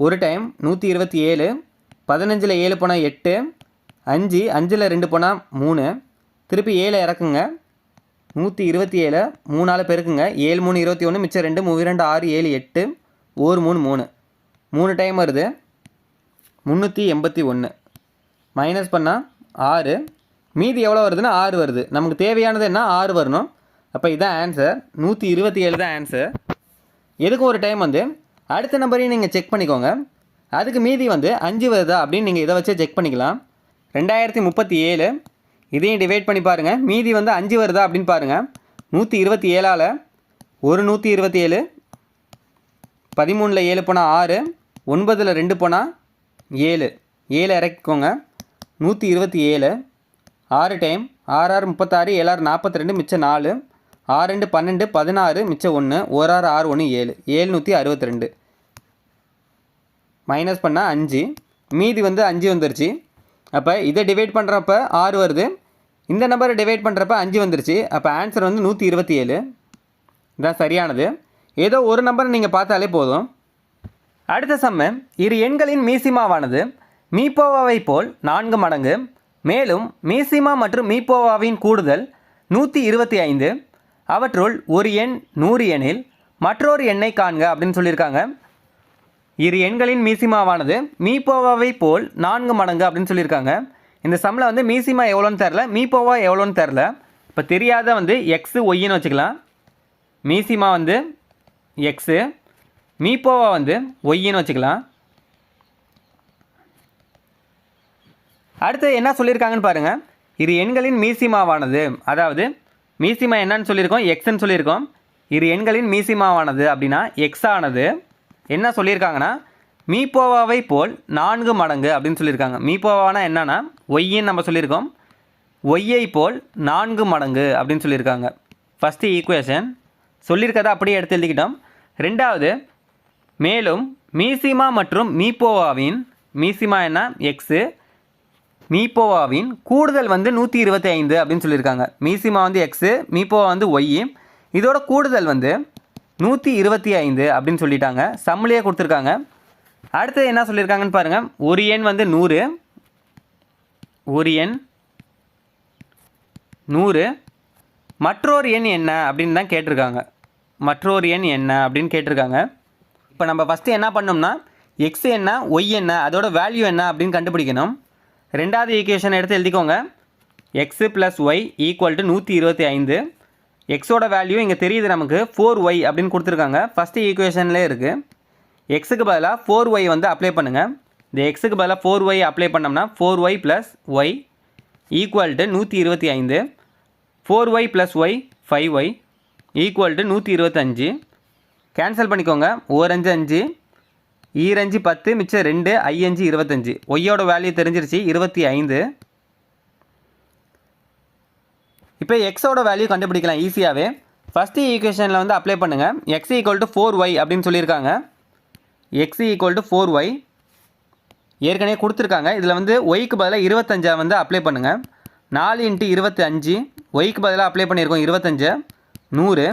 ஒரு டைம் 127. 15ல் 7 போனால் 8, 5 5ல் 2 போனால் 3, திருப்பி 7 இறக்குங்க. 127 3ஆல் பெருக்குங்க. 7 3 21, மிச்சம் 2, 3 2 6 7 8, 1 3 3. 3 டைம் வருது. 381. மைனஸ் பண்ணால் 6. மீதி எவ்வளோ வருதுன்னா 6 வருது. நமக்கு தேவையானது என்ன 6 வரணும். அப்போ இதான் ஆன்சர். 127 தான் ஆன்சர். எதுக்கும் ஒரு டைம் வந்து அடுத்த நம்பரையும் நீங்கள் செக் பண்ணிக்கோங்க. அதுக்கு மீதி வந்து 5 வருதா அப்படின்னு நீங்கள் இதை வச்சே செக் பண்ணிக்கலாம். 2037 இதையும் டிவைட் பண்ணி பாருங்கள். மீதி வந்து 5 வருதா அப்படின்னு பாருங்கள். 127ஆல் ஒரு 127, 13ல் 7 போனால் 6, 9ல் 2 போனால் 7, 7 இறக்கிக்கோங்க. 127 6 டைம் 6 6 36, 7 6 42, மிச்சம் 4, 6 2 12, 16, மிச்சம் 1, 1 6 6 1 7, 762 மைனஸ் பண்ணால் 5, மீதி வந்து 5 வந்துருச்சு. அப்போ இதை டிவைட் பண்ணுறப்ப 6 வருது, இந்த நம்பரை டிவைட் பண்ணுறப்ப 5 வந்துருச்சு. அப்போ ஆன்சர் வந்து 127 தான் சரியானது. ஏதோ ஒரு நம்பரை நீங்கள் பார்த்தாலே போதும். அடுத்த சம்மு, இரு எண்களின் மீசிமாவானது மீப்போவாவை போல் 4 மடங்கு, மேலும் மீசிமா மற்றும் மீப்போவாவின் கூடுதல் 125, அவற்றுள் ஒரு எண் 100 எனில் மற்றொரு எண்ணை காண்க அப்படின்னு சொல்லியிருக்காங்க. இரு எண்களின் மீசிமாவானது மீப்போவாவை போல் 4 மடங்கு அப்படின்னு சொல்லியிருக்காங்க. இந்த சம்மில் வந்து மீசிமா எவ்வளோன்னு தெரில, மீப்போவா எவ்வளோன்னு தெரில. இப்போ தெரியாத வந்து எக்ஸு ஒய்ன்னு வச்சுக்கலாம். மீசிமா வந்து எக்ஸு, மீப்போவா வந்து ஒய்ன்னு வச்சுக்கலாம். அடுத்து என்ன சொல்லியிருக்காங்கன்னு பாருங்கள். இரு எண்களின் மீசிமாவானது, அதாவது மீசிமா என்னன்னு சொல்லியிருக்கோம், எக்ஸ்ன்னு சொல்லியிருக்கோம். இரு எண்களின் மீசிமாவானது அப்படின்னா எக்ஸ் ஆனது என்ன சொல்லியிருக்காங்கன்னா மீப்போவாவை போல் 4 மடங்கு அப்படின்னு சொல்லியிருக்காங்க. மீப்போவானா என்னன்னா ஒய்ன்னு நம்ம சொல்லியிருக்கோம். ஒய்யை போல் 4 மடங்கு அப்படின்னு சொல்லியிருக்காங்க. ஃபஸ்ட்டு ஈக்குவேஷன் சொல்லியிருக்கதை அப்படியே எடுத்து எழுதிக்கிட்டோம். ரெண்டாவது, மேலும் மீசிமா மற்றும் மீப்போவாவின், மீசிமா என்ன எக்ஸு, மீப்போவாவின் கூடுதல் வந்து 125 அப்படின்னு சொல்லியிருக்காங்க. மீசிமா வந்து எக்ஸு, மீப்போவா வந்து ஒய், இதோட கூடுதல் வந்து 125 அப்படின்னு சொல்லிட்டாங்க. சம்மிலேயே கொடுத்துருக்காங்க. அடுத்தது என்ன சொல்லியிருக்காங்கன்னு பாருங்கள். ஒரு எண் வந்து 100, ஒரு எண் 100, மற்றொரு எண் என்ன அப்படின்னு தான் கேட்டிருக்காங்க. மற்றொரு எண் என்ன அப்படின்னு கேட்டிருக்காங்க. இப்போ நம்ம ஃபஸ்ட்டு என்ன பண்ணோம்னா எக்ஸ் என்ன ஒய் என்ன அதோட வேல்யூ என்ன அப்படின்னு கண்டுபிடிக்கணும். ரெண்டாவது ஈக்குவேஷன் எடுத்து எழுதிக்கோங்க. X plus Y equal to 125. எக்ஸோட வேல்யூ இங்கே தெரியுது நமக்கு 4y அப்படின்னு கொடுத்துருக்காங்க. ஃபஸ்ட்டு ஈக்குவேஷன்லேயே இருக்குது. எக்ஸுக்கு பதிலாக 4y வந்து அப்ளை பண்ணுங்கள். இந்த எக்ஸுக்கு பதிலாக 4y அப்ளை பண்ணோம்னா 4y plus Y equal to 125. 4y plus Y 5y equal to 125. Cancel பண்ணிக்கோங்க. ஓரஞ்சு 5, ஈரஞ்சு 10, மிச்சம் 2, ஐயஞ்சு 25. ஒய்யோட வேல்யூ தெரிஞ்சிருச்சு 25. இப்போ எக்ஸோட வேல்யூ கண்டுபிடிக்கலாம் ஈஸியாகவே. ஃபஸ்ட்டு ஈக்குவேஷனில் வந்து அப்ளை பண்ணுங்கள். எக்ஸ் ஈக்குவல் டு 4y அப்படின்னு சொல்லியிருக்காங்க. எக்ஸ் ஈக்குவல் டு 4y ஏற்கனவே கொடுத்துருக்காங்க. இதில் வந்து ஒய்க்கு பதிலாக 25 வந்து அப்ளை பண்ணுங்கள். 4 × 25, ஒய்க்கு பதிலாக அப்ளை பண்ணியிருக்கோம் 25, 100.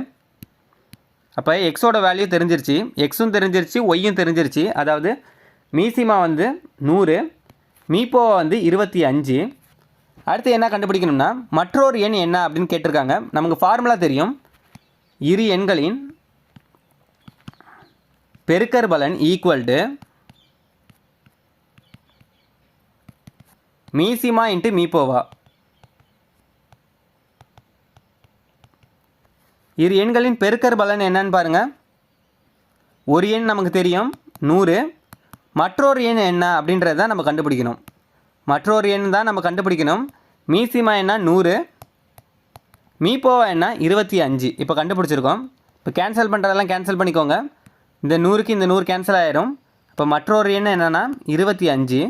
அப்போ எக்ஸோட வேல்யூ தெரிஞ்சிருச்சு, எக்ஸும் தெரிஞ்சிருச்சு, ஒய்யும் தெரிஞ்சிருச்சு. அதாவது மீசிமா வந்து 100, மீப்போவா வந்து 25. அடுத்து என்ன கண்டுபிடிக்கணும்னா மற்றொரு எண் என்ன அப்படின்னு கேட்டிருக்காங்க. நமக்கு ஃபார்முலா தெரியும். இரு எண்களின் பெருக்கற்பலன் ஈக்குவல் டு மீசிமா இன்ட்டு மீப்போவா. இரு எண்களின் பெருக்கற்பலன் என்னன்னு பாருங்கள். ஒரு எண் நமக்கு தெரியும் 100, மற்றொரு எண் என்ன அப்படின்றத தான் நம்ம கண்டுபிடிக்கணும். மற்றொரு எண் தான் நம்ம கண்டுபிடிக்கணும். மீசிமா என்ன 100, மீப்போவா என்ன 25. இப்போ கண்டுபிடிச்சிருக்கோம். இப்போ கேன்சல் பண்ணுறதெல்லாம் கேன்சல் பண்ணிக்கோங்க. இந்த 100க்கு இந்த 100 கேன்சல் ஆயிரும். இப்போ மற்றொரு எண் என்னென்னா 25.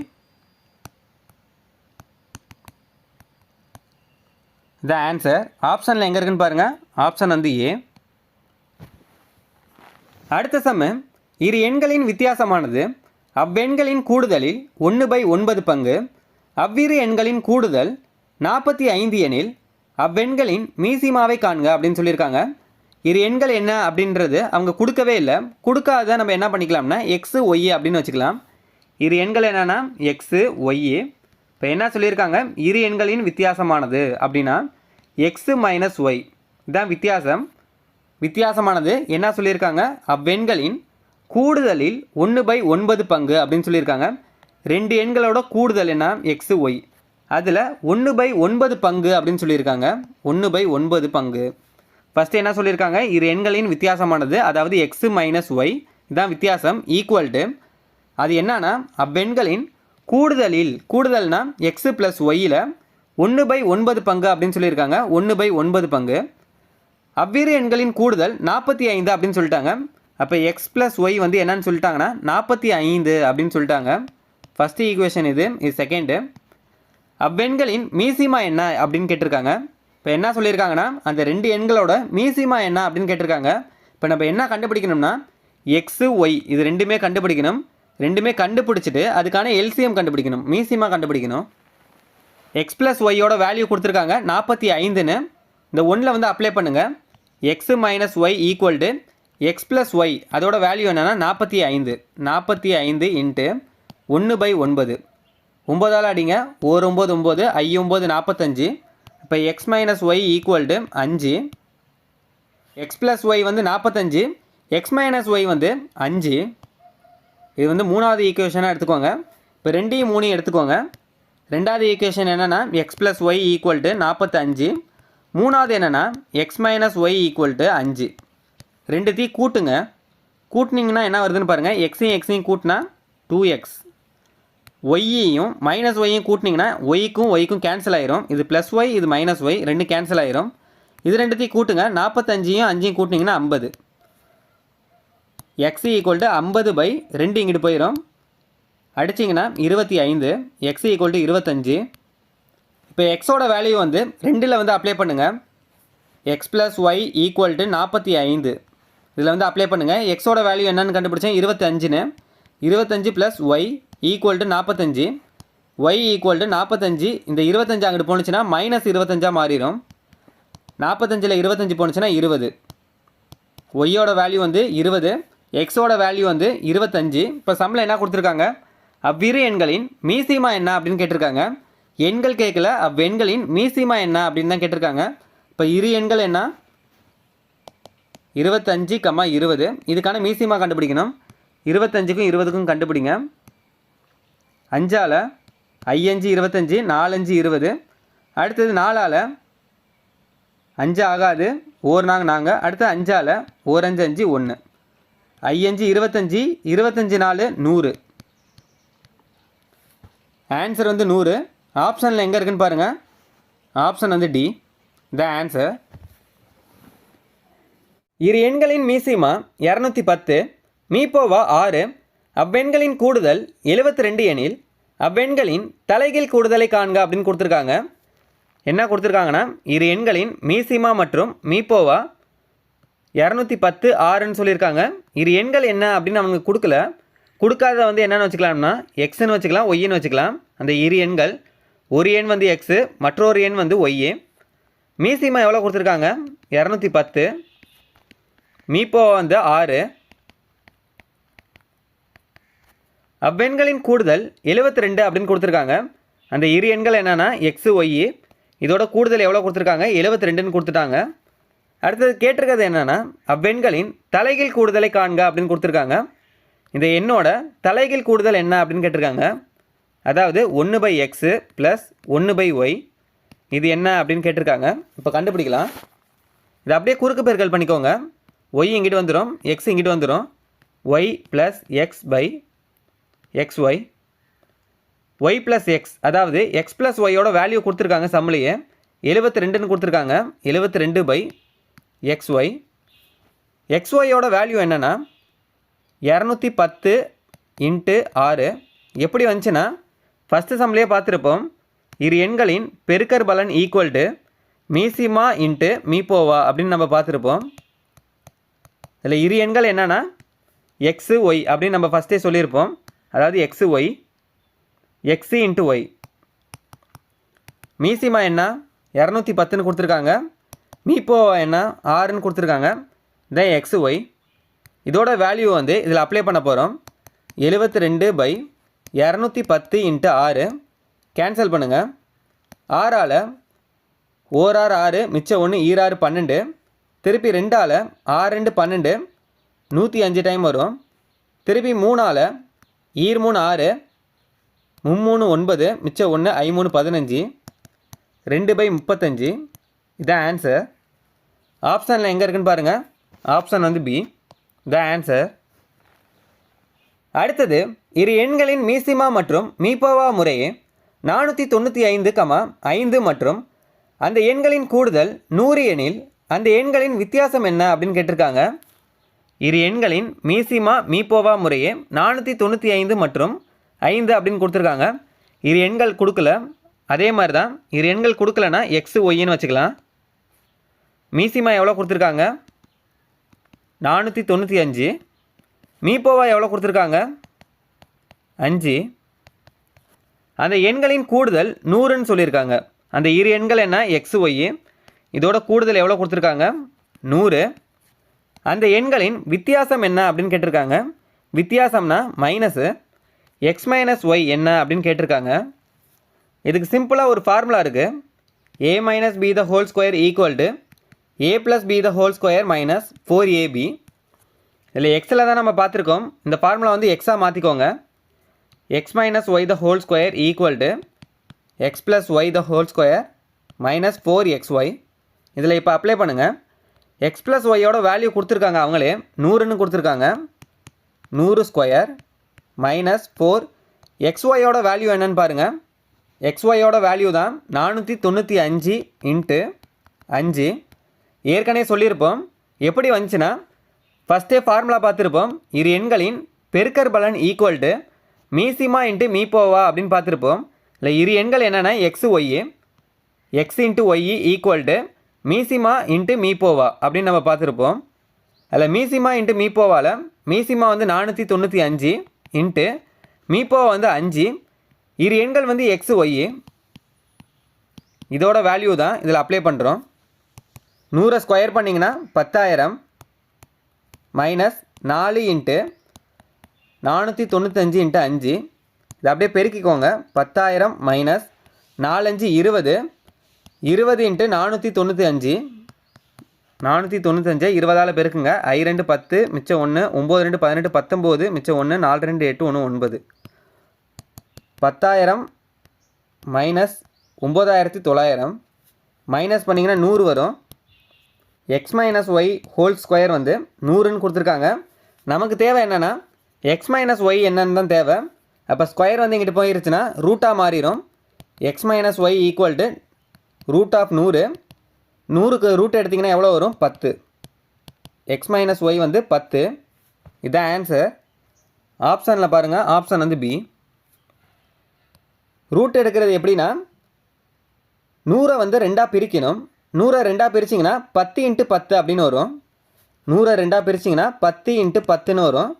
த ஆன்சர் ஆப்ஷனில் எங்கே இருக்குன்னு பாருங்கள். ஆப்ஷன் வந்து ஏ. அடுத்த சம்மு, இரு எண்களின் வித்தியாசமானது அவ்வெண்களின் கூடுதலில் 1/9 பங்கு, அவ்விரு எண்களின் கூடுதல் 45 எனில் அவ்வெண்களின் மீசிமாவை காண்க அப்படின்னு சொல்லியிருக்காங்க. இரு எண்கள் என்ன அப்படின்றது அவங்க கொடுக்கவே இல்லை. கொடுக்காத நம்ம என்ன பண்ணிக்கலாம்னா எக்ஸு ஒய் அப்படின்னு வச்சுக்கலாம். இரு எண்கள் என்னென்னா எக்ஸு ஒய். இப்போ என்ன சொல்லியிருக்காங்க, இரு எண்களின் வித்தியாசமானது அப்படின்னா எக்ஸு மைனஸ் ஒய் இதுதான் வித்தியாசம். வித்தியாசமானது என்ன சொல்லியிருக்காங்க, அவ்வெண்களின் கூடுதலில் 1/9 பங்கு அப்படின்னு சொல்லியிருக்காங்க. ரெண்டு எண்களோட கூடுதல் என்ன எக்ஸு ஒய், அதில் 1/9 பங்கு அப்படின்னு சொல்லியிருக்காங்க. 1/9 பங்கு. ஃபஸ்ட்டு என்ன சொல்லியிருக்காங்க, இரு எண்களின் வித்தியாசமானது, அதாவது எக்ஸு மைனஸ் ஒய் இதுதான் வித்தியாசம், ஈக்குவல் டு அது என்னன்னா அவ்வெண்களின் கூடுதல்னா எக்ஸு ப்ளஸ் ஒய்யில் 1/9 பங்கு அப்படின்னு சொல்லியிருக்காங்க. 1/9 பங்கு. அவ்விரு எண்களின் கூடுதல் 45 அப்படின்னு சொல்லிட்டாங்க. அப்போ எக்ஸ் ப்ளஸ் ஒய் வந்து என்னன்னு சொல்லிட்டாங்கன்னா 45 அப்படின்னு சொல்லிட்டாங்க. ஃபஸ்ட்டு ஈக்குவேஷன் இது செகண்டு. அவ்வெண்களின் மீசிமா என்ன அப்படின்னு கேட்டிருக்காங்க. இப்போ என்ன சொல்லியிருக்காங்கன்னா அந்த ரெண்டு எண்களோட மீசிமா என்ன அப்படின்னு கேட்டிருக்காங்க. இப்போ நம்ம என்ன கண்டுபிடிக்கணும்னா எக்ஸு ஒய் இது ரெண்டுமே கண்டுபிடிக்கணும். ரெண்டுமே கண்டுபிடிச்சிட்டு அதுக்கான எல்சிஎம் கண்டுபிடிக்கணும், மீசிமா கண்டுபிடிக்கணும். எக்ஸ் ப்ளஸ் ஒய்யோட வேல்யூ கொடுத்துருக்காங்க 45ன்னு. இந்த ஒன்றில் வந்து அப்ளை பண்ணுங்கள். X minus Y equal to X plus Y அதோட வேல்யூ என்னென்னா 45. 45 இன்ட்டு 1/9. 9ஆல் அடிங்க. 1 9 9 I 9 45. இப்போ X minus Y equal to 5. X plus Y வந்து 45, எக்ஸ் மைனஸ் ஒய் வந்து 5. இது வந்து மூணாவது ஈக்குவேஷனாக எடுத்துக்கோங்க. இப்போ 2யும் 3யும் எடுத்துக்கோங்க. ரெண்டாவது ஈக்குவேஷன் என்னென்னா X plus Y equal to 45. மூணாவது என்னென்னா X minus Y equal to 5. ரெண்டுத்தையும் கூட்டுங்க. கூட்டினீங்கன்னா என்ன வருதுன்னு பாருங்கள். எக்ஸையும் கூட்டினா 2x. ஒய்யையும் மைனஸ் ஒய்யும் கூட்டினீங்கன்னா ஒய்க்கும் கேன்சல் ஆயிரும். இது ப்ளஸ் ஒய் இது மைனஸ் ஒய் ரெண்டு கேன்சல் ஆயிரும். இது ரெண்டுத்தையும் கூட்டுங்க. 45யும் 5யும் கூட்டினீங்கன்னா 50. எக்ஸ் ஈக்குவல் டு 50/2 இங்கிட்டு போயிடும். அடிச்சிங்கன்னா 25. X equal to 25. இப்போ எக்ஸோட வேல்யூ வந்து 2ல் வந்து அப்ளை பண்ணுங்கள். X plus Y equal to 45 இதில் வந்து அப்ளை பண்ணுங்கள். எக்ஸோட வேல்யூ என்னன்னு கண்டுபிடிச்சேன் 25ன்னு. 25 plus Y equal to 45. Y equal to 45. இந்த 25 அங்கிட்டு போணுச்சுன்னா மைனஸ் 25 மாறிடும். 45ல் 25 போணுச்சுன்னா 20. ஒய்யோட வேல்யூ வந்து 20, எக்ஸோட வேல்யூ வந்து 25. இப்போ சம்மில் என்ன கொடுத்துருக்காங்க, அவ்விரு எண்களின் மீசிமா என்ன அப்படின்னு கேட்டிருக்காங்க. எண்கள் கேட்கல, அவ்வெண்களின் மீசிமா என்ன அப்படின்னு தான் கேட்டிருக்காங்க. இப்போ இரு எண்கள் என்ன 25, 20. இதுக்கான மீசிமா கண்டுபிடிக்கணும். 25க்கும் 20க்கும் கண்டுபிடிங்க. 5ஆல் 5 25, 4 5 20. அடுத்தது 4ஆல் 5 ஆகாது, 1 நாங்கள். அடுத்து 5ஆல் 1 5 5 1. 5 25, 25 4 100. ஆன்சர் வந்து 100. ஆப்ஷனில் எங்கே இருக்குன்னு பாருங்கள். ஆப்ஷன் வந்து டி த ஆன்சர். இரு எண்களின் மீசிமா 210, மீப்போவா 6. அவ்வெண்களின் கூடுதல் 72 எனில் அவ்வெண்களின் தலைகீழ் கூடுதலை காண்க அப்படின்னு கொடுத்துருக்காங்க. என்ன கொடுத்துருக்காங்கன்னா இரு எண்களின் மீசிமா மற்றும் மீப்போவா 210 6ன்னு சொல்லியிருக்காங்க. இரு எண்கள் என்ன அப்படின்னு அவங்க கொடுக்காத வந்து என்னென்னு வச்சுக்கலாம்னா எக்ஸ்ன்னு வச்சுக்கலாம், ஒய்ன்னு வச்சுக்கலாம். அந்த இரு எண்கள் ஒரு எண் வந்து எக்ஸு, மற்றொரு எண் வந்து ஒய்யு. மீசிமா எவ்வளோ கொடுத்துருக்காங்க 210, மீப்போவா வந்து 6. அவ்வெண்களின் கூடுதல் 72 அப்படின்னு கொடுத்துருக்காங்க. அந்த இரு எண்கள் என்னென்னா எக்ஸு ஒய்யு. இதோட கூடுதல் எவ்வளோ கொடுத்துருக்காங்க 72ன்னு கொடுத்துட்டாங்க. அடுத்தது கேட்டிருக்கிறது என்னென்னா அவ்வெண்களின் தலைகீழ் கூடுதலை காண்க அப்படின்னு கொடுத்துருக்காங்க. இந்த எண்ணோட தலைகீழ் கூடுதல் என்ன அப்படின்னு கேட்டிருக்காங்க. அதாவது 1/x ப்ளஸ் 1/y இது என்ன அப்படின்னு கேட்டிருக்காங்க. இப்போ கண்டுபிடிக்கலாம். இது அப்படியே குறுக்கு பெருக்கல் பண்ணிக்கோங்க. ஒய் இங்கிட்டு வந்துடும், எக்ஸ் இங்கிட்டு வந்துடும். Y plus X by xy. y plus X, அதாவது எக்ஸ் ப்ளஸ் ஒய்யோட வேல்யூ கொடுத்துருக்காங்க சம்மிலேயே 72ன்னு கொடுத்துருக்காங்க. 72/xy. xyயோட வேல்யூ என்னென்னா 210 × 6. எப்படி வந்துச்சுன்னா ஃபஸ்ட்டு சம்மிலேயே பார்த்துருப்போம். இரு எண்களின் பெருக்கற் பலன் ஈக்குவல் டு மீசிமா இன்ட்டு மீப்போவா அப்படின்னு நம்ம பார்த்துருப்போம். இதில் இரு எண்கள் என்னென்னா எக்ஸு ஒய் அப்படின்னு நம்ம ஃபஸ்ட்டே சொல்லியிருப்போம். அதாவது x y, x into y. மீசிமா என்ன 210ன்னு கொடுத்துருக்காங்க. மீப்போவா என்ன 6ன்னு கொடுத்துருக்காங்க. Then x y. இதோட வேல்யூ வந்து இதில் அப்ளை பண்ண போகிறோம். 72/210 × 6 கேன்சல் பண்ணுங்கள். 6ஆல் 1 6 6 மிச்சம் 1 ஈராறு 12. திருப்பி 2ஆல் 6 2 12 105 டைம் வரும். திருப்பி 3ஆல் 3 6 3 9 மிச்சம் 1 5 3 15 2/35 இதான் ஆன்சர். ஆப்ஷனில் எங்கே இருக்குன்னு பாருங்கள். ஆப்ஷன் வந்து பி த ஆன்சர். அடுத்தது இரு எண்களின் மீசிமா மற்றும் மீப்போவா முறையே 495, 5 மற்றும் அந்த எண்களின் கூடுதல் 100 எனில் அந்த எண்களின் வித்தியாசம் என்ன அப்படின்னு கேட்டிருக்காங்க. இரு எண்களின் மீசிமா மீப்போவா முறையே 495 மற்றும் 5 அப்படின்னு கொடுத்துருக்காங்க. இரு எண்கள் கொடுக்கல, அதே மாதிரி தான் இரு எண்கள் கொடுக்கலனா எக்ஸ் ஒய்ன்னு வச்சுக்கலாம். மீசிமா எவ்வளோ கொடுத்துருக்காங்க? 495. மீப்போவா எவ்வளோ கொடுத்துருக்காங்க? 5. அந்த எண்களின் கூடுதல் 100ன்னு சொல்லியிருக்காங்க. அந்த இரு எண்கள் என்ன? X Y. இதோட கூடுதல் எவ்வளோ கொடுத்துருக்காங்க? 100. அந்த எண்களின் வித்தியாசம் என்ன அப்படின்னு கேட்டிருக்காங்க. வித்தியாசம்னா மைனஸு. எக்ஸ் மைனஸ் ஒய் என்ன அப்படின்னு கேட்டிருக்காங்க. இதுக்கு சிம்பிளாக ஒரு ஃபார்முலா இருக்குது. a minus B the whole square equal to a plus B the whole square minus 4ab. இதில் எக்ஸில் தான் நம்ம பார்த்துருக்கோம். இந்த ஃபார்முலா வந்து எக்ஸாக மாற்றிக்கோங்க. X minus y the whole square equal to X plus y the whole square minus 4xy. இதில் இப்போ அப்ளை பண்ணுங்கள். எக்ஸ் ப்ளஸ் ஒய்யோட வேல்யூ கொடுத்துருக்காங்க, அவங்களே 100ன்னு கொடுத்துருக்காங்க. 100 ஸ்கொயர் மைனஸ் 4. எக்ஸ்ஒயோட வேல்யூ என்னன்னு பாருங்கள். எக்ஸ்ஒயோட வேல்யூ தான் 495 இன்ட்டு 5. ஏற்கனவே சொல்லியிருப்போம். எப்படி வந்துச்சுன்னா ஃபஸ்ட்டே ஃபார்முலா பார்த்துருப்போம். இரு எண்களின் பெருக்கற் பலன் ஈக்குவல் டு மீசிமா இன்ட்டு மீப்போவா அப்படின்னு பார்த்துருப்போம். இல்லை இரு எண்கள் என்னென்னா x y, x into y equal to மீசிமா இன்ட்டு மீப்போவா அப்படின்னு நம்ம பார்த்துருப்போம். அதில் மீசிமா இன்ட்டு மீப்போவாவில் மீசிமா வந்து 495 இன்ட்டு மீப்போவா வந்து 5. இரு எண்கள் வந்து எக்ஸ் ஒய், இதோட வேல்யூ தான் இதில் அப்ளை பண்ணுறோம். 100 ஸ்கொயர் பண்ணிங்கன்னா 10,000 மைனஸ் 4 இன்ட்டு 495 இன்ட்டு 5. இதை அப்படியே பெருக்கிக்கோங்க. 10,000 மைனஸ் 4 5 20. 20 இன்ட்டு 495. 495 20ஆல் பெருக்குங்க. 2 10 மிச்சம் 1, 9 2 18 19 மிச்சம் 1, 4 2 8 1 9. 10,000 மைனஸ் 9,900 மைனஸ் பண்ணிங்கன்னா 100 வரும். X minus y whole square வந்து 100ன்னு கொடுத்துருக்காங்க. நமக்கு தேவை என்னென்னா எக்ஸ் மைனஸ் ஒய் என்னன்னு தான் தேவை. அப்போ ஸ்கொயர் வந்து இங்கிட்டு போயிருச்சுன்னா ரூட்டாக மாறிடும். X minus Y equal to root of 100. 100க்கு ரூட் எடுத்திங்கன்னா எவ்வளோ வரும்? 10. எக்ஸ் மைனஸ் ஒய் வந்து 10. இதுதான் ஆன்சர். ஆப்ஷனில் பாருங்கள். ஆப்ஷன் வந்து பி. ரூட் எடுக்கிறது எப்படின்னா 100 வந்து 2ஆக பிரிக்கணும். 100 2ஆக பிரிச்சிங்கன்னா 10 இன்ட்டு 10 அப்படின்னு வரும். 100 2ஆக பிரிச்சிங்கன்னா 10 இன்ட்டு 10ன்னு வரும்.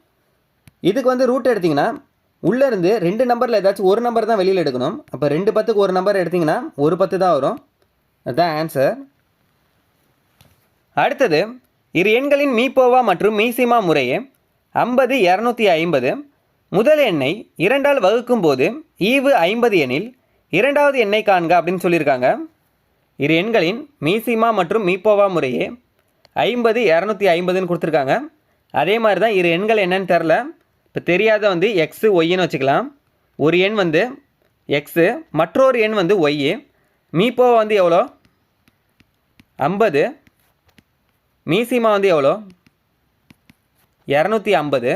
இதுக்கு வந்து ரூட் எடுத்திங்கன்னா உள்ளேருந்து 2 நம்பரில் ஏதாச்சும் ஒரு நம்பர் தான் வெளியில் எடுக்கணும். அப்போ 2 10க்கு ஒரு நம்பர் எடுத்திங்கன்னா ஒரு 10 தான் வரும். அதுதான் ஆன்சர். அடுத்தது இரு எண்களின் மீப்போவா மற்றும் மீசிமா முறையே 50 250. முதல் எண்ணை 2ஆல் வகுக்கும் போது ஈவு 50 எனில் இரண்டாவது எண்ணை காண்க அப்படின்னு சொல்லியிருக்காங்க. இரு எண்களின் மீசிமா மற்றும் மீப்போவா முறையே 50 250ன்னு கொடுத்துருக்காங்க. அதே மாதிரி தான் இரு எண்கள் என்னன்னு தெரில. இப்போ தெரியாத வந்து எக்ஸு ஒய்ன்னு வச்சுக்கலாம். ஒரு எண் வந்து எக்ஸு, மற்றொரு எண் வந்து ஒய்யு. மீப்போவா வந்து எவ்வளோ? 50. மீசிமா வந்து எவ்வளோ? 250.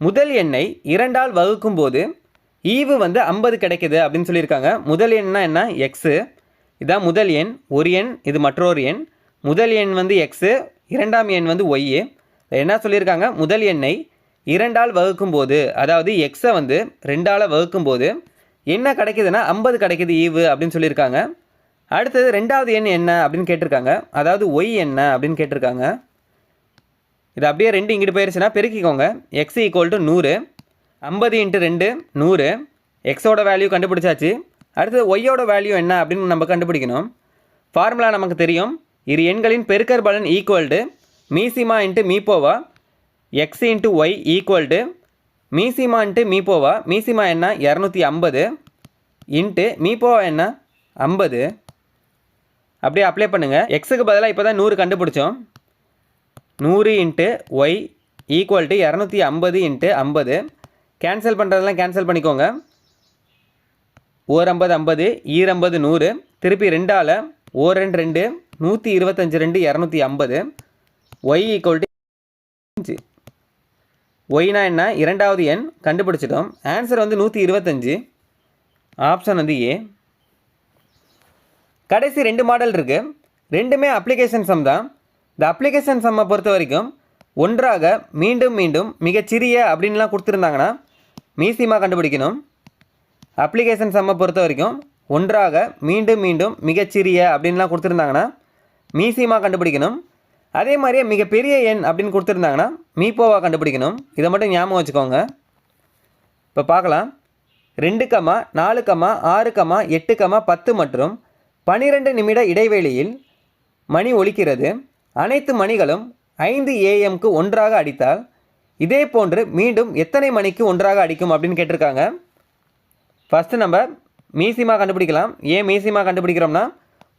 முதல் எண்ணை 2ஆல் வகுக்கும் போது ஈவு வந்து 50 கிடைக்குது அப்படின்னு சொல்லியிருக்காங்க. முதல் எண்ணா என்ன? எக்ஸு. இதான் முதல் எண். ஒரு எண், இது மற்றொரு எண். முதல் எண் வந்து எக்ஸு, இரண்டாம் எண் வந்து ஒய்யு. என்ன சொல்லியிருக்காங்க? முதல் எண்ணை 2ஆல் வகுக்கும் போது, அதாவது எக்ஸை வந்து 2ஆல் வகுக்கும் போது என்ன கிடைக்குதுன்னா 50 கிடைக்குது ஈவு அப்படின்னு சொல்லியிருக்காங்க. அடுத்தது ரெண்டாவது எண் என்ன அப்படின்னு கேட்டிருக்காங்க. அதாவது ஒய் என்ன அப்படின்னு கேட்டிருக்காங்க. இது அப்படியே 2 இங்கிட்டு போயிடுச்சுன்னா பெருக்கிக்கோங்க. X equal to 100. 50 இன்ட்டு 2 100. எக்ஸோட வேல்யூ கண்டுபிடிச்சாச்சு. அடுத்தது ஒய்யோட வேல்யூ என்ன அப்படின்னு நம்ம கண்டுபிடிக்கணும். ஃபார்முலா நமக்கு தெரியும். இரு எண்களின் பெருக்கற் பலன் ஈக்குவல் டு மீசிமா இன்ட்டு மீப்போவா x into y equal to மீசிமா இன்ட்டு மீப்போவா. மீசிமா என்ன? 250 இன்ட்டு மீப்போவா என்ன? 50. அப்படியே அப்ளை பண்ணுங்கள். எக்ஸுக்கு பதிலாக இப்போ தான் 100 கண்டுபிடிச்சோம். 100 into y equal to 250 into 50. Cancel பண்ணுறதெல்லாம் கேன்சல் பண்ணிக்கோங்க. 1 50 50, 2 50 100. திருப்பி 2ஆல் 1 2 2, 125 2 250 y ஈக்குவல் டு 5. ஒய்னா என்ன, இரண்டாவது எண் கண்டுபிடிச்சிட்டோம். ஆன்சர் வந்து 125. ஆப்ஷன் வந்து ஏ. கடைசி 2 மாடல் இருக்குது. ரெண்டுமே அப்ளிகேஷன் சம் தான். இந்த அப்ளிகேஷன் சம்மை பொறுத்த வரைக்கும் ஒன்றாக மீண்டும் மீண்டும் மிகச்சிறிய அப்படின்லாம் கொடுத்துருந்தாங்கன்னா மீசிமா கண்டுபிடிக்கணும். அப்ளிகேஷன் சம்மை பொறுத்த வரைக்கும் ஒன்றாக மீண்டும் மீண்டும் மிகச்சிறிய அப்படின்லாம் கொடுத்துருந்தாங்கன்னா மீசிமா கண்டுபிடிக்கணும். அதே மாதிரியே மிகப்பெரிய எண் அப்படின்னு கொடுத்துருந்தாங்கன்னா மீப்போவா கண்டுபிடிக்கணும். இதை மட்டும் ஞாபகம் வச்சுக்கோங்க. இப்போ பார்க்கலாம். 2, 4, 6, 8, 10 மற்றும் 12 நிமிட இடைவெளியில் மணி ஒலிக்கிறது. அனைத்து மணிகளும் 5 AM ஒன்றாக அடித்தால் இதே போன்று மீண்டும் எத்தனை மணிக்கு ஒன்றாக அடிக்கும் அப்படின்னு கேட்டிருக்காங்க. ஃபஸ்ட்டு நம்ம மீசிமா கண்டுபிடிக்கலாம். ஏன் மீசிமா கண்டுபிடிக்கிறோம்னா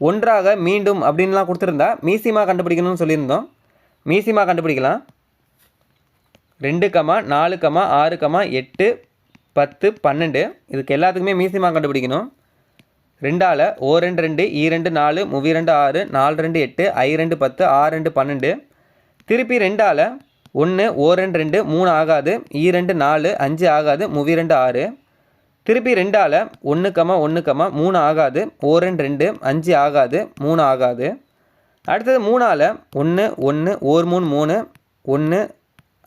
ஒன்றாக மீண்டும் அப்படின்லாம் கொடுத்துருந்தா மீசிமா கண்டுபிடிக்கணும்னு சொல்லியிருந்தோம். மீசிமா கண்டுபிடிக்கலாம். 2, 4, 6, 8, 10, 12 இதுக்கு எல்லாத்துக்குமே மீசிமா கண்டுபிடிக்கணும். 2ஆல் ஓ 2 2 2 4 2 6 4 2 8 2 10 6 2 12 திருப்பி 2ஆல் 1 ஓ 2 2 3 ஆகாது 2 4 5 ஆகாது 2 6 திருப்பி 2ஆல் 1 1 3 ஆகாது ஓ 2 2 5 ஆகாது 3 ஆகாது. அடுத்தது 3ஆல் 1 1 ஓர் 3 3 1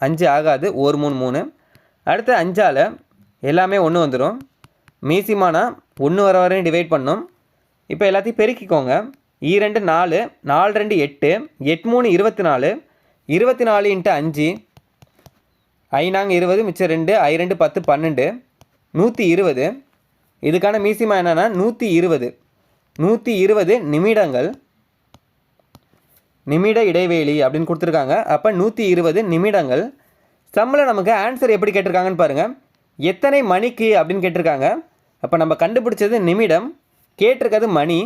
5 ஆகாது ஓர் 3 3. அடுத்து 5ஆல் எல்லாமே 1 வந்துடும். மீசிமானா 1 வர வரையும் டிவைட் பண்ணோம். இப்போ எல்லாத்தையும் பெருக்கிக்கோங்க. 2 4 4 2 8 8 3 24 24 × 5 5 20 மிச்சம் 2 2 10 12 120. இதுக்கான மீசிமா என்னென்னா 120 நிமிடங்கள் நிமிட இடைவெளி அப்படின்னு கொடுத்துருக்காங்க. அப்போ 120 நிமிடங்கள். சம்மில் நமக்கு ஆன்சர் எப்படி கேட்டிருக்காங்கன்னு பாருங்கள். எத்தனை மணிக்கு அப்படின்னு கேட்டிருக்காங்க. அப்போ நம்ம கண்டுபிடிச்சது நிமிடம், கேட்டிருக்கிறது மணி.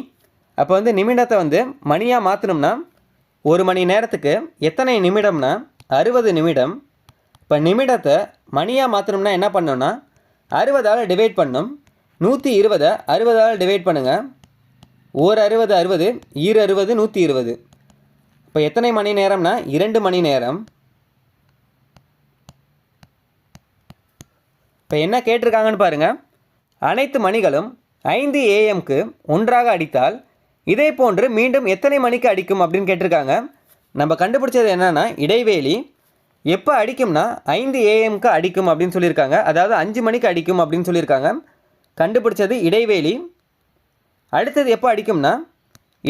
அப்போ வந்து நிமிடத்தை வந்து மணியாக மாற்றணும்னா 1 மணி நேரத்துக்கு எத்தனை நிமிடம்னா 60 நிமிடம். இப்போ நிமிடத்தை மணியாக மாற்றணும்னா என்ன பண்ணணும்னா 60ஆல் டிவைட் பண்ணணும். 120 60ஆல் டிவைட் பண்ணுங்கள். ஓர் 60 60 ஈர் 60 120. இப்போ எத்தனை மணி நேரம்னா 2 மணி நேரம். இப்போ என்ன கேட்டிருக்காங்கன்னு பாருங்கள். அனைத்து மணிகளும் 5 AM ஒன்றாக அடித்தால் இதே போன்று மீண்டும் எத்தனை மணிக்கு அடிக்கும் அப்படின்னு கேட்டிருக்காங்க. நம்ம கண்டுபிடிச்சது என்னென்னா இடைவேளி எப்போ அடிக்கும்னா 5 AM அடிக்கும் அப்படின்னு சொல்லியிருக்காங்க. அதாவது 5 மணிக்கு அடிக்கும் அப்படின்னு சொல்லியிருக்காங்க. கண்டுபிடிச்சது இடைவேளி. அடுத்தது எப்போ அடிக்கும்னா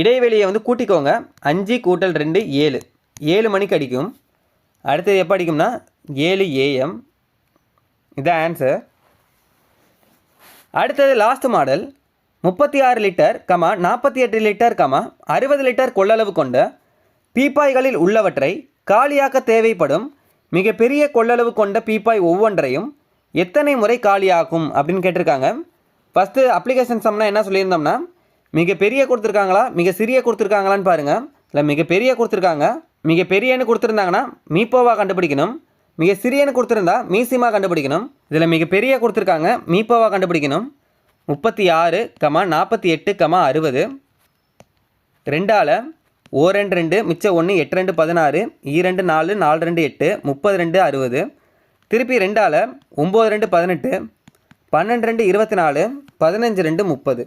இடைவெளியை வந்து கூட்டிக்கோங்க. 5 + 2 7 7 மணிக்கு அடிக்கும். அடுத்தது எப்போ அடிக்கும்னா 7 AM. இதான் ஆன்சர். அடுத்தது last model. 36 litre 48 litre 60 litre கொள்ளளவு கொண்ட பீப்பாய்களில் உள்ளவற்றை காலியாக்க தேவைப்படும் மிகப்பெரிய கொள்ளளவு கொண்ட பீப்பாய் ஒவ்வொன்றையும் எத்தனை முறை காலியாகும் அப்படின்னு கேட்டிருக்காங்க. ஃபஸ்ட்டு அப்ளிகேஷன் சம்னா என்ன சொல்லியிருந்தோம்னா மிகப்பெரிய கொடுத்துருக்காங்களா மிக சிறிய கொடுத்துருக்காங்களான்னு பாருங்கள். இல்லை மிகப்பெரிய கொடுத்துருக்காங்க. மிகப்பெரியன்னு கொடுத்துருந்தாங்கன்னா மீப்போவா கண்டுபிடிக்கணும். மிக சிறியன்னு கொடுத்துருந்தா மீசிமா கண்டுபிடிக்கணும். இதில் மிகப்பெரிய கொடுத்துருக்காங்க மீப்போவா கண்டுபிடிக்கணும். 36 48 60 2ஆல் ஓ 2 2 மிச்சம் 1 8 2 16 2 4 4 2 8 32 60 திருப்பி 2ஆல் 9 2 18 12 2 24 15 2 30.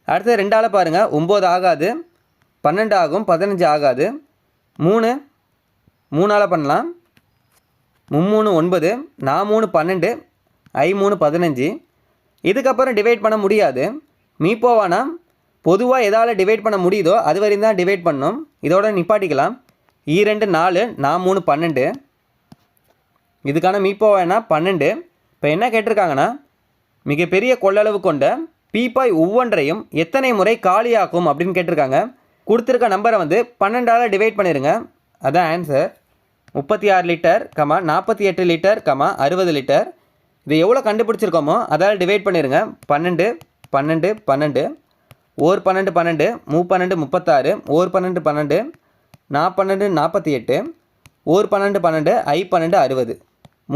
அடுத்தது 2ஆல் பாருங்கள் 9 ஆகாது 12 ஆகும் 15 ஆகாது 3 3ஆல் பண்ணலாம். 3 9 4 12 3 15. இதுக்கப்புறம் டிவைட் பண்ண முடியாது. மீப்போவானா பொதுவாக எதால் டிவைட் பண்ண முடியுதோ அது வரையும் தான் டிவைட் பண்ணணும். இதோட நிப்பாட்டிக்கலாம். 2 4 3 12. இதுக்கான மீப்போவானா 12. இப்போ என்ன கேட்டிருக்காங்கன்னா மிகப்பெரிய கொள்ளளவு கொண்ட பீப்பாய் ஒவ்வொன்றையும் எத்தனை முறை காலியாக்கும் அப்படின்னு கேட்டிருக்காங்க. கொடுத்துருக்க நம்பரை வந்து 12ஆல் டிவைட் பண்ணிடுங்க. அதான் ஆன்சர். 36 litre 48 litre 60 litre. இது எவ்வளோ கண்டுபிடிச்சிருக்கோமோ அதால் டிவைட் பண்ணிடுங்க. 12 12 12 ஓர் 12 12 12 36 ஓர் 12 12 42 48 ஓர் 12 12 12 60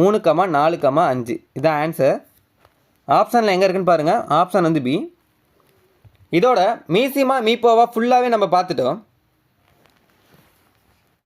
3 4 5. இதான் ஆன்சர். ஆப்ஷனில் எங்கே இருக்குன்னு பாருங்கள். ஆப்ஷன் வந்து பி. இதோட மீசிமா மீப்போவா ஃபுல்லாகவே நம்ம பார்த்துட்டோம்.